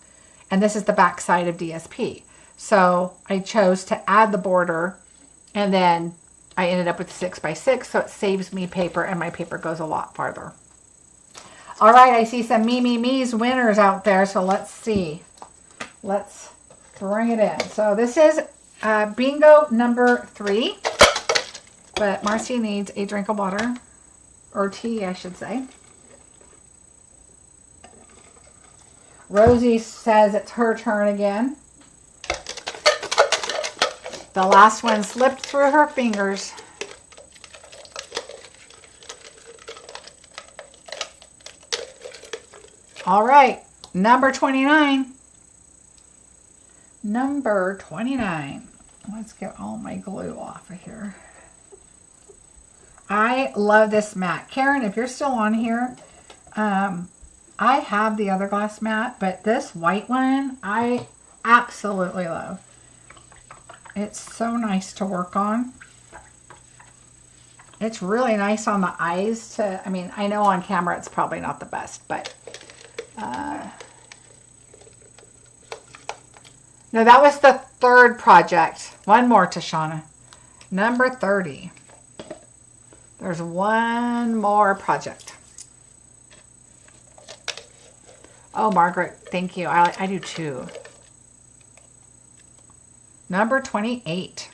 And this is the back side of DSP. So I chose to add the border, and then I ended up with 6 by 6, so it saves me paper, and my paper goes a lot farther. All right, I see some me's winners out there, so let's see. Let's bring it in. So this is bingo number 3, but Marcie needs a drink of water, or tea, I should say. Rosie says it's her turn again. The last one slipped through her fingers. All right, number 29. Number 29. Let's get all my glue off of here. I love this mat. Karen, if you're still on here, I have the other glass mat, but this white one I absolutely love. It's so nice to work on. It's really nice on the eyes to, I know on camera it's probably not the best, but no, that was the 3rd project. One more, Tashana. Number 30. There's one more project. Oh, Margaret, thank you. I do too. Number 28.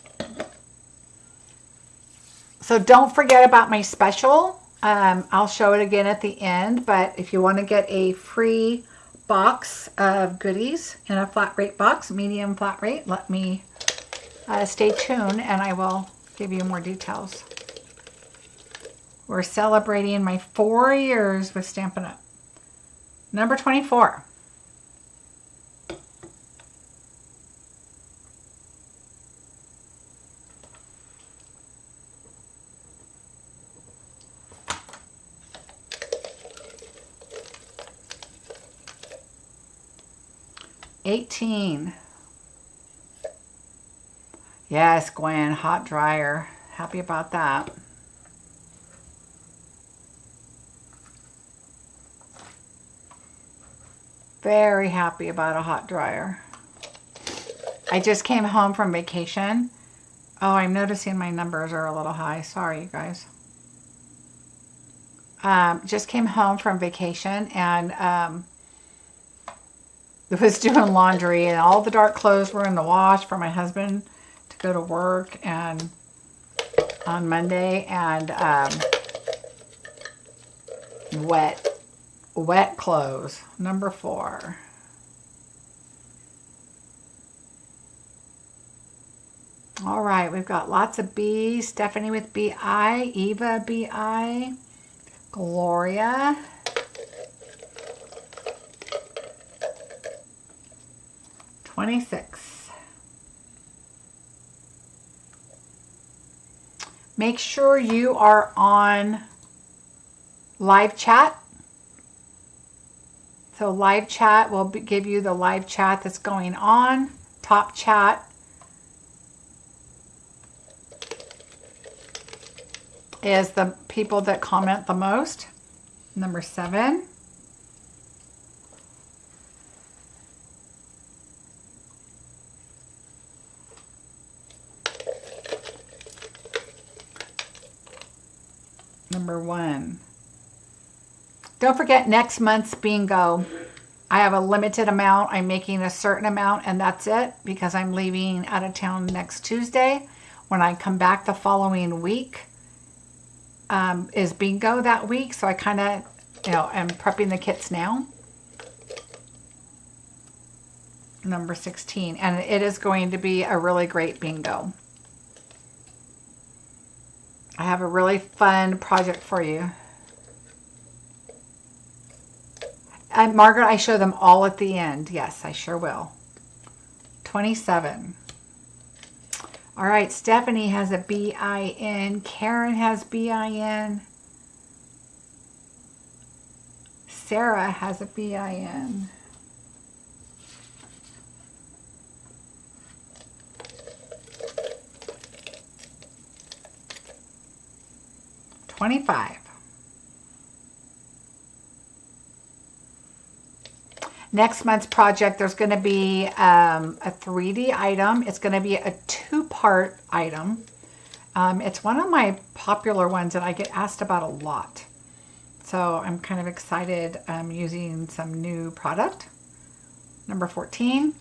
So don't forget about my special. I'll show it again at the end, but if you want to get a free box of goodies in a flat rate box, medium flat rate, let me stay tuned and I will give you more details. We're celebrating my 4 years with Stampin' Up. Number 24. $18. Yes, Gwen, hot dryer. Happy about that. Very happy about a hot dryer. I just came home from vacation. Oh, I'm noticing my numbers are a little high. Sorry, you guys. Just came home from vacation and was doing laundry, and all the dark clothes were in the wash for my husband to go to work and on Monday, and wet clothes. Number 4. All right, we've got lots of B's. Stephanie with BI, Eva BI, Gloria, $26. Make sure you are on live chat. So live chat will give you the live chat that's going on. Top chat is the people that comment the most. Number 7. Number 1. Don't forget next month's bingo. I have a limited amount. I'm making a certain amount and that's it because I'm leaving out of town next Tuesday. When I come back the following week is bingo that week. So I kind of, am prepping the kits now. Number 16. And it is going to be a really great bingo. I have a really fun project for you. And Margaret, I show them all at the end. Yes, I sure will. 27. All right, Stephanie has a BIN. Karen has BIN. Sarah has a BIN. $25. Next month's project, there's going to be a 3D item. It's going to be a 2-part item. It's one of my popular ones that I get asked about a lot. So I'm kind of excited using some new product. Number 14.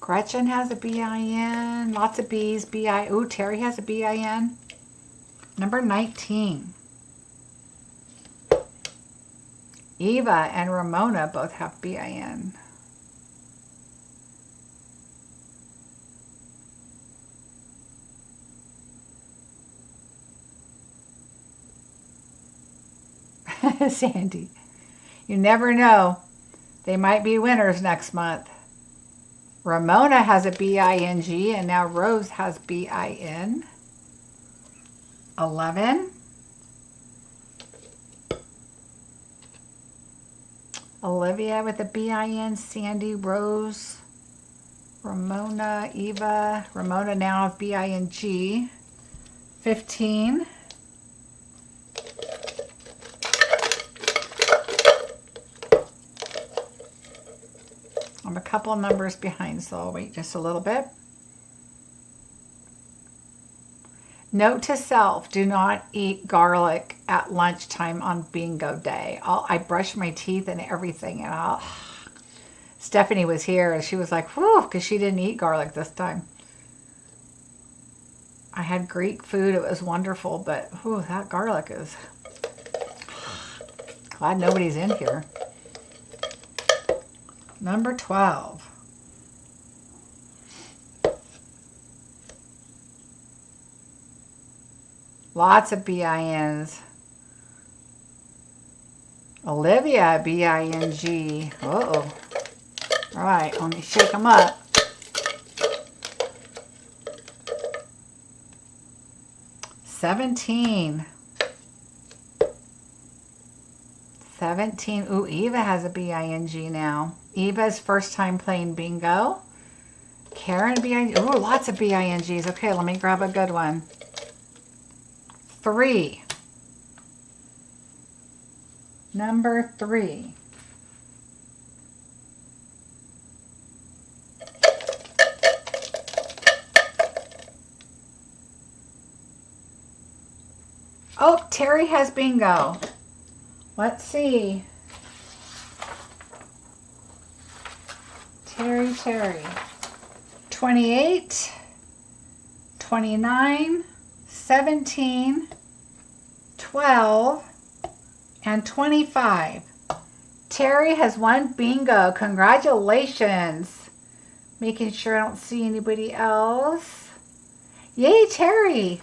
Gretchen has a BIN. Lots of B's. Ooh, Terry has a BIN. Number 19. Eva and Ramona both have BIN. Sandy, you never know. They might be winners next month. Ramona has a BING and now Rose has BIN. 11. Olivia with a BIN, Sandy, Rose, Ramona, Eva. Ramona now has BING. 15. I'm a couple of numbers behind, so I'll wait just a little bit. Note to self, do not eat garlic at lunchtime on bingo day. I brush my teeth and everything. And Stephanie was here and she was like, whew, because she didn't eat garlic this time. I had Greek food. It was wonderful, but whew, that garlic is... Glad nobody's in here. Number 12. Lots of BINs. Olivia, BING. Uh-oh. All right, let me shake them up. $17. Ooh, Eva has a BING now. Eva's first time playing bingo. Karen, BING. Ooh, lots of BINGs. Okay, let me grab a good one. 3. Number 3. Oh, Terry has bingo. Let's see. Terry. 28, 29, 17, 12, and 25. Terry has won bingo. Congratulations. Making sure I don't see anybody else. Yay, Terry.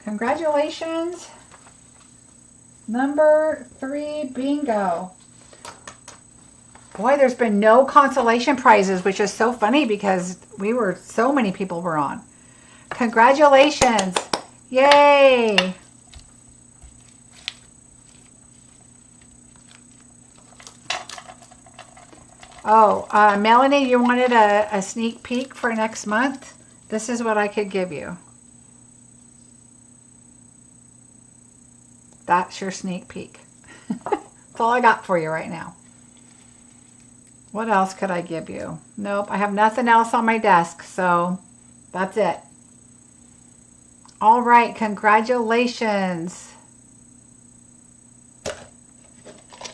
Congratulations. Number 3 bingo. Boy, there's been no consolation prizes, which is so funny because so many people were on. Congratulations. Yay. Oh, Melanie, you wanted a sneak peek for next month? This is what I could give you. That's your sneak peek. That's all I got for you right now. What else could I give you? Nope, I have nothing else on my desk, so that's it. All right, congratulations.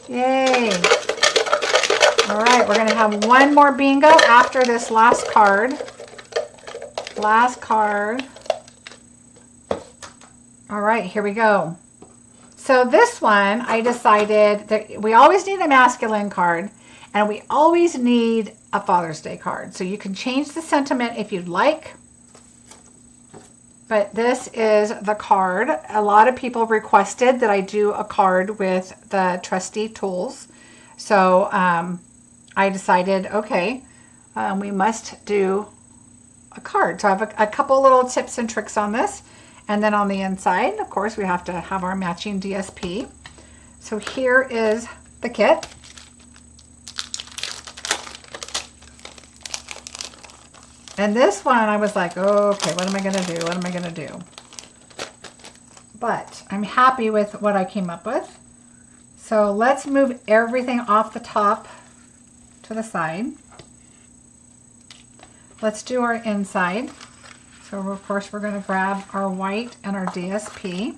Yay. All right, we're going to have one more bingo after this last card. Last card. All right, here we go. So this one, I decided that we always need a masculine card and we always need a Father's Day card. So you can change the sentiment if you'd like. But this is the card. A lot of people requested that I do a card with the trusty tools. So I decided, okay, we must do a card. So I have a couple little tips and tricks on this. And then on the inside, of course, we have to have our matching DSP. So here is the kit. And this one, I was like, oh, okay, what am I going to do? What am I going to do? But I'm happy with what I came up with. So let's move everything off the top to the side. Let's do our inside. So of course, we're going to grab our white and our DSP.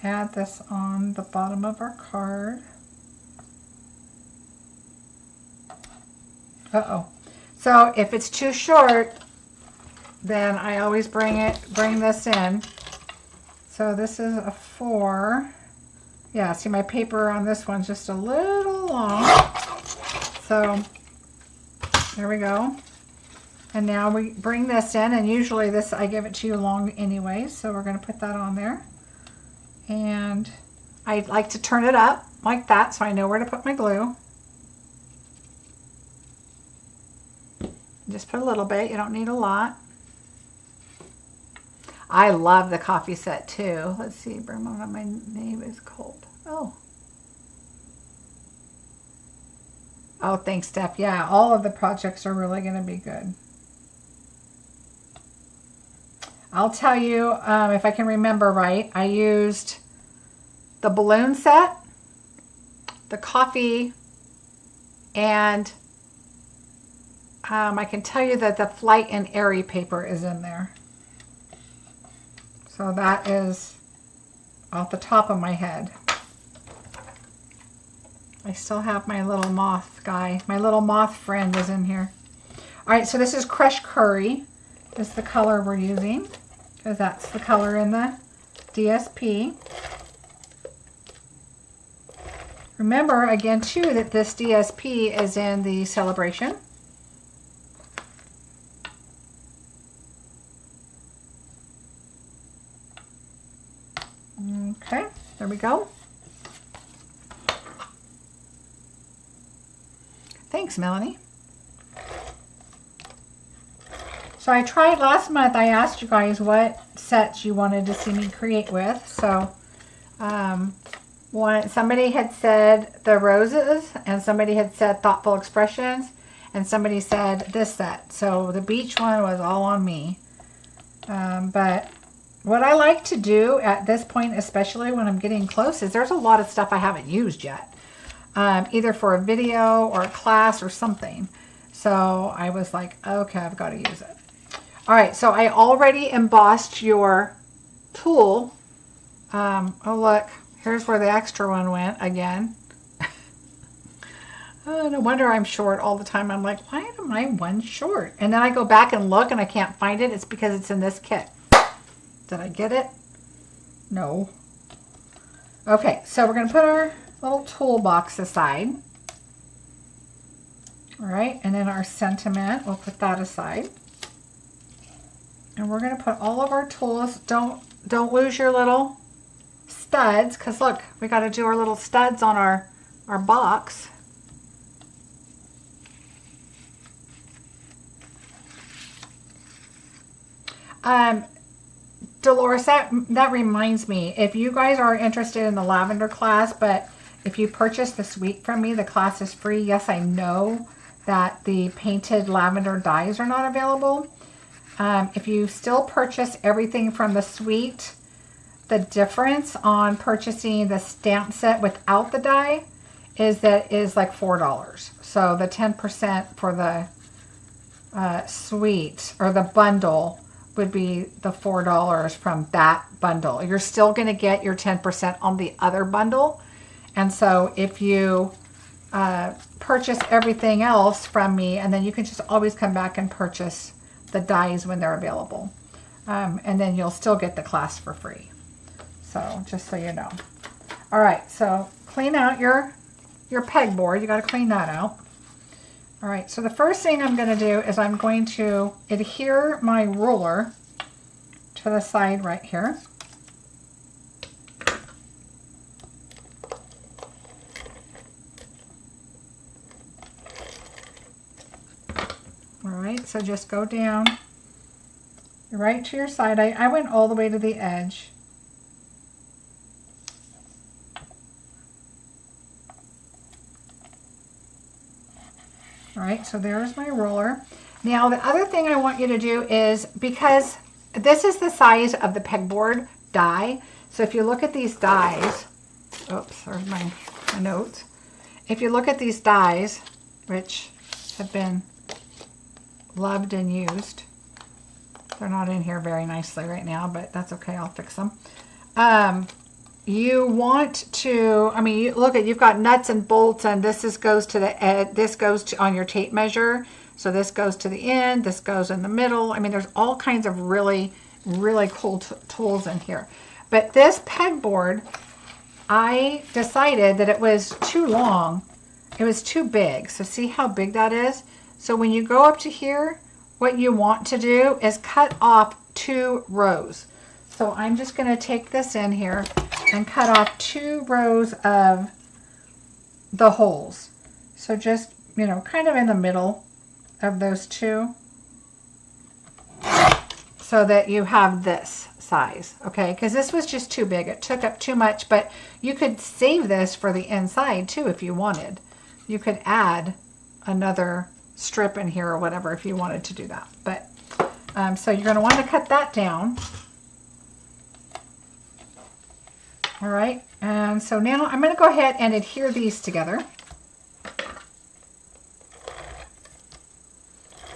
Add this on the bottom of our card. Uh-oh. So if it's too short, then I always bring this in. So this is a 4. Yeah, see my paper on this one's just a little long. So there we go. And now we bring this in, and usually this, I give it to you long anyway, so we're going to put that on there. And I like to turn it up like that so I know where to put my glue. Just put a little bit, you don't need a lot. I love the coffee set too. Let's see, my name is cold. Oh, thanks, Steph. Yeah, all of the projects are really going to be good. I'll tell you, if I can remember right, I used the balloon set, the coffee, and I can tell you that the Flight and Airy paper is in there. So that is off the top of my head. I still have my little moth guy. My little moth friend is in here. All right, so this is Crushed Curry. This is the color we're using, because that's the color in the DSP. Remember, again, too, that this DSP is in the Celebration. Okay, there we go. Thanks, Melanie. So I tried last month, I asked you guys what sets you wanted to see me create with. So somebody had said the roses, and somebody had said thoughtful expressions, and somebody said this set. So the beach one was all on me. But what I like to do at this point, especially when I'm getting close, is there's a lot of stuff I haven't used yet. Either for a video or a class or something. So I was like, okay, I've got to use it. All right, so I already embossed your tool. Oh, look, here's where the extra one went again. Oh, no wonder I'm short all the time. I'm like, why am I one short? And then I go back and look and I can't find it. It's because it's in this kit. Did I get it? No. Okay, so we're going to put our little toolbox aside. All right, and then our sentiment, we'll put that aside. And we're going to put all of our tools. Don't lose your little studs, because look, we got to do our little studs on our box. Dolores, that reminds me, if you guys are interested in the lavender class, but if you purchase the suite from me, the class is free. Yes, I know that the painted lavender dyes are not available. If you still purchase everything from the suite, the difference on purchasing the stamp set without the die is that it is like $4. So the 10% for the suite or the bundle would be the $4 from that bundle. You're still going to get your 10% on the other bundle. And so if you purchase everything else from me, and then you can just always come back and purchase the dies when they're available. And then you'll still get the class for free. So just so you know. All right, so clean out your pegboard. You got to clean that out. All right, so the first thing I'm going to do is I'm going to adhere my ruler to the side right here. All right, so just go down right to your side. I went all the way to the edge. All right, so there's my ruler. Now the other thing I want you to do is, because this is the size of the pegboard die, so if you look at these dies, oops, there's my notes. If you look at these dies, which have been loved and used, they're not in here very nicely right now, but that's okay, I'll fix them. You want to, I mean, you've got nuts and bolts, and this goes to the edge, this goes to on your tape measure. So this goes to the end, this goes in the middle. I mean, there's all kinds of really, really cool tools in here. But this pegboard, I decided that it was too long. It was too big. So see how big that is? So when you go up to here, what you want to do is cut off 2 rows. So I'm just going to take this in here and cut off 2 rows of the holes. So just, you know, kind of in the middle of those 2, so that you have this size, okay? Because this was just too big. It took up too much, but you could save this for the inside too if you wanted. You could add another strip in here or whatever if you wanted to do that. But so you're going to want to cut that down. All right, and so now I'm going to go ahead and adhere these together.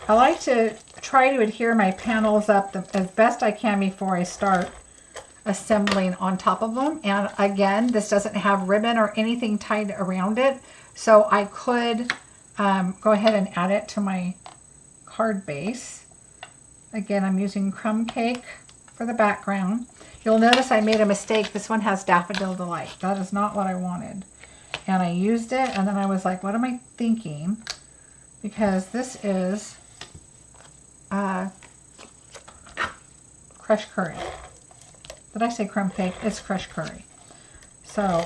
I like to try to adhere my panels up as best I can before I start assembling on top of them. And again, this doesn't have ribbon or anything tied around it, so I could go ahead and add it to my card base. Again, I'm using crumb cake for the background. You'll notice I made a mistake. This one has Daffodil Delight. That is not what I wanted. And I used it, and then I was like, what am I thinking? Because this is crushed curry. Did I say crumb cake? It's crushed curry. So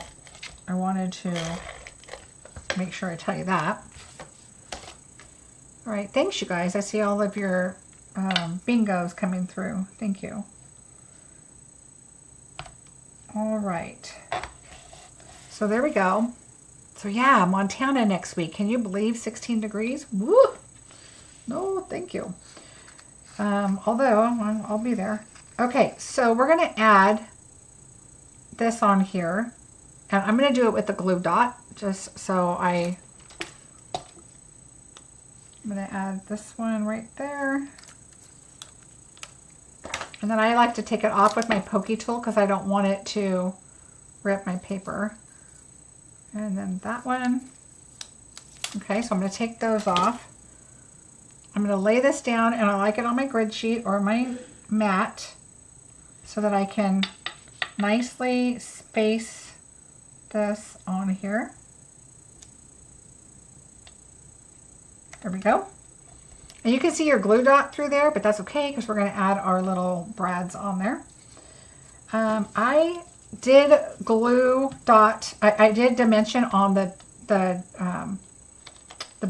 I wanted to make sure I tell you that. All right, thanks you guys. I see all of your bingos coming through. Thank you. All right, so there we go. So yeah, Montana next week. Can you believe 16 degrees? Woo! No, thank you. Although I'll be there. Okay, so we're going to add this on here, and I'm going to do it with the glue dot, just so I'm going to add this one right there. And then I like to take it off with my pokey tool because I don't want it to rip my paper. And then that one. Okay, so I'm going to take those off. I'm going to lay this down, and I like it on my grid sheet or my mat so that I can nicely space this on here. There we go. And you can see your glue dot through there, but that's okay because we're going to add our little brads on there. I did glue dot, I did dimension on the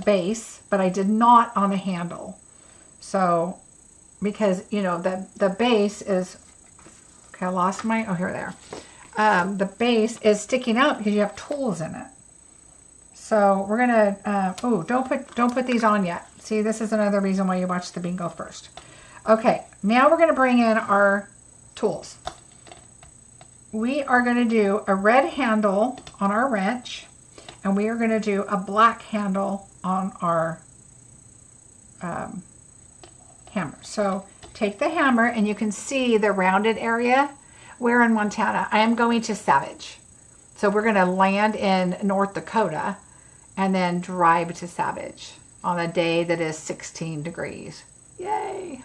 base, but I did not on the handle. So, because, you know, the base is, okay, I lost my, oh, here, there. The base is sticking out because you have tools in it. So we're gonna, oh, don't put these on yet. See, this is another reason why you watch the bingo first. Okay, now we're gonna bring in our tools. we are going to do a red handle on our wrench, and we are going to do a black handle on our hammer. So take the hammer, and you can see the rounded area. We're in Montana. I am going to Savage. So we're going to land in North Dakota and then drive to Savage on a day that is 16 degrees. Yay!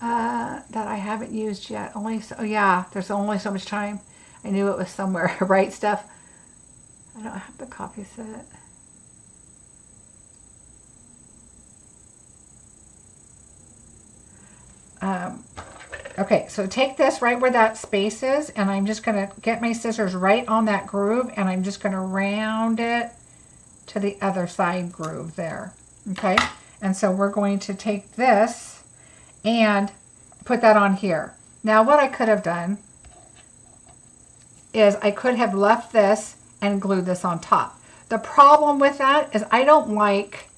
That I haven't used yet. Oh yeah, there's only so much time. I knew it was somewhere. Right, Steph? I don't have the copy set. Okay, so take this right where that space is, and I'm just going to get my scissors right on that groove, and I'm just going to round it to the other side groove there. Okay, and so we're going to take this and put that on here. Now what I could have done is I could have left this and glued this on top. The problem with that is I don't like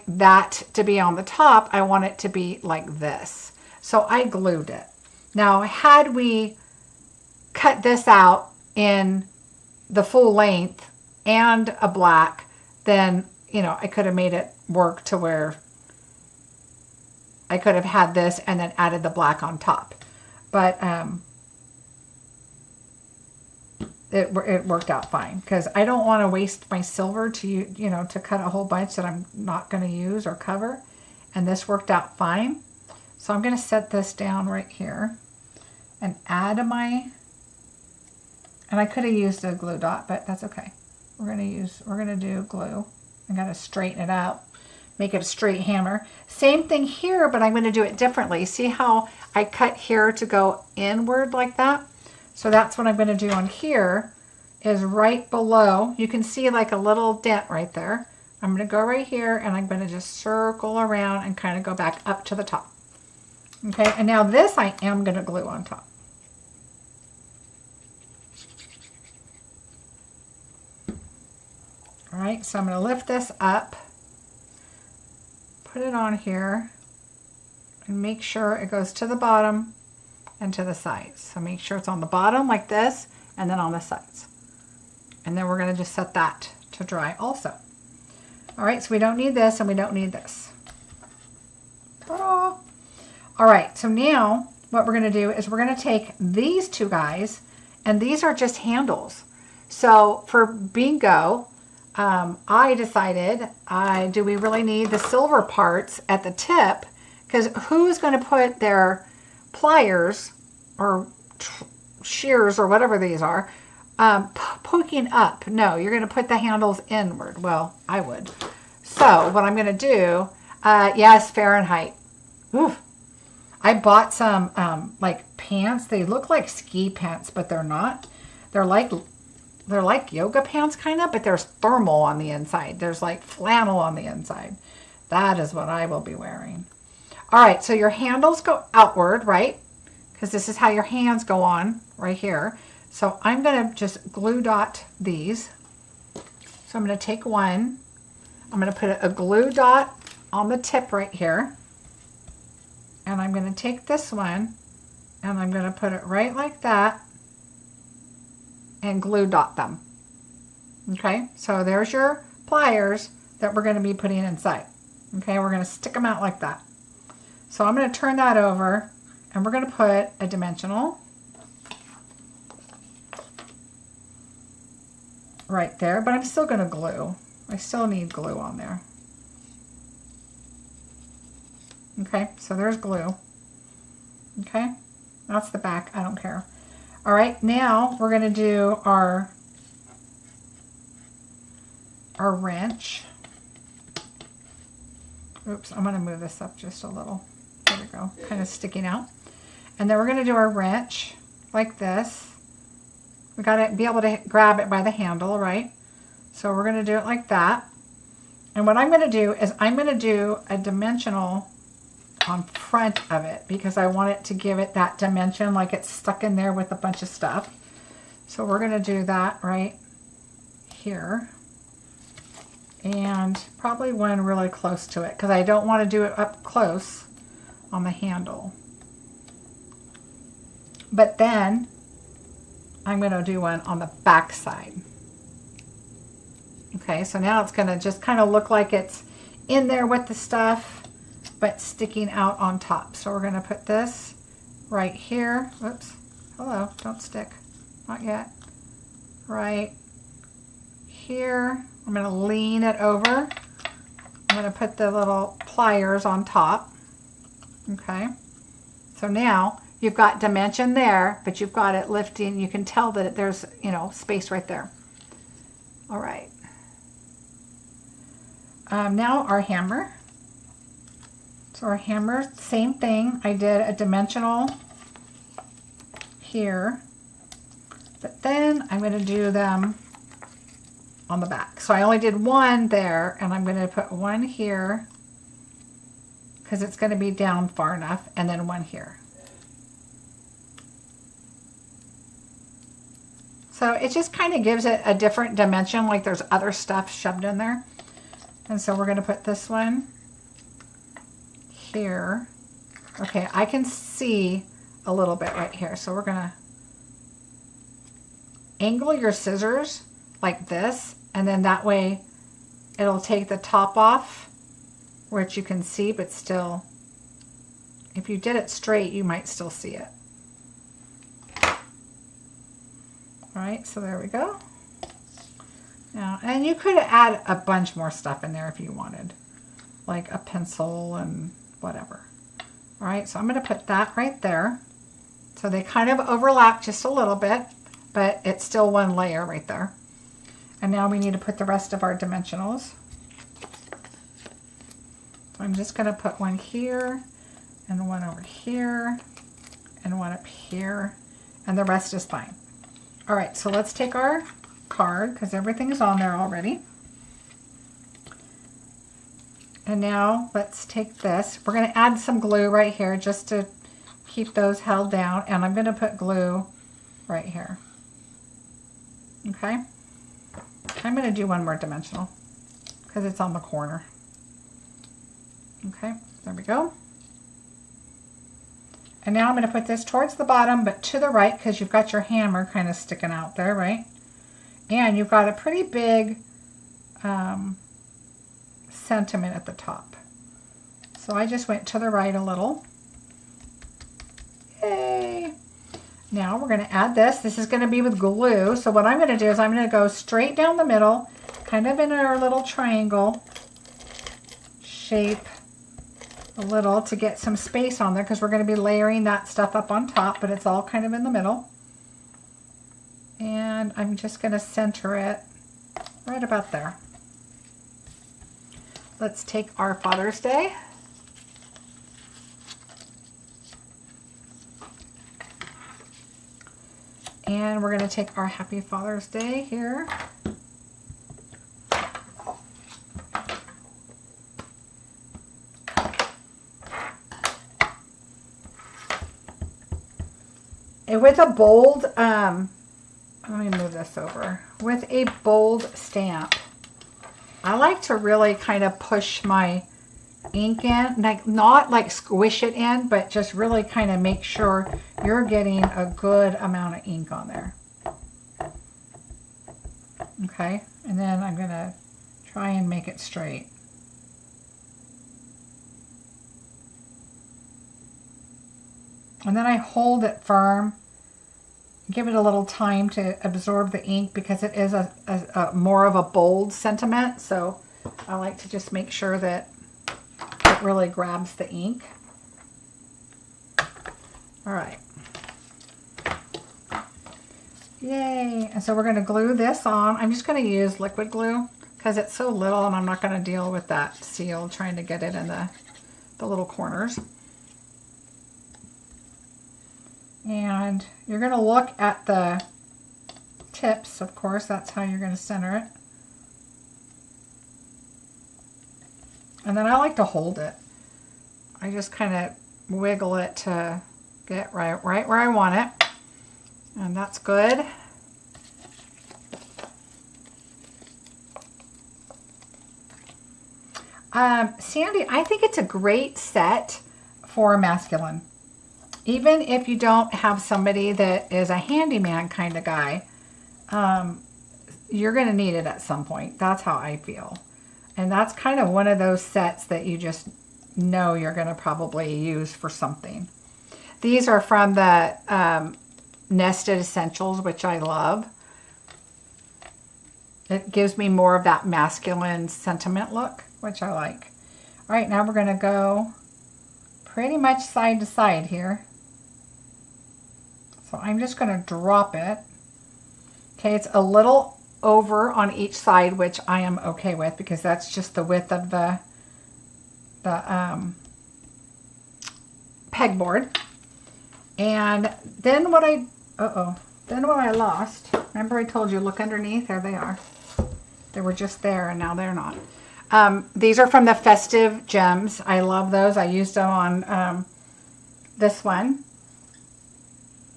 that to be on the top. I want it to be like this. So I glued it. Now, had we cut this out in the full length and a black, then, you know, I could have made it work to where I could have had this and then added the black on top. But it worked out fine, because I don't want to waste my silver to cut a whole bunch that I'm not going to use or cover. And this worked out fine. So I'm going to set this down right here and add my, and I could have used a glue dot, but that's okay. We're going to do glue. I got to straighten it out, make it a straight hammer. Same thing here, but I'm going to do it differently. See how I cut here to go inward like that? So that's what I'm going to do on here, is right below. You can see like a little dent right there. I'm going to go right here, and I'm going to just circle around and kind of go back up to the top. Okay, and now this I am going to glue on top. All right, so I'm going to lift this up, put it on here, and make sure it goes to the bottom and to the sides. So make sure it's on the bottom like this, and then on the sides. And then we're going to just set that to dry also. All right, so we don't need this and we don't need this. Ta-da! All right, so now what we're going to do is we're going to take these two guys, and these are just handles. So for bingo, I decided, do we really need the silver parts at the tip? Because who's going to put their pliers or shears or whatever these are poking up? No, you're going to put the handles inward. Well, I would. So what I'm going to do, yes, Fahrenheit. Oof. I bought some like pants. They look like ski pants, but they're not. They're like yoga pants kind of, but there's thermal on the inside. There's like flannel on the inside. That is what I will be wearing. All right, so your handles go outward, right? Because this is how your hands go on right here. So I'm going to just glue dot these. So I'm going to take one. I'm going to put a glue dot on the tip right here. And I'm going to take this one and I'm going to put it right like that and glue dot them. Okay, so there's your pliers that we're going to be putting inside. Okay, we're going to stick them out like that. So I'm going to turn that over, and we're going to put a dimensional right there, but I'm still going to glue. I still need glue on there. Okay, so there's glue. Okay, that's the back. I don't care. All right, now we're going to do our wrench. Oops, I'm going to move this up just a little. There we go, kind of sticking out. And then we're going to do our wrench like this. We got to be able to grab it by the handle, right? So we're going to do it like that. And what I'm going to do is I'm going to do a dimensional on front of it because I want it to give it that dimension like it's stuck in there with a bunch of stuff. So we're going to do that right here. And probably one really close to it because I don't want to do it up close on the handle. But then I'm going to do one on the back side. Okay, so now it's going to just kind of look like it's in there with the stuff, but sticking out on top. So we're going to put this right here. Whoops. Hello, don't stick. Not yet. Right here. I'm going to lean it over. I'm going to put the little pliers on top. Okay. So now you've got dimension there, but you've got it lifting. You can tell that there's, you know, space right there. All right. Now our hammer. So our hammer, same thing. I did a dimensional here, but then I'm going to do them on the back. So I only did one there, and I'm going to put one here because it's going to be down far enough, and then one here. So it just kind of gives it a different dimension, like there's other stuff shoved in there. And so we're going to put this one here. Okay, I can see a little bit right here. So we're going to angle your scissors like this, and then that way it'll take the top off, which you can see, but still, if you did it straight, you might still see it. All right, so there we go. Now, and you could add a bunch more stuff in there if you wanted, like a pencil and whatever. All right, so I'm going to put that right there. So they kind of overlap just a little bit, but it's still one layer right there. And now we need to put the rest of our dimensionals. So I'm just going to put one here, and one over here, and one up here, and the rest is fine. All right, so let's take our card, because everything is on there already. And now let's take this. We're going to add some glue right here just to keep those held down, and I'm going to put glue right here. Okay, I'm going to do one more dimensional because it's on the corner. Okay, there we go. And now I'm going to put this towards the bottom, but to the right, because you've got your hammer kind of sticking out there, right? And you've got a pretty big sentiment at the top. So I just went to the right a little. Yay! Now we're going to add this. This is going to be with glue. So what I'm going to do is I'm going to go straight down the middle, kind of in our little triangle shape a little to get some space on there, because we're going to be layering that stuff up on top, but it's all kind of in the middle. And I'm just going to center it right about there. Let's take our Father's Day. And we're going to take our Happy Father's Day here. And with a bold, let me move this over. With a bold stamp, I like to really kind of push my ink in, like not like squish it in, but just really kind of make sure you're getting a good amount of ink on there. Okay, and then I'm going to try and make it straight. And then I hold it firm, give it a little time to absorb the ink, because it is a more of a bold sentiment. So I like to just make sure that it really grabs the ink. All right. Yay. And so we're going to glue this on. I'm just going to use liquid glue because it's so little, and I'm not going to deal with that seal trying to get it in the little corners. And you're going to look at the tips, of course. That's how you're going to center it. And then I like to hold it. I just kind of wiggle it to get right where I want it. And that's good. Sandy, I think it's a great set for masculine. even if you don't have somebody that is a handyman kind of guy, you're going to need it at some point. That's how I feel. And that's kind of one of those sets that you just know you're going to probably use for something. These are from the Nested Essentials, which I love. It gives me more of that masculine sentiment look, which I like. All right, now we're going to go pretty much side to side here. So I'm just going to drop it. Okay, it's a little over on each side, which I am okay with because that's just the width of the pegboard. And then what I lost, remember I told you look underneath, there they are. They were just there and now they're not. These are from the Festive Gems. I love those. I used them on this one.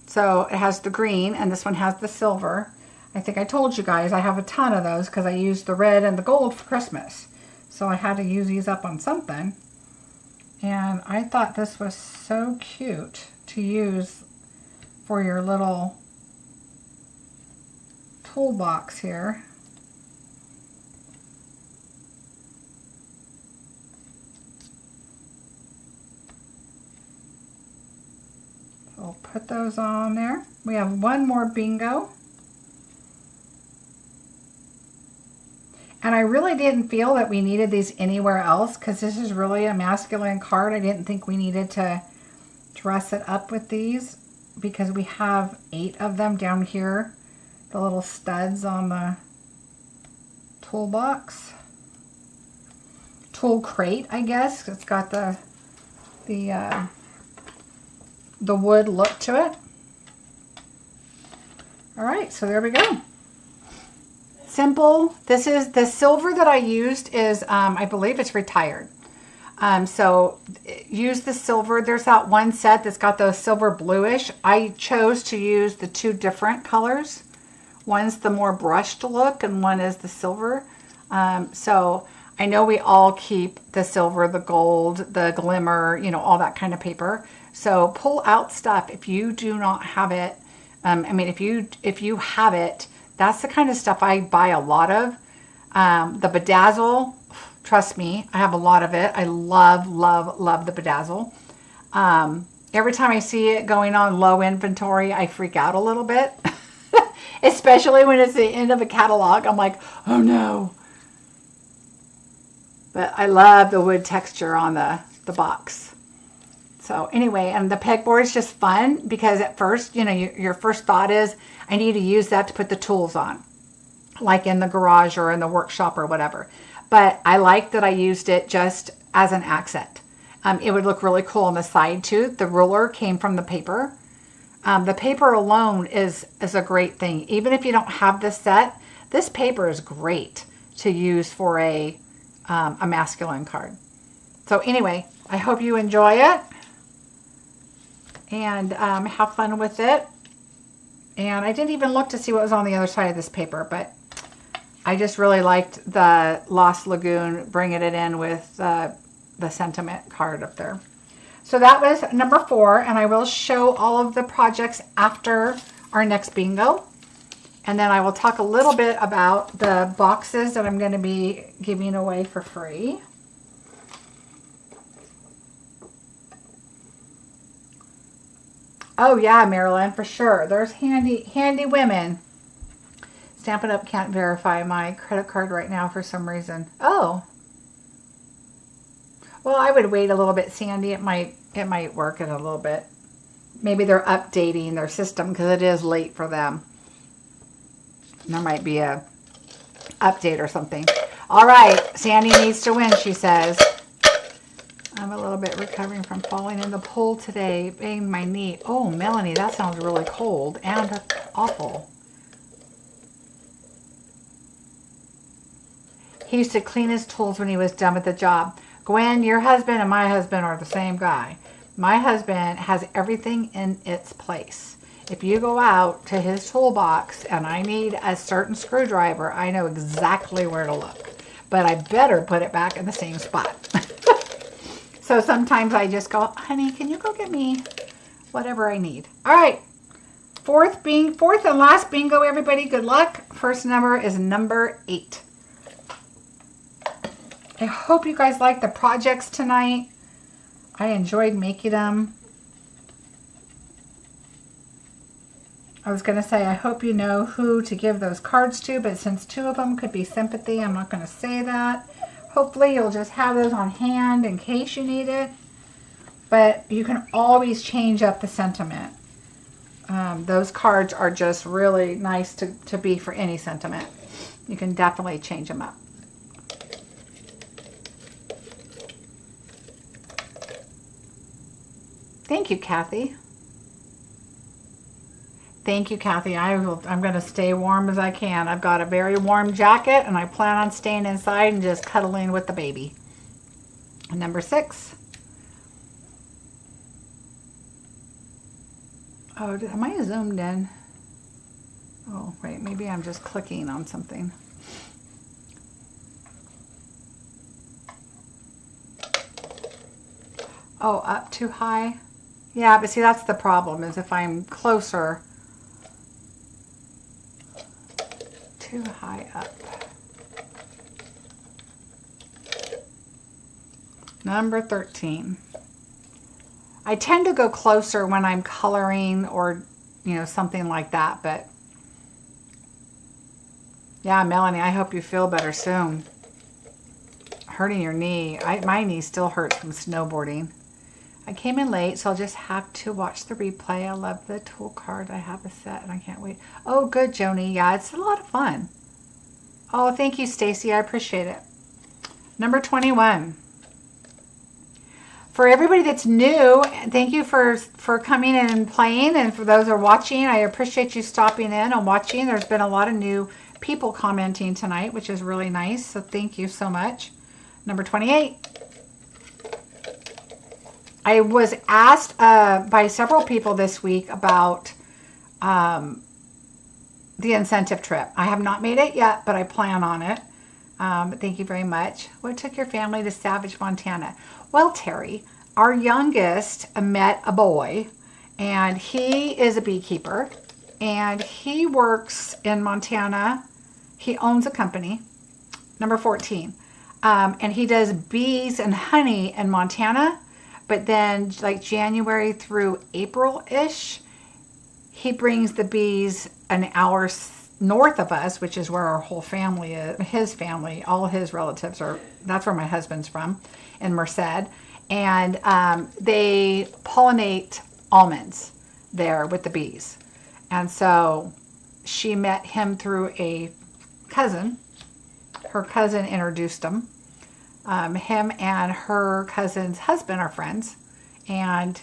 So it has the green and this one has the silver. I think I told you guys I have a ton of those because I used the red and the gold for Christmas. So I had to use these up on something. And I thought this was so cute to use for your little toolbox here. So I'll put those on there. We have one more bingo. And I really didn't feel that we needed these anywhere else because this is really a masculine card. I didn't think we needed to dress it up with these because we have 8 of them down here. The little studs on the toolbox. Tool crate, I guess. It's got the wood look to it. All right, so there we go. Simple. This is the silver that I used is, I believe it's retired. So use the silver. There's that one set that's got those silver bluish. I chose to use the 2 different colors. One's the more brushed look and one is the silver. So I know we all keep the silver, the gold, the glimmer, you know, all that kind of paper. So pull out stuff if you do not have it. I mean, if you have it, that's the kind of stuff I buy a lot of. The bedazzle, trust me, I have a lot of it. I love, love, love the bedazzle. Every time I see it going on low inventory, I freak out a little bit. Especially when it's the end of a catalog. I'm like, oh no. But I love the wood texture on the box. So anyway, and the pegboard is just fun because at first, you know, your first thought is, I need to use that to put the tools on, like in the garage or in the workshop or whatever. But I like that I used it just as an accent. It would look really cool on the side too. The ruler came from the paper. The paper alone is a great thing. Even if you don't have this set, this paper is great to use for a masculine card. So anyway, I hope you enjoy it and have fun with it. And I didn't even look to see what was on the other side of this paper, but I just really liked the Lost Lagoon, bringing it in with the sentiment card up there. So that was number 4, and I will show all of the projects after our next bingo. And then I will talk a little bit about the boxes that I'm going to be giving away for free. Oh yeah, Marilyn, for sure. There's handy women. Stampin' Up can't verify my credit card right now for some reason. Oh. Well, I would wait a little bit, Sandy. It might work in a little bit. Maybe they're updating their system because it is late for them. There might be a update or something. All right, Sandy needs to win, she says. I'm a little bit recovering from falling in the pool today, banged my knee. Oh, Melanie, that sounds really cold and awful. He used to clean his tools when he was done with the job. Gwen, your husband and my husband are the same guy. My husband has everything in its place. If you go out to his toolbox and I need a certain screwdriver, I know exactly where to look. But I better put it back in the same spot. So sometimes I just go, honey, can you go get me whatever I need. All right. Fourth and last bingo, everybody. Good luck. First number is number 8. I hope you guys like the projects tonight. I enjoyed making them. I was going to say, I hope you know who to give those cards to, but since 2 of them could be sympathy, I'm not going to say that. Hopefully you'll just have those on hand in case you need it. But you can always change up the sentiment. Those cards are just really nice to be for any sentiment. You can definitely change them up. Thank you, Kathy. Thank you, Kathy. I'm going to stay warm as I can. I've got a very warm jacket, and I plan on staying inside and just cuddling with the baby. And number 6. Oh, am I zoomed in? Oh, wait, maybe I'm just clicking on something. Oh, up too high? Yeah, but see, that's the problem, is if I'm closer, too high up. Number 13. I tend to go closer when I'm coloring or, you know, something like that, but yeah, Melanie, I hope you feel better soon. Hurting your knee. My knee still hurts from snowboarding. I came in late, so I'll just have to watch the replay. I love the tool card. I have a set, and I can't wait. Oh, good, Joni. Yeah, it's a lot of fun. Oh, thank you, Stacy. I appreciate it. Number 21. For everybody that's new, thank you for coming in and playing. And for those who are watching, I appreciate you stopping in and watching. There's been a lot of new people commenting tonight, which is really nice. So thank you so much. Number 28. I was asked by several people this week about the incentive trip. I have not made it yet, but I plan on it. But thank you very much. What took your family to Savage, Montana? Well, Terry, our youngest met a boy, and he is a beekeeper, and he works in Montana. He owns a company, number 14, and he does bees and honey in Montana. But then, like January through April-ish, he brings the bees an hour north of us, which is where our whole family is, his family, all his relatives are, that's where my husband's from, in Merced. And they pollinate almonds there with the bees. And so she met him through a cousin. Her cousin introduced him. Him and her cousin's husband are friends, and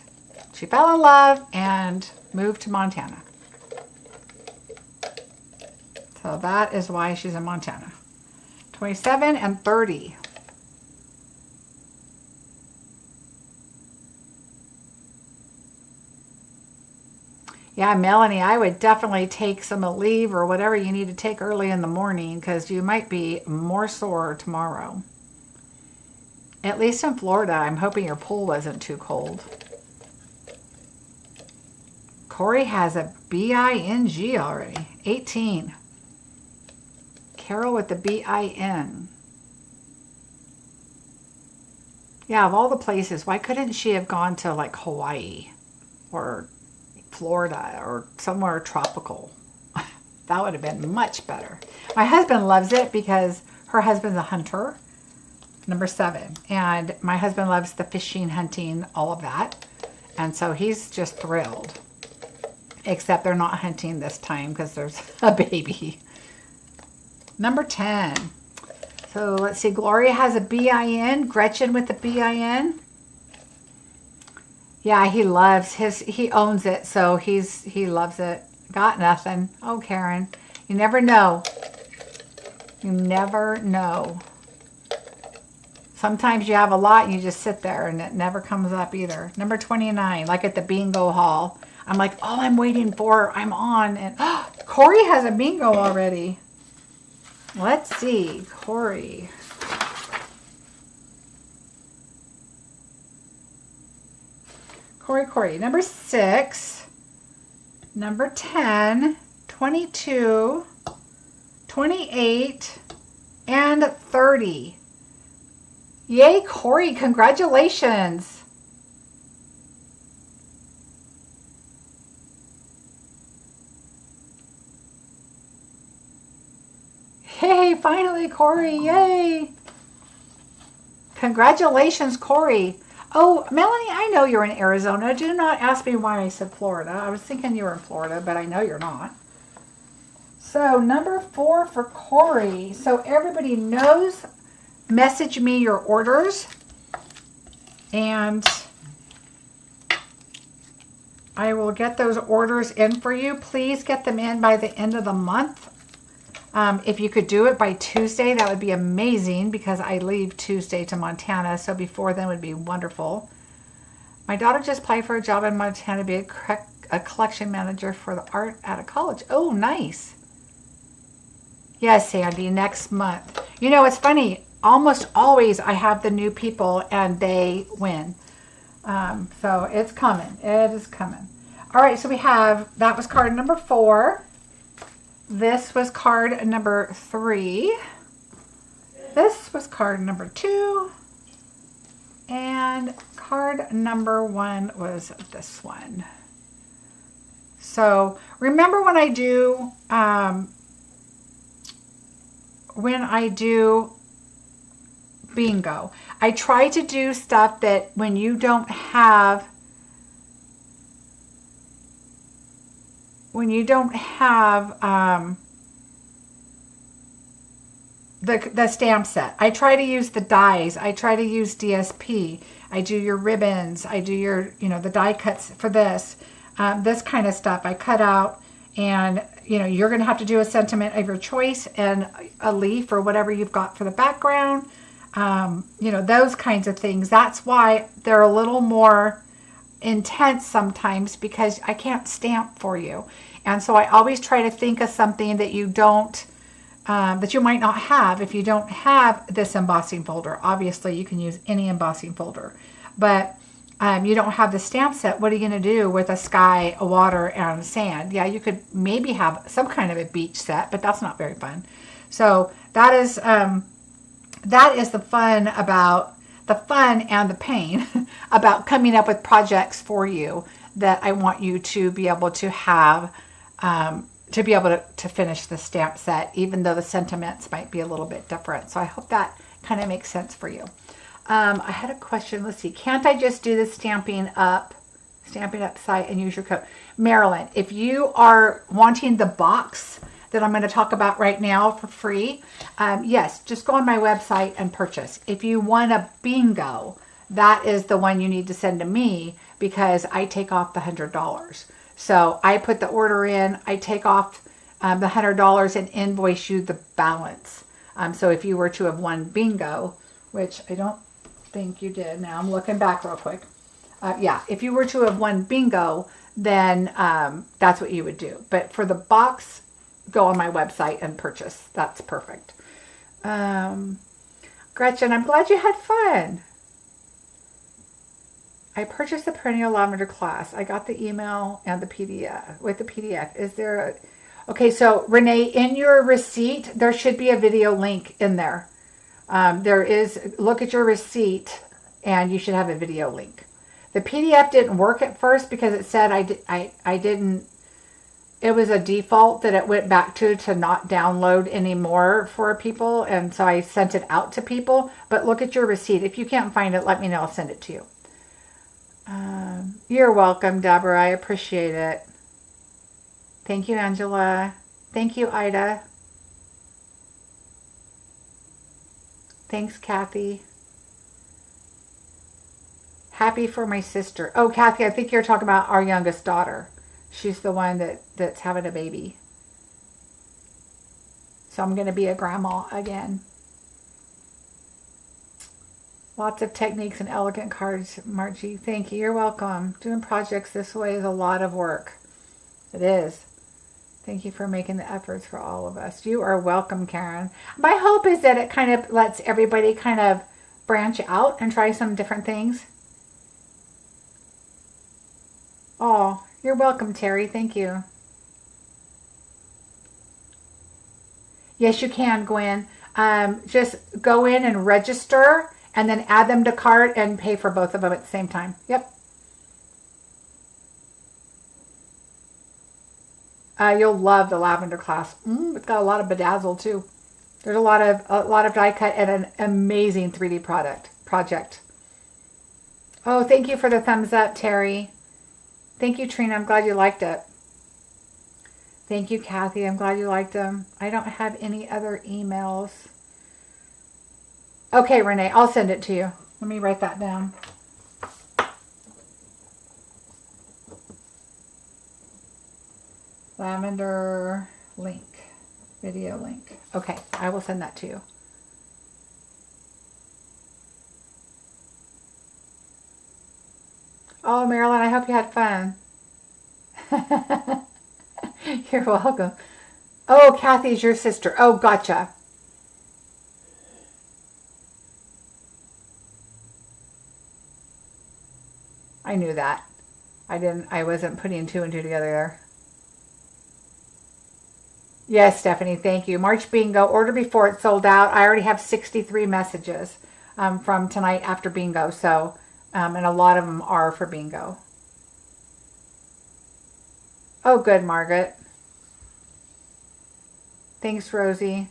she fell in love and moved to Montana. So that is why she's in Montana. 27 and 30. Yeah, Melanie, I would definitely take some leave or whatever you need to take early in the morning, because you might be more sore tomorrow. At least in Florida, I'm hoping your pool wasn't too cold. Corey has a B-I-N-G already. 18. Carol with the B-I-N. Yeah, of all the places, why couldn't she have gone to like Hawaii or Florida or somewhere tropical? That would have been much better. My husband loves it because her husband's a hunter. Number 7. And my husband loves the fishing, hunting, all of that. And so he's just thrilled. Except they're not hunting this time because there's a baby. Number 10. So let's see. Gloria has a B-I-N. Gretchen with the B-I-N. Yeah, he loves he owns it. So he loves it. Got nothing. Oh, Karen. You never know. You never know. Sometimes you have a lot and you just sit there and it never comes up either. Number 29, like at the bingo hall. I'm like, all I'm waiting for, I'm on. And oh, Corey has a bingo already. Let's see, Corey. Corey. Number 6, number 10, 22, 28, and 30. Yay, Corey, congratulations. Hey, finally, Corey, yay. Congratulations, Corey. Oh, Melanie, I know you're in Arizona. Do not ask me why I said Florida. I was thinking you were in Florida, but I know you're not. So number 4 for Corey. So everybody knows, message me your orders, and I will get those orders in for you. Please get them in by the end of the month. If you could do it by Tuesday, that would be amazing, because I leave Tuesday to Montana, so before then would be wonderful. My daughter just applied for a job in Montana to be a collection manager for the art at a college. Oh, nice. Yes, Sandy, next month. You know, it's funny. Almost always I have the new people and they win. So it's coming. It is coming. All right, so we have, that was card number 4. This was card number 3. This was card number 2. And card number 1 was this one. So remember when I do bingo, I try to do stuff that when you don't have the stamp set. I try to use the dies. I try to use DSP. I do your ribbons. I do your, the die cuts for this. This kind of stuff I cut out, and you're going to have to do a sentiment of your choice and a leaf or whatever you've got for the background. Those kinds of things. That's why they're a little more intense sometimes, because I can't stamp for you. And so I always try to think of something that you don't, that you might not have. If you don't have this embossing folder, obviously you can use any embossing folder, but you don't have the stamp set. What are you going to do with a sky, a water, and sand? Yeah, you could maybe have some kind of a beach set, but that's not very fun. So that is the fun and the pain about coming up with projects for you that I want you to be able to have, to be able to finish the stamp set, even though the sentiments might be a little bit different. So I hope that kind of makes sense for you. I had a question. Let's see. Can't I just do the Stampin' Up site and use your code? Marilyn, if you are wanting the box that I'm going to talk about right now for free, yes, just go on my website and purchase. If you want a bingo, that is the one you need to send to me, because I take off the $100. So I put the order in, I take off the $100 and invoice you the balance. So if you were to have won bingo, which I don't think you did. Now I'm looking back real quick. Yeah, if you were to have won bingo, then that's what you would do. But for the box, go on my website and purchase. That's perfect. Gretchen, I'm glad you had fun. I purchased the perennial lavender class. I got the email and the PDF. With the PDF, is there a... Okay, so Renee, in your receipt, there should be a video link in there. There is, look at your receipt, and you should have a video link. The PDF didn't work at first because it said I didn't, it was a default that it went back to not download anymore for people, and so I sent it out to people. But look at your receipt. If you can't find it, let me know. I'll send it to you. You're welcome, Deborah. I appreciate it. Thank you, Angela. Thank you, Ida. Thanks, Kathy. Happy for my sister. Oh, Kathy, I think you're talking about our youngest daughter. She's the one that's having a baby. So I'm going to be a grandma again. Lots of techniques and elegant cards, Marcie. Thank you. You're welcome. Doing projects this way is a lot of work. It is. Thank you for making the efforts for all of us. You are welcome, Karen. My hope is that it kind of lets everybody kind of branch out and try some different things. Oh, you're welcome, Terry. Thank you. Yes, you can, Gwen. Just go in and register and then add them to cart and pay for both of them at the same time. Yep. You'll love the lavender class. It's got a lot of bedazzle too. There's a lot of die cut and an amazing 3D project. Oh, thank you for the thumbs up, Terry. Thank you, Trina. I'm glad you liked it. Thank you, Kathy. I'm glad you liked them. I don't have any other emails. Okay, Renee, I'll send it to you. Let me write that down. Lavender link, video link. Okay, I will send that to you. Oh, Marilyn, I hope you had fun. You're welcome. Oh, Kathy's your sister. Oh, gotcha. I knew that. I wasn't putting two and two together there. Yes, Stephanie, thank you. March bingo, order before it's sold out. I already have 63 messages from tonight after bingo. So, and a lot of them are for bingo. Oh, good, Margaret. Thanks, Rosie.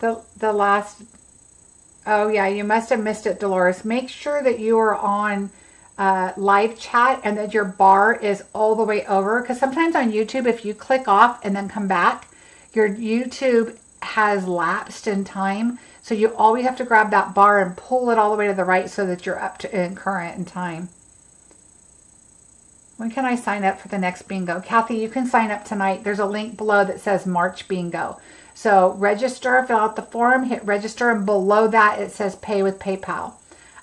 The last, oh yeah, you must have missed it, Dolores. Make sure that you are on live chat and that your bar is all the way over, because sometimes on YouTube, if you click off and then come back, your YouTube has lapsed in time. So you always have to grab that bar and pull it all the way to the right so that you're up to in current in time. When can I sign up for the next bingo? Kathy, you can sign up tonight. There's a link below that says March bingo. So register, fill out the form, hit register, and below that it says pay with PayPal.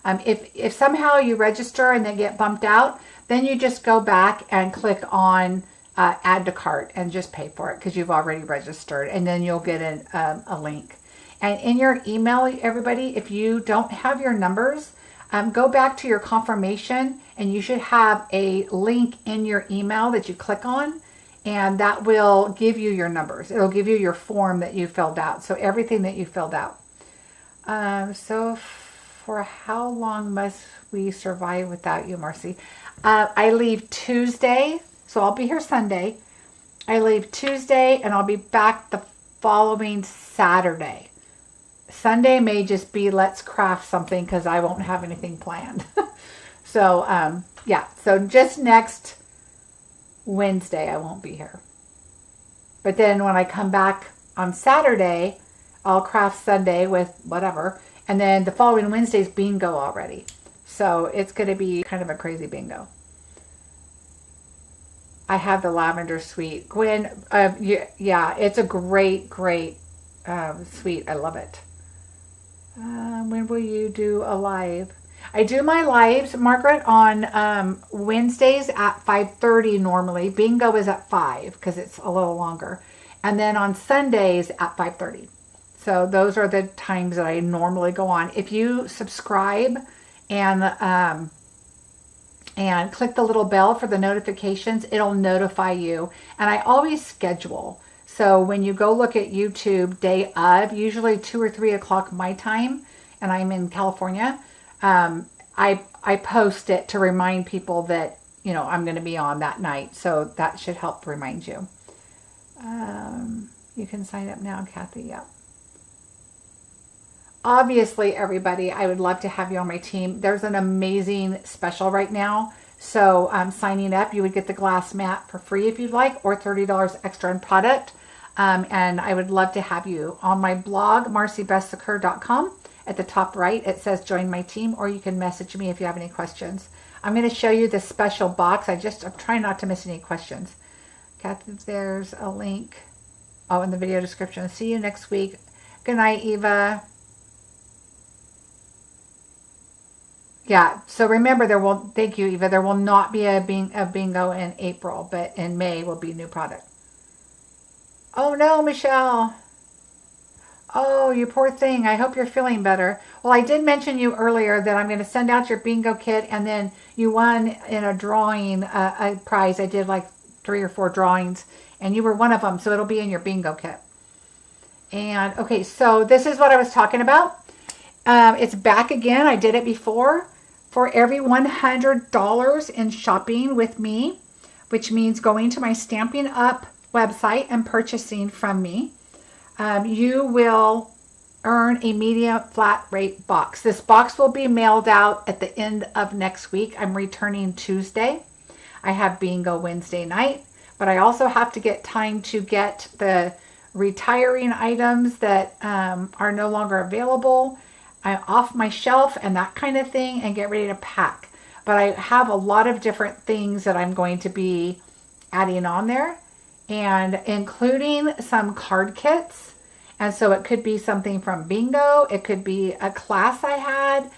If somehow you register and they get bumped out, then you just go back and click on add to cart and just pay for it because you've already registered, and then you'll get a link. And in your email, everybody, if you don't have your numbers, go back to your confirmation and you should have a link in your email that you click on, and that will give you your numbers. It'll give you your form that you filled out. So everything that you filled out. So for how long must we survive without you, Marcie? I leave Tuesday, so I'll be here Sunday. I leave Tuesday and I'll be back the following Saturday. Sunday may just be let's craft something because I won't have anything planned. So, yeah. So just next Wednesday I won't be here. But then when I come back on Saturday, I'll craft Sunday with whatever. And then the following Wednesday's bingo already. So it's going to be kind of a crazy bingo. I have the lavender sweet. Gwen, yeah, it's a great sweet. I love it. When will you do a live? I do my lives, Margaret, on Wednesdays at 5:30 normally. Bingo is at 5 because it's a little longer. And then on Sundays at 5:30. So those are the times that I normally go on. If you subscribe and click the little bell for the notifications, it'll notify you. And I always schedule. So when you go look at YouTube day of, usually 2 or 3 o'clock my time, and I'm in California, I post it to remind people that, you know, I'm going to be on that night. So that should help remind you. You can sign up now, Kathy. Yeah. Obviously, everybody, I would love to have you on my team. There's an amazing special right now. So signing up, you would get the glass mat for free if you'd like, or $30 extra in product. And I would love to have you on my blog, marciebesecker.com. At the top right, it says join my team, or you can message me if you have any questions. I'm going to show you this special box. I'm trying not to miss any questions. Kathy, there's a link. Oh, in the video description. See you next week. Good night, Eva. Yeah, so remember, thank you, Eva, there will not be a bingo in April, but in May will be new product. Oh no, Michelle. Oh, you poor thing. I hope you're feeling better. Well, Well, I did mention you earlier that I'm going to send out your bingo kit, and then you won in a drawing a prize. I did like 3 or 4 drawings, and you were one of them, so it'll be in your bingo kit. And okay, so this is what I was talking about. It's back again. I did it before. For every $100 in shopping with me, which means going to my Stampin' Up website and purchasing from me, you will earn a medium flat rate box. This box will be mailed out at the end of next week. I'm returning Tuesday. I have bingo Wednesday night, but I also have to get time to get the retiring items that are no longer available off my shelf and that kind of thing, and get ready to pack. But I have a lot of different things that I'm going to be adding on there, and including some card kits. And so it could be something from bingo, it could be a class I had,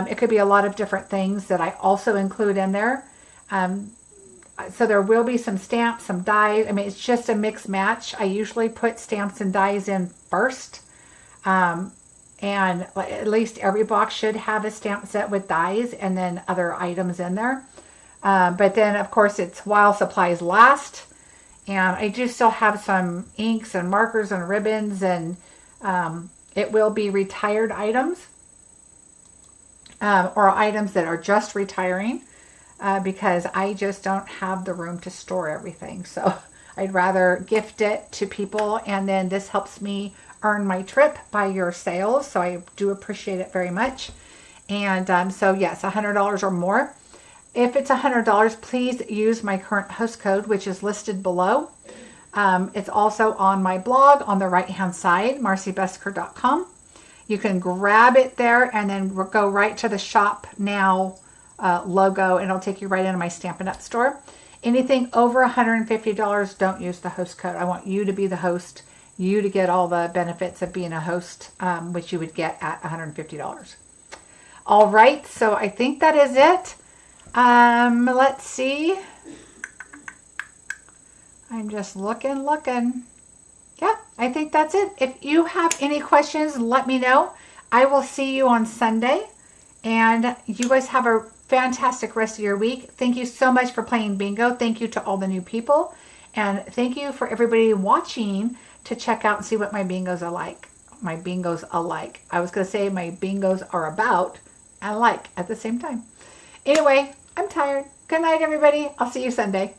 it could be a lot of different things that I also include in there. So there will be some stamps, some dies. I mean, it's just a mix match. I usually put stamps and dies in first. And at least every box should have a stamp set with dies and then other items in there. But then, of course, it's while supplies last. And I do still have some inks and markers and ribbons, and it will be retired items or items that are just retiring because I just don't have the room to store everything. So I'd rather gift it to people, and then this helps me earn my trip by your sales. So I do appreciate it very much. And so yes, $100 or more. If it's $100, please use my current host code, which is listed below. It's also on my blog on the right-hand side, marciebesecker.com. You can grab it there and then go right to the Shop Now logo, and it'll take you right into my Stampin' Up store. Anything over $150, don't use the host code. I want you to be the host, you to get all the benefits of being a host, which you would get at $150. All right, so I think that is it. Let's see. I'm just looking. Yeah, I think that's it. If you have any questions, let me know. I will see you on Sunday, and you guys have a fantastic rest of your week. Thank you so much for playing bingo. Thank you to all the new people, and thank you for everybody watching to check out and see what my bingos are like. My bingos alike. I was going to say my bingos are about and like at the same time. Anyway, I'm tired. Good night, everybody. I'll see you Sunday.